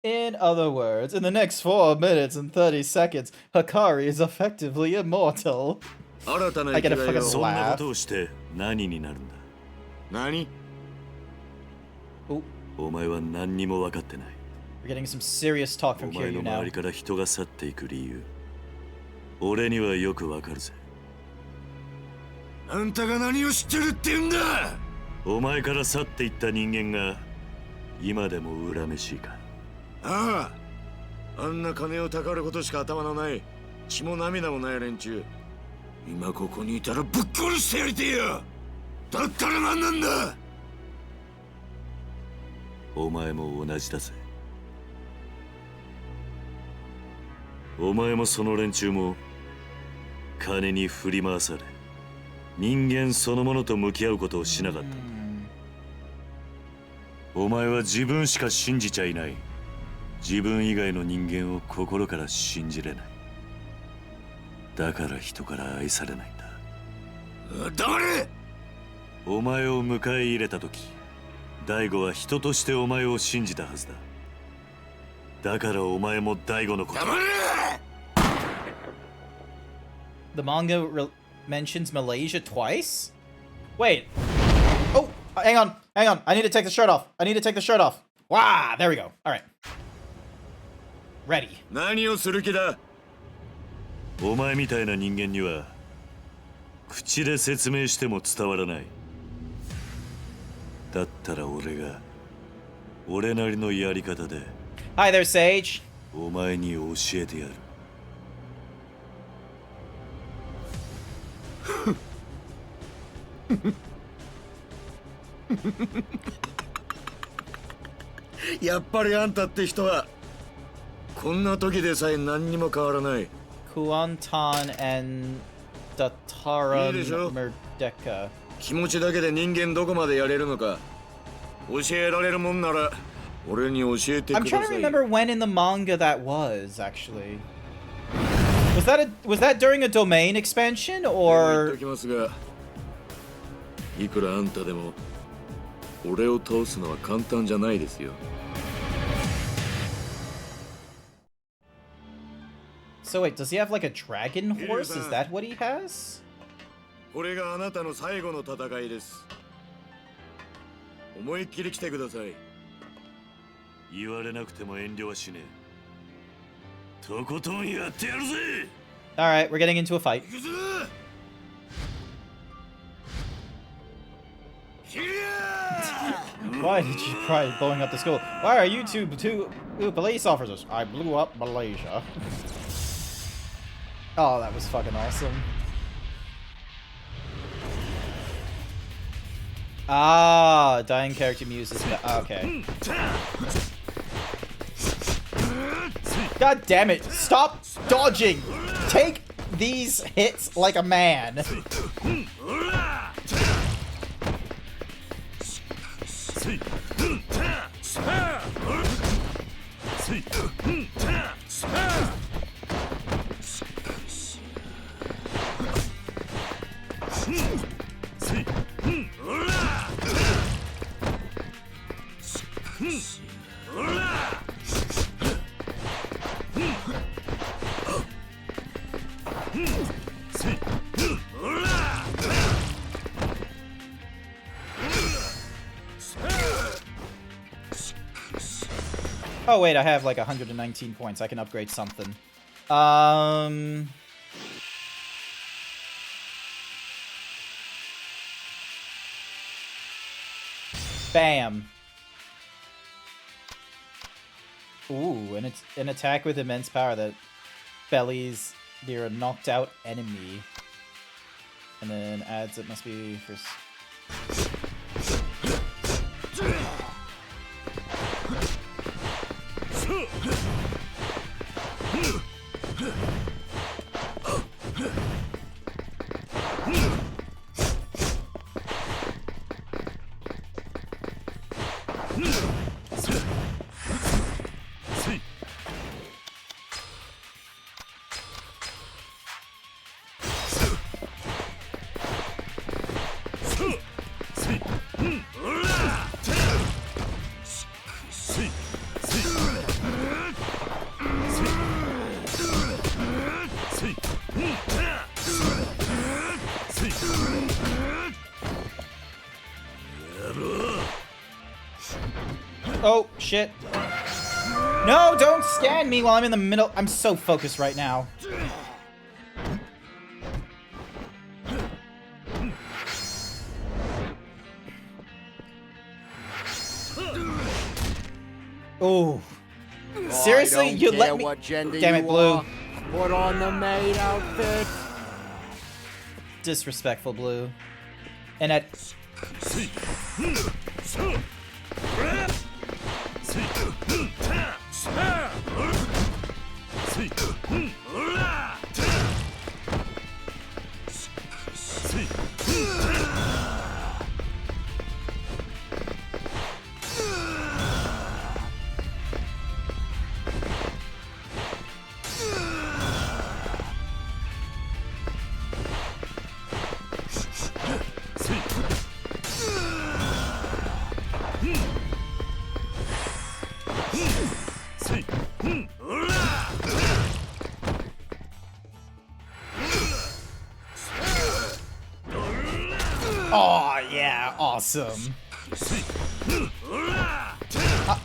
In other words, in the next 4 minutes and 30 seconds, Hikari is effectively immortal. I get a fucking laugh. Ooh. We're getting some serious talk from Kiryu now. Ah, あんな金をたかることしか頭のない血も涙もない連中。今ここにいたらぶっ殺してやりてえよ。だったら何なんだ。お前も同じだぜ。お前もその連中も金に振り回され、人間そのものと向き合うことをしなかった。お前は自分しか信じちゃいない。自分以外の人間を心から信じれない。だから人から愛されないんだ。黙れ！お前を迎え入れた時、大悟は人としてお前を信じたはずだ。だからお前も大悟のこと。黙れ！ The manga mentions Malaysia twice? Wait. Oh, hang on. Hang on. I need to take the shirt off. I need to take the shirt off. Wow, there we go. All right. Ready. 何をする気だ？お前みたいな人間には口で説明しても伝わらない。だったら俺なりのやり方で Hi there, Sage. お前に教えてやる。やっぱりあんたって人はこんな時でさえ何にも変わらない。Kuantan and Datara Merdeka. 気持ちだけで人間どこまでやれるのか教えられるもんなら俺に教えてくだ I'm さい。 trying to remember when in the manga that was actually. Was that during a domain expansion 言っ or ときますが、いくらあんたでも俺を倒すのは簡単じゃないですよ。 So wait, does he have like a dragon horse? Is that what he has? これがあなたの最後の戦いです。思いっきり来てください。言われなくても遠慮はしねえ。とことんやってやるぜ。 Alright, we're getting into a fight. Why did you try blowing up the school? Why are you two police officers? I blew up Malaysia. Oh, that was fucking awesome. Ah, dying character muses. Okay. God damn it! Stop dodging! Take these hits like a man. Oh wait, I have like 119 points. I can upgrade something. Bam. Ooh, and it's an attack with immense power that bellies near a knocked out enemy. And then adds, it must be for... Oh, shit. No, don't scan me while I'm in the middle. I'm so focused right now. Oh. Seriously? You let me... Damn it, Blue. Put on the maid outfit. Disrespectful, Blue. And at... Oh, yeah, awesome.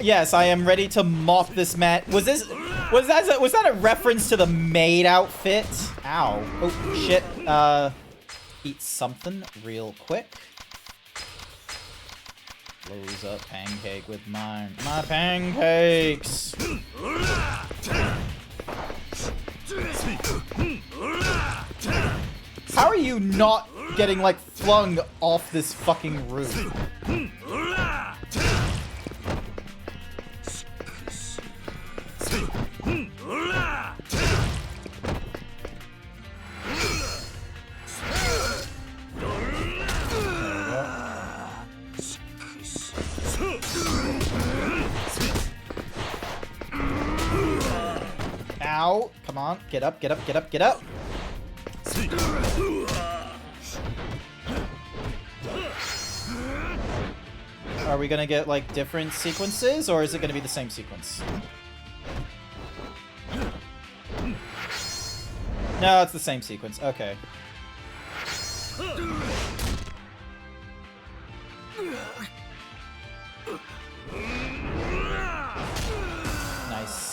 Yes, I am ready to mock this man. Was that a reference to the maid outfit? Ow. Oh, shit. Eat something real quick. Blows up pancake with my pancakes. How are you not getting, like, flung off this fucking roof? Ow. Come on. Get up, get up, get up, get up. Are we gonna get, like, different sequences, or is it gonna be the same sequence? No, it's the same sequence. Okay. Nice.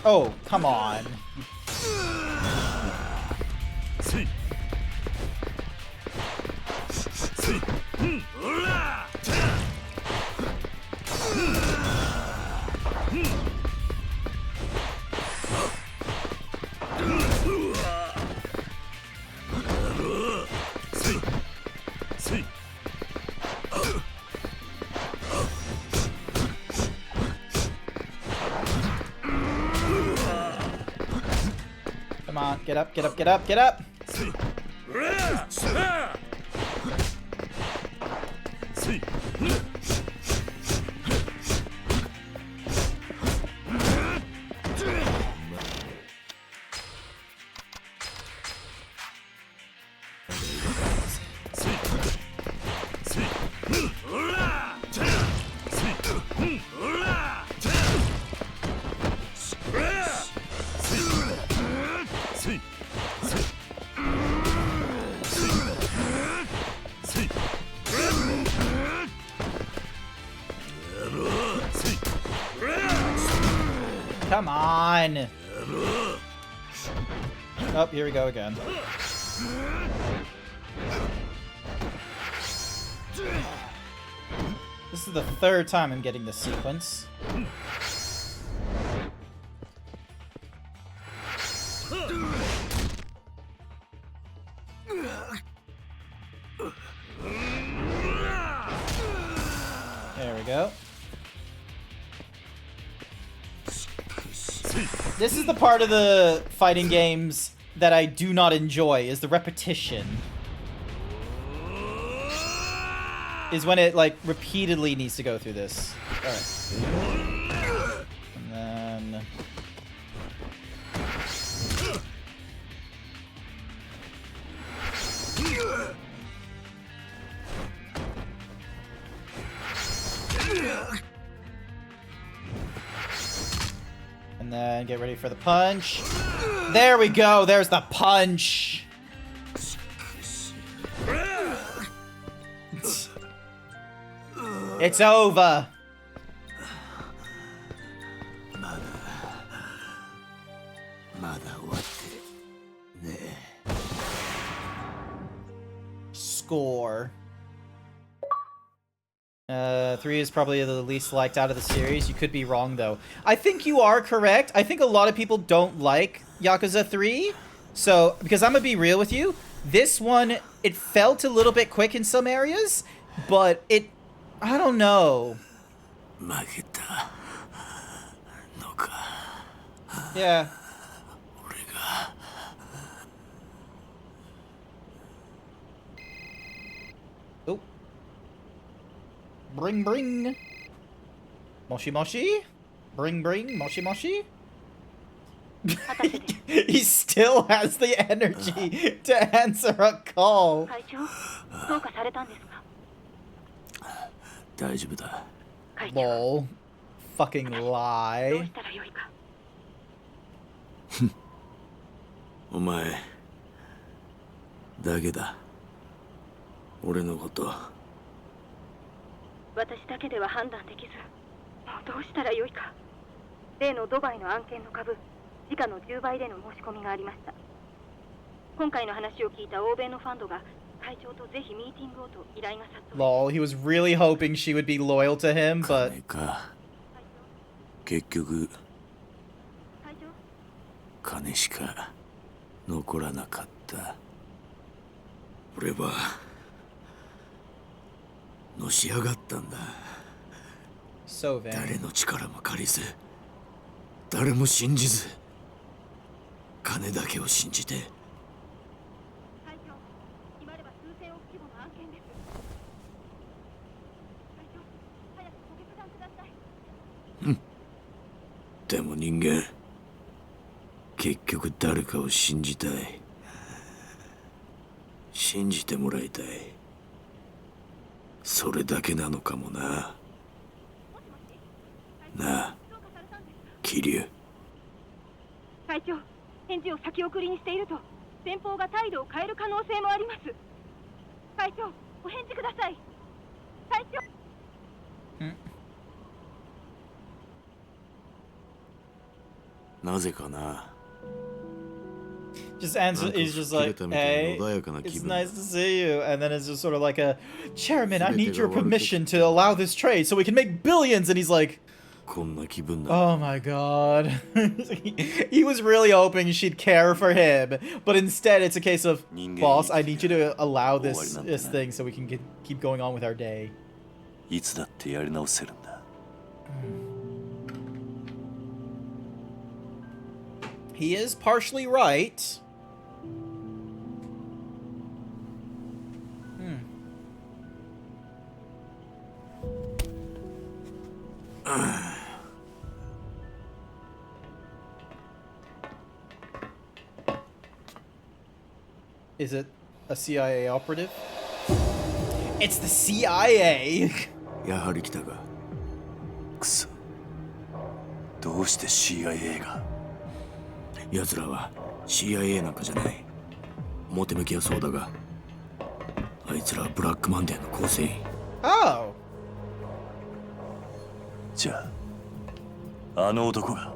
Oh, come on. Come on, get up, get up, get up, get up! Come on! Oh, here we go again. This is the third time I'm getting this sequence. There we go. This is the part of the fighting games that I do not enjoy, is the repetition. Is when it, like, repeatedly needs to go through this. Alright. And then... And then get ready for the punch. There we go. There's the punch. It's over. Score. 3 is probably the least liked out of the series. You could be wrong, though. I think you are correct. I think a lot of people don't like Yakuza 3. So, because I'm gonna be real with you, this one, it felt a little bit quick in some areas, but it... I don't know. Yeah. Oh. Bring, bring. Moshi, moshi. Bring, bring. Moshi, moshi. He still has the energy to answer a call. 会長どうかされたんですか？大丈夫だ。 Lol. Fucking どう lie. したらよいか。お前だけだ。俺のこと。私だけでは判断できず、もうどうしたらよいか。例のドバイの案件の株、時価の10倍での申し込みがありました。今回の話を聞いた欧米のファンドが会長とぜひミーティングをと依頼が殺到。 Lol, he was really hoping she would be loyal to him, but 結局金しか残らなかった。俺はのし上がったんだ。 so vain. 誰の力も借りず、誰も信じず、金だけを信じて。会長、今では数千億規模の案件です。会長、早くご決断ください。でも人間、結局誰かを信じたい。信じてもらいたい。それだけなのかもな。なあ、桐生。会長、返事を先送りにしていると先方が態度を変える可能性もあります。会長、お返事ください。会長。なぜかな。 Just answer. He's just like, hey, it's nice to see you. And then it's just sort of like a, Chairman, I need your permission to allow this trade so we can make billions. And he's like, oh my god. He was really hoping she'd care for him. But instead, it's a case of, boss, I need you to allow this thing so we can keep going on with our day. いつだってやり直せるんだ。He is partially right. Is it a CIA operative? It's the CIA! やはり来たか。くそ。どうして CIA が。奴らは CIA なんかじゃない。表向きはそうだが、あいつらはブラックマンデーの構成員。Oh! じゃあ、あの男が。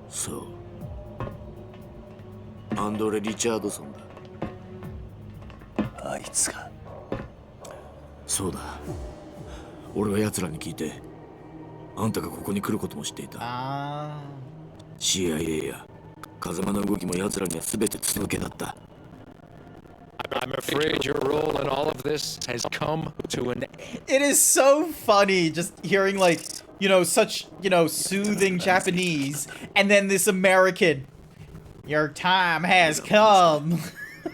そう。アンドレ・リチャードソンだ。あいつが。そうだ。俺は奴らに聞いて、あんたがここに来ることも知っていた。CIA や風間の動きも奴らには全て続けだった。I'm afraid your role in all of this has come to an end. It is so funny just hearing, like, you know, such, you know, soothing Japanese, and then this American. Your time has come.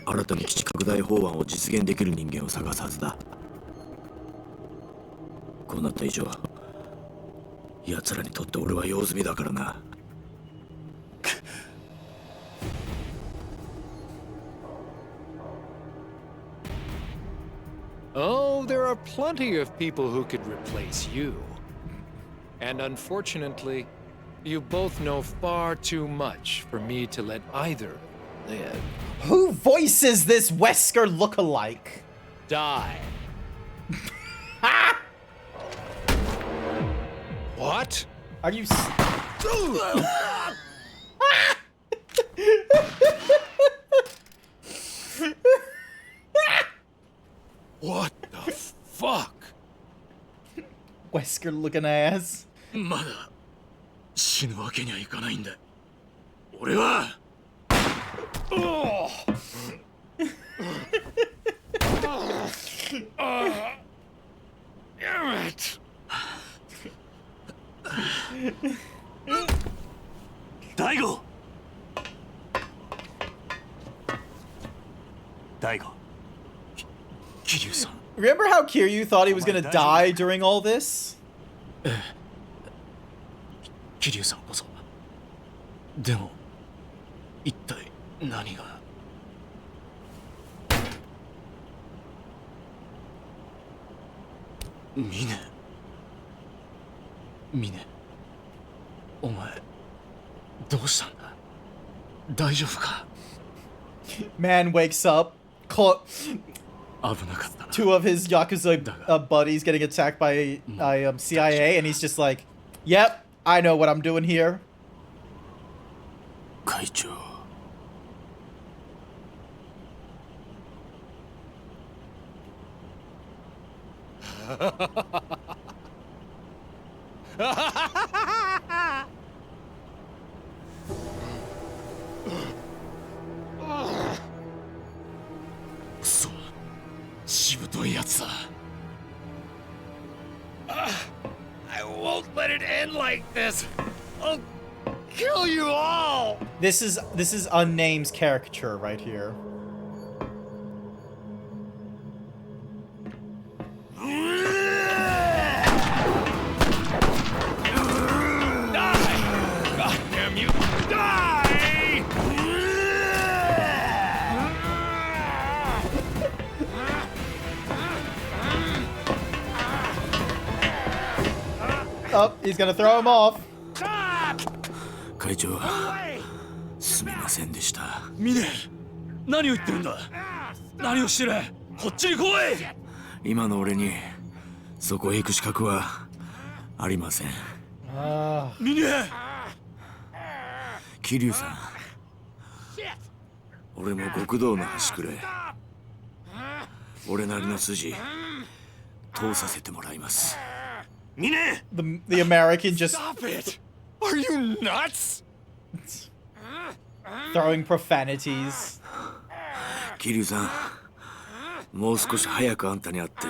新たに基地拡大法案を実現できる人間を探すはずだ。こうなった以上、奴らにとって俺は用済みだからな。Oh, there are plenty of people who could replace you. And unfortunately, you both know far too much for me to let either live. Who voices this Wesker lookalike? Die. What? Are you... What the fuck? Wesker looking ass. まだ死ぬわけにはいかないんだ。俺は。Damn it! 大悟。大悟。Remember how Kiryu thought he was gonna die during all this? 桐生さんこそ。でも一体何が。ミネ、お前どうしたんだ。大丈夫か。 Man wakes up. Two of his Yakuza buddies getting attacked by CIA, and he's just like, "Yep, I know what I'm doing here." 会長。くそ、しぶといやつだ。I won't let it end like this. I'll kill you all. This is Unname's caricature right here. Oh, he's gonna throw him off. 会長、すみませんでした。ミネ、何を言ってるんだ。何をしてる。こっちに来い。今の俺にそこへ行く資格はありません。ミネ、桐生さん、俺も極道の端くれ。俺なりの筋通させてもらいます。ミネ。 The American just Stop it! Are you nuts? throwing profanities. 桐生さん、もう少し早くあんたに会って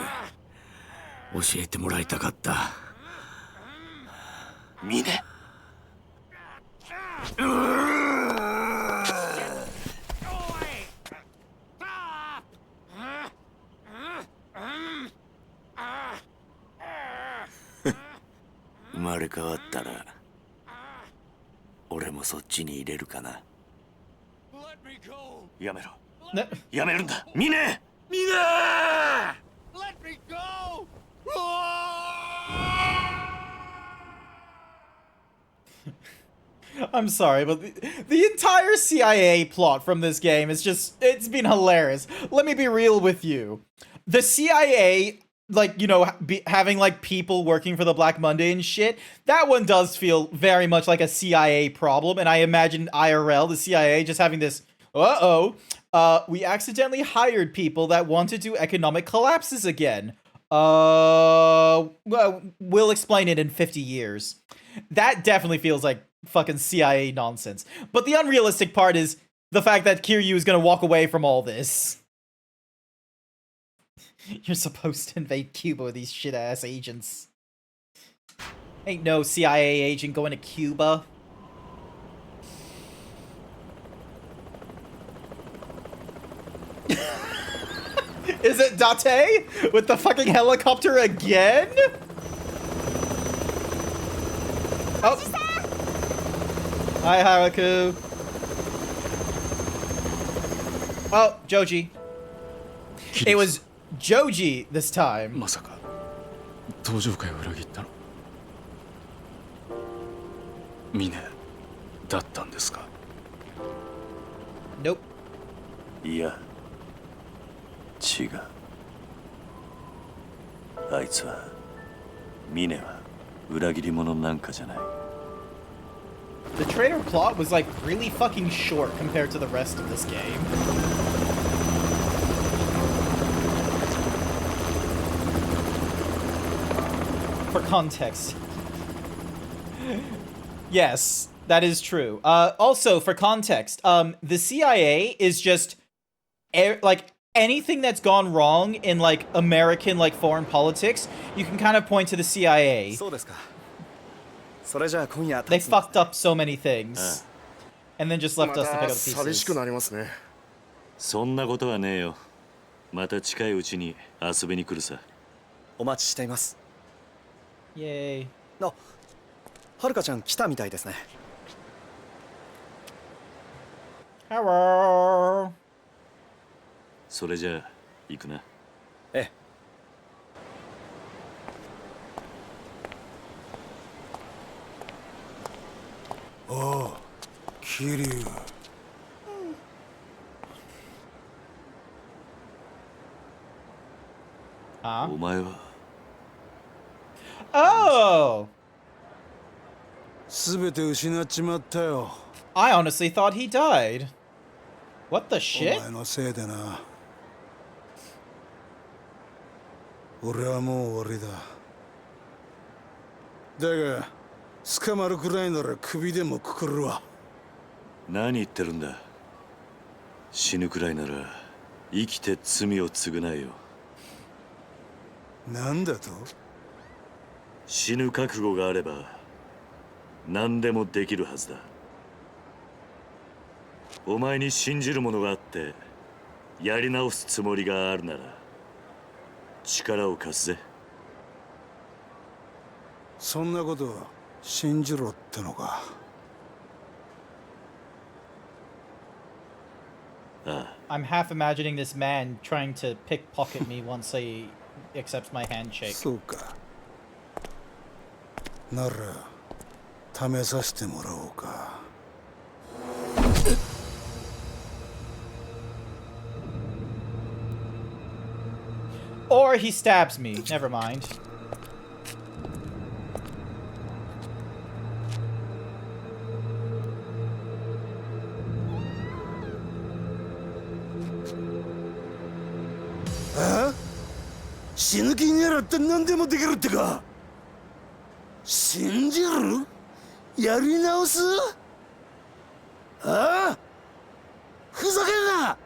教えてもらいたかった。ミネ。生まれ変わったら俺もそっちに入れるかな。やめろ。やめるんだ。ミネ。ミネ。 Let me go! I'm sorry, but the entire CIA plot from this game is just, it's been hilarious. Let me be real with you. The CIA, like, you know, having like people working for the Black Monday and shit, that one does feel very much like a CIA problem. And I imagine IRL, the CIA, just having this, we accidentally hired people that want to do economic collapses again. Well, we'll explain it in 50 years. That definitely feels like fucking CIA nonsense. But the unrealistic part is the fact that Kiryu is gonna walk away from all this. You're supposed to invade Cuba with these shit-ass agents. Ain't no CIA agent going to Cuba. Is it Date? With the fucking helicopter again? Oh. Hi, Haraku. Oh, Joji. It was Joji this time. まさか登場会を裏切ったの。ミネだったんですか。 Nope. いや違う。あいつはミネは裏切り者なんかじゃない。 The trailer plot was like really fucking short compared to the rest of this game. For context. Yes, that is true. Also, for context, the CIA is just like anything that's gone wrong in like American like foreign politics, you can kind of point to the CIA. They fucked up so many things. And then just left us to pick up the pieces. そんなことはねえよ。また近いうちに遊びに来るさ。お待ちしています。 Yay. あ、はるかちゃん来たみたいですね。Hello. それじゃあ行くな。ええ。おう、桐生。Huh? お前は Oh! すべて失っちまったよ。I honestly thought he died. What the お shit? 前のせいでな。俺はもう終わりだ。だが、捕まるくらいなら首でもくくるわ。何言ってるんだ。死ぬくらいなら生きて罪を償えよ。なんだと？死ぬ覚悟があれば何でもできるはずだ。お前に信じるものがあってやり直すつもりがあるなら力を貸すぜ。そんなこと信じろってのか。I'm half imagining this man trying to pickpocket me once he accepts my handshake. そうか。なら試させてもらおうか。Or he stabs me. Never mind. Ah? 死ぬ気にならって何でもできるってか。信じる？やり直す？ああ？ふざけんな！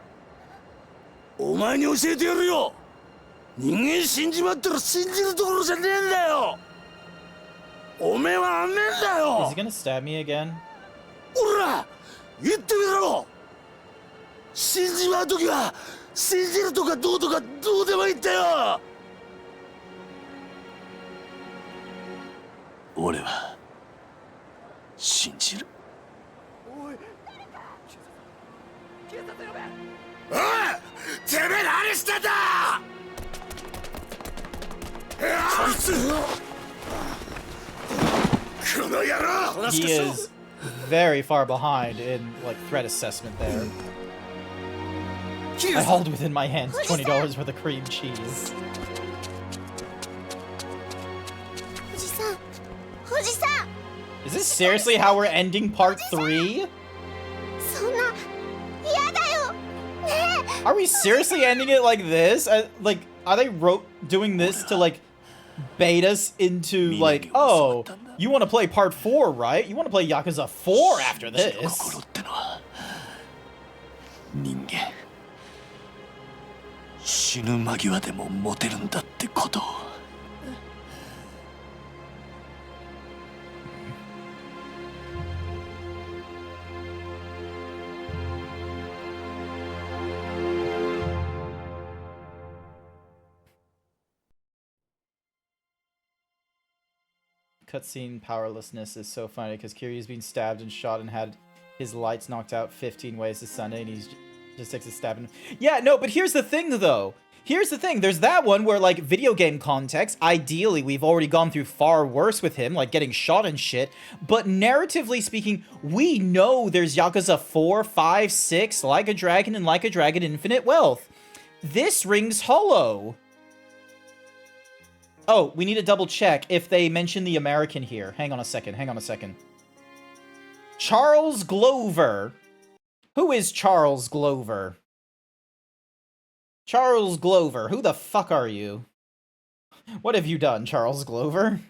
お前に教えてやるよ。人間死んじまったら信じるところじゃねえんだよ。おめえはあんねんだよ。 Is he gonna stab me again? おら、言ってみろ。死んじまうときは信じるとかどうとかどうでもいいんだよ。俺は信じる。おい、てめえ何してんだ。こいつ、この野郎。 He is very far behind in like threat assessment there. I hold within my hands $20 worth of cream cheese. おじさん、おじさん。 Is this seriously how we're ending part 3? そんな嫌だよ。ねえ。 Are we seriously ending it like this? Like, are they doing this to like bait us into like, oh, you want to play part 4, right? You want to play Yakuza 4 after this? 人間死ぬ間際でもモテるんだってことを。Cutscene powerlessness is so funny because Kiryu's been stabbed and shot and had his lights knocked out 15 ways to Sunday, and he's just takes a stab in. Yeah, no, but here's the thing though. Here's the thing. There's that one where like video game context, ideally we've already gone through far worse with him, like getting shot and shit. But narratively speaking, we know there's Yakuza 4, 5, 6, Like a Dragon, and Like a Dragon Infinite Wealth. This rings hollow. Oh, we need to double check if they mention the American here. Hang on a second. Hang on a second. Charles Glover. Who is Charles Glover? Charles Glover. Who the fuck are you? What have you done, Charles Glover?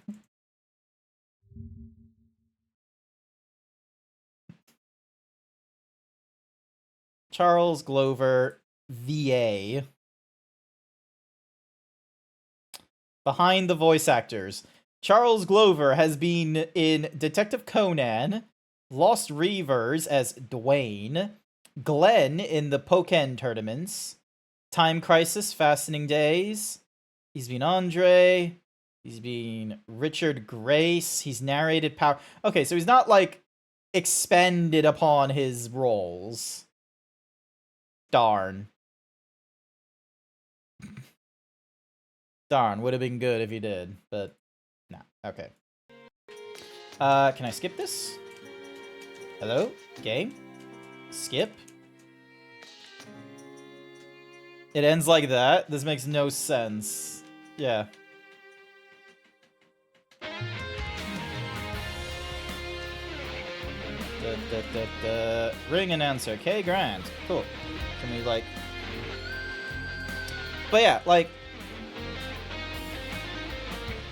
Charles Glover, VA. Behind the voice actors. Charles Glover has been in Detective Conan, Lost Reavers as Dwayne, Glenn in the Pokken tournaments, Time Crisis, Fascinating Days. He's been Andre. He's been Richard Grace. He's narrated Power. Okay, so he's not like expended upon his roles. Darn. Darn, would have been good if you did, but nah. Okay. Can I skip this? Hello? Game? Skip? It ends like that? This makes no sense. Yeah. Ring announcer. K Grant. Cool. Can we, like... But yeah, like...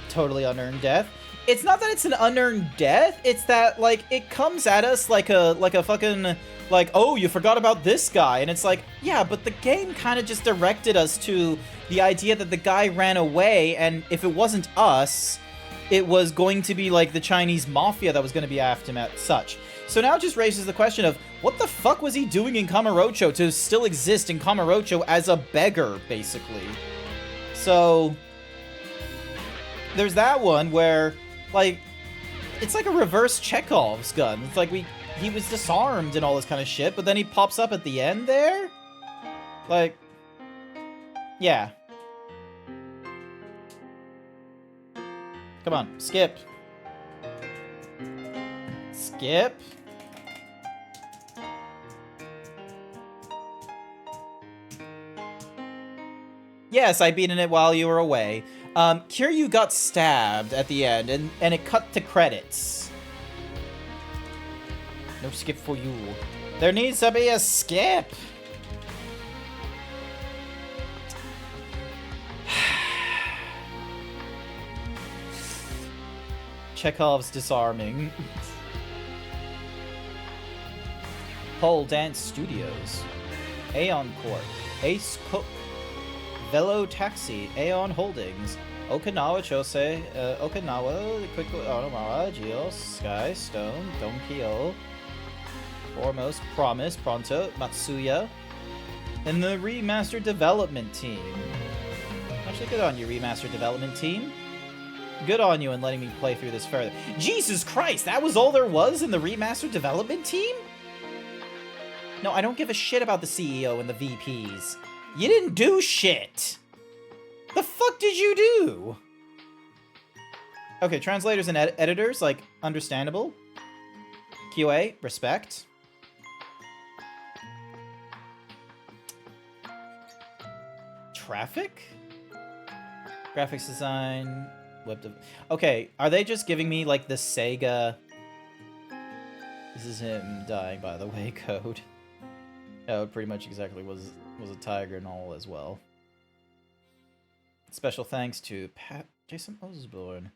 Totally unearned death. It's not that it's an unearned death, it's that, like, it comes at us like a fucking... Like, oh, you forgot about this guy. And it's like, yeah, but the game kind of just directed us to the idea that the guy ran away, and if it wasn't us, it was going to be, like, the Chinese mafia that was going to be after him as such. So now it just raises the question of, what the fuck was he doing in Kamurocho to still exist in Kamurocho as a beggar, basically? So, there's that one where, like, it's like a reverse Chekhov's gun. It's like he was disarmed and all this kind of shit, but then he pops up at the end there? Like, yeah. Come on, skip. Skip. Yes, I beat in it while you were away. Kiryu got stabbed at the end, and it cut to credits. No skip for you. There needs to be a skip! Chekhov's disarming. Pole Dance Studios. Aeon Corp. Ace Cook. Velo Taxi, Aeon Holdings, Okinawa Chosei, Okinawa, Quick Onomara, Geos, Sky, Stone, Donkyo, Foremost, Promise, Pronto, Matsuya, and the Remastered Development Team. Actually, good on you, Remastered Development Team. Good on you in letting me play through this further. Jesus Christ, that was all there was in the Remastered Development Team? No, I don't give a shit about the CEO and the VPs. You didn't do shit! The fuck did you do? Okay, translators and editors, like, understandable. QA, respect. Traffic? Graphics design, okay, are they just giving me, like, the Sega... This is him dying, by the way, code. Oh, it pretty much exactly was a tiger and all as well. Special thanks to Jason Osborne.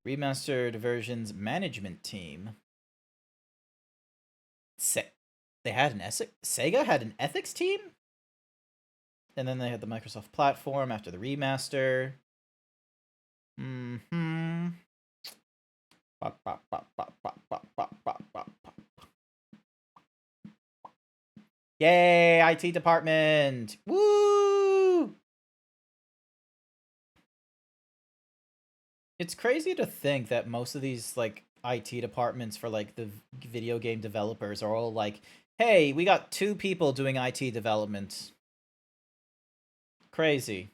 Remastered versions management team. They had an Sega had an ethics team? And then they had the Microsoft platform after the remaster. Yay, IT department! Woo! It's crazy to think that most of these, like, IT departments for, like, the video game developers are all like, hey, we got 2 people doing IT development. Crazy.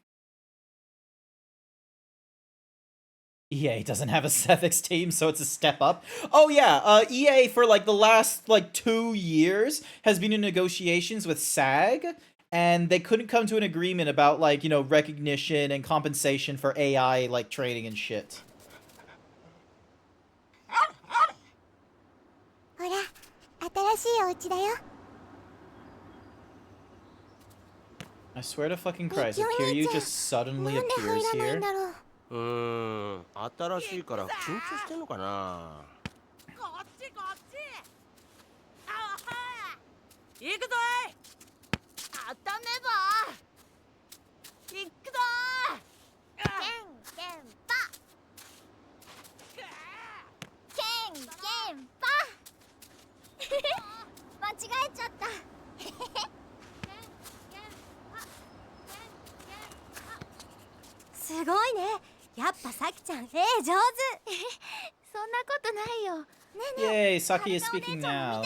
EA doesn't have a ethics team, so it's a step up. Oh yeah, EA for like the last like 2 years has been in negotiations with SAG, and they couldn't come to an agreement about, like, you know, recognition and compensation for AI like training and shit. I swear to fucking Christ, if Kiryu just suddenly appears here. 新しいから緊張してんのかな。こっちこっち。あは行くぞい。あっためば。行くぞ。ケンケンパ。ケンケンパ。間違えちゃった。すごいね。やっぱサキちゃん、上手。そんなことないよ。ねえねえ。 Yay, Saki is speaking now.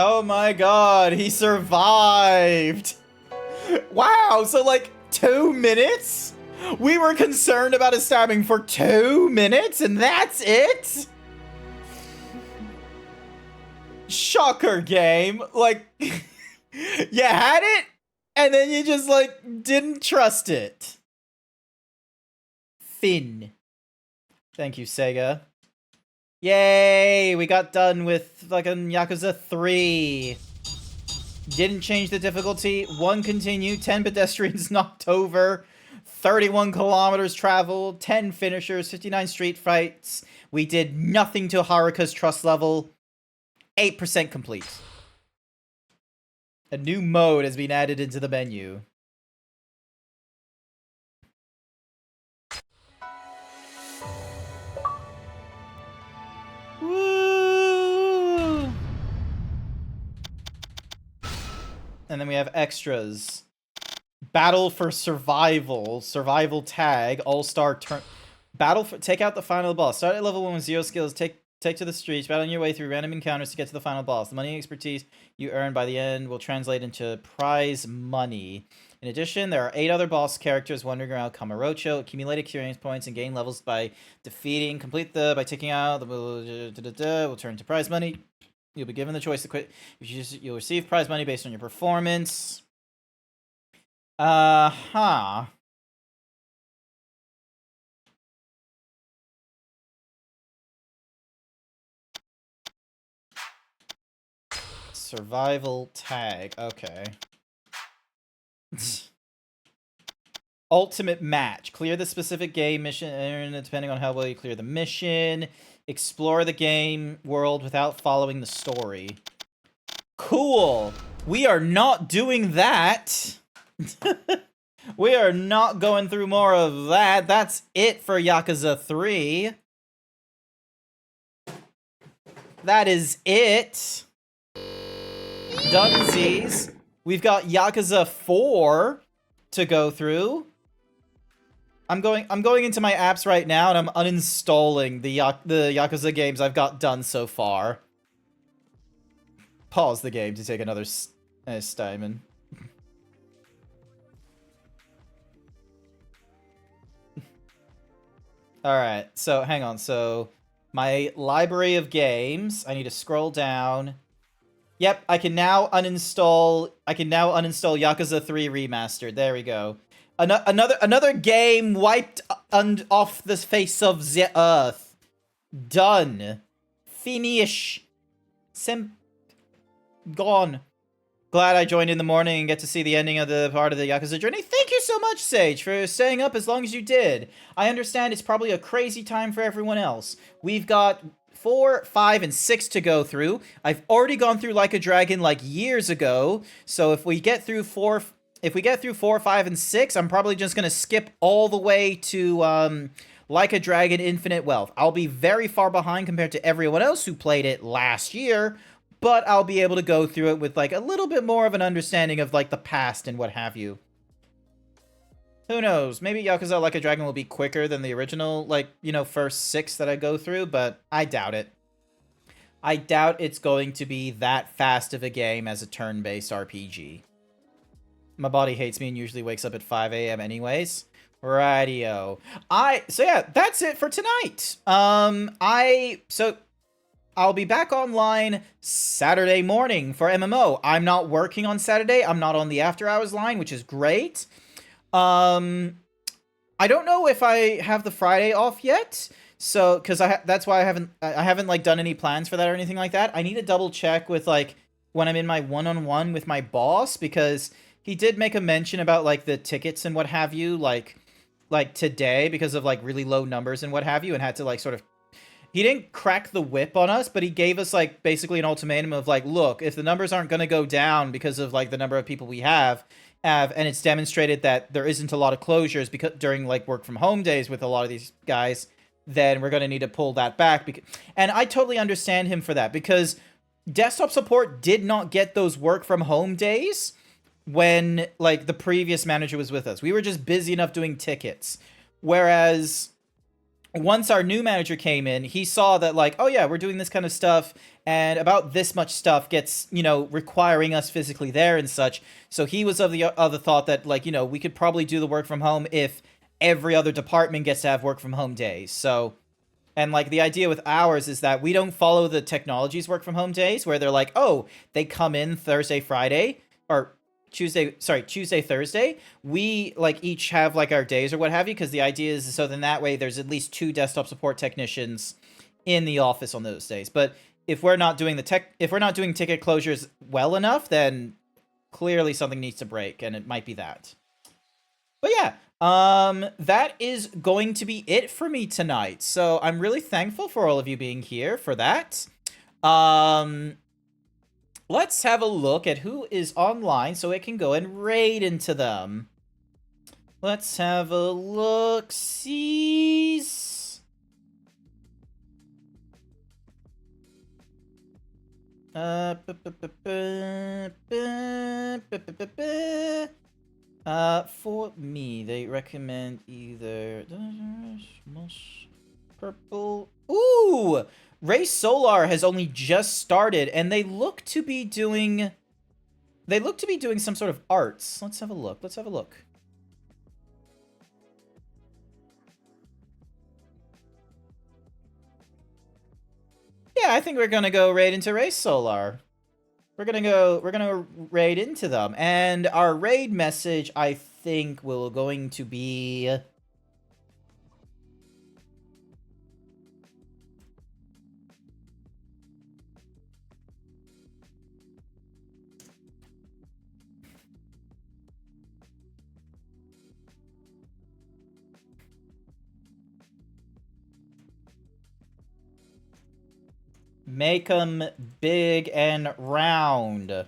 Oh my god, he survived! Wow, so like 2 minutes? We were concerned about his stabbing for 2 minutes and that's it? Shocker, game. Like, you had it, and then you just, like, didn't trust it. Finn. Thank you, Sega. Yay! We got done with fucking Yakuza 3. Didn't change the difficulty. 1 continue, 10 pedestrians knocked over, 31 kilometers traveled, 10 finishers, 59 street fights. We did nothing to Haruka's trust level. 8% complete. A new mode has been added into the menu. Woo! And then we have extras. Battle for survival. Survival tag. All-star turn. Battle for... Take out the final boss. Start at level 1 with 0 skills. Take to the streets, battle your way through random encounters to get to the final boss. The money and expertise you earn by the end will translate into prize money. In addition, there are 8 other boss characters wandering around Kamurocho. Accumulate experience points and gain levels by defeating. By taking out the will turn to prize money. You'll be given the choice to quit. You'll receive prize money based on your performance. Survival tag. Okay. Ultimate match. Clear the specific game mission depending on how well you clear the mission. Explore the game world without following the story. Cool. We are not doing that. We are not going through more of that. That's it for Yakuza 3. That is it. Dunsies. We've got Yakuza 4 to go through. I'm going into my apps right now and I'm uninstalling the Yakuza games I've got done so far. Pause the game to take another Steinman. Alright, so hang on. So my library of games, I need to scroll down. Yep, I can now uninstall Yakuza 3 Remastered. There we go. Another game wiped off the face of the earth. Done. Finish. Gone. Glad I joined in the morning and get to see the ending of the part of the Yakuza journey. Thank you so much, Sage, for staying up as long as you did. I understand it's probably a crazy time for everyone else. We've got 4, 5, and 6 to go through. I've already gone through Like a Dragon like years ago, so if we get through 4, 5, and 6, I'm probably just gonna skip all the way to Like a Dragon Infinite Wealth. I'll be very far behind compared to everyone else who played it last year, but I'll be able to go through it with like a little bit more of an understanding of like the past and what have you. Who knows? Maybe Yakuza Like a Dragon will be quicker than the original, like, you know, first 6 that I go through, but I doubt it. I doubt it's going to be that fast of a game as a turn-based RPG. My body hates me and usually wakes up at 5 a.m. anyways. Rightio. So yeah, that's it for tonight. I'll be back online Saturday morning for MMO. I'm not working on Saturday. I'm not on the after hours line, which is great. I don't know if I have the Friday off yet. So, because that's why I haven't like done any plans for that or anything like that. I need to double check with like when I'm in my one-on-one with my boss, because he did make a mention about like the tickets and what have you, like today, because of like really low numbers and what have you, and had to like sort of, he didn't crack the whip on us, but he gave us like basically an ultimatum of like, look, if the numbers aren't going to go down because of like the number of people we have, and it's demonstrated that there isn't a lot of closures because during like work from home days with a lot of these guys, then we're going to need to pull that back. And I totally understand him for that, because desktop support did not get those work from home days when like the previous manager was with us. We were just busy enough doing tickets. Whereas once our new manager came in, he saw that, like, oh yeah, we're doing this kind of stuff, and about this much stuff gets, you know, requiring us physically there and such. So he was of the other thought that, like, you know, we could probably do the work from home if every other department gets to have work from home days. So, and like the idea with ours is that we don't follow the technology's work from home days where they're like, oh, they come in Thursday, Friday, or Tuesday, Thursday. We like each have like our days or what have you, because the idea is so then that way there's at least 2 desktop support technicians in the office on those days. But if we're not doing if we're not doing ticket closures well enough, then clearly something needs to break, and it might be that. But yeah, that is going to be it for me tonight. So I'm really thankful for all of you being here for that. Let's have a look at who is online so it can go and raid into them. Let's have a look. Sees. For me, they recommend either purple. Ooh! Race Solar has only just started, and they look to be doing some sort of arts. Let's have a look. Let's have a look. Yeah, I think we're gonna go raid into Race Solar. We're gonna raid into them, and our raid message, I think, going to be. Make them big and round.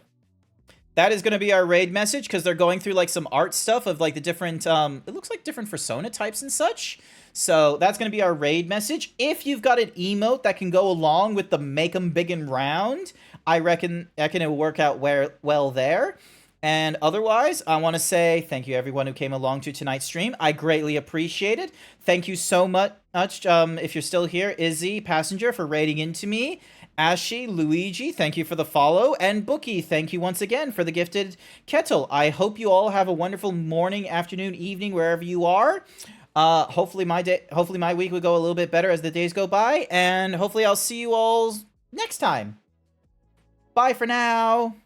That is going to be our raid message, because they're going through like some art stuff of like the different, it looks like different persona types and such. So that's going to be our raid message. If you've got an emote that can go along with the make them big and round, I reckon that can work out well there. And otherwise, I want to say thank you everyone who came along to tonight's stream. I greatly appreciate it. Thank you so much, if you're still here, Izzy, Passenger, for raiding into me. Ashi, Luigi, thank you for the follow. And Bookie, thank you once again for the gifted kettle. I hope you all have a wonderful morning, afternoon, evening, wherever you are. Hopefully my week will go a little bit better as the days go by. And hopefully I'll see you all next time. Bye for now.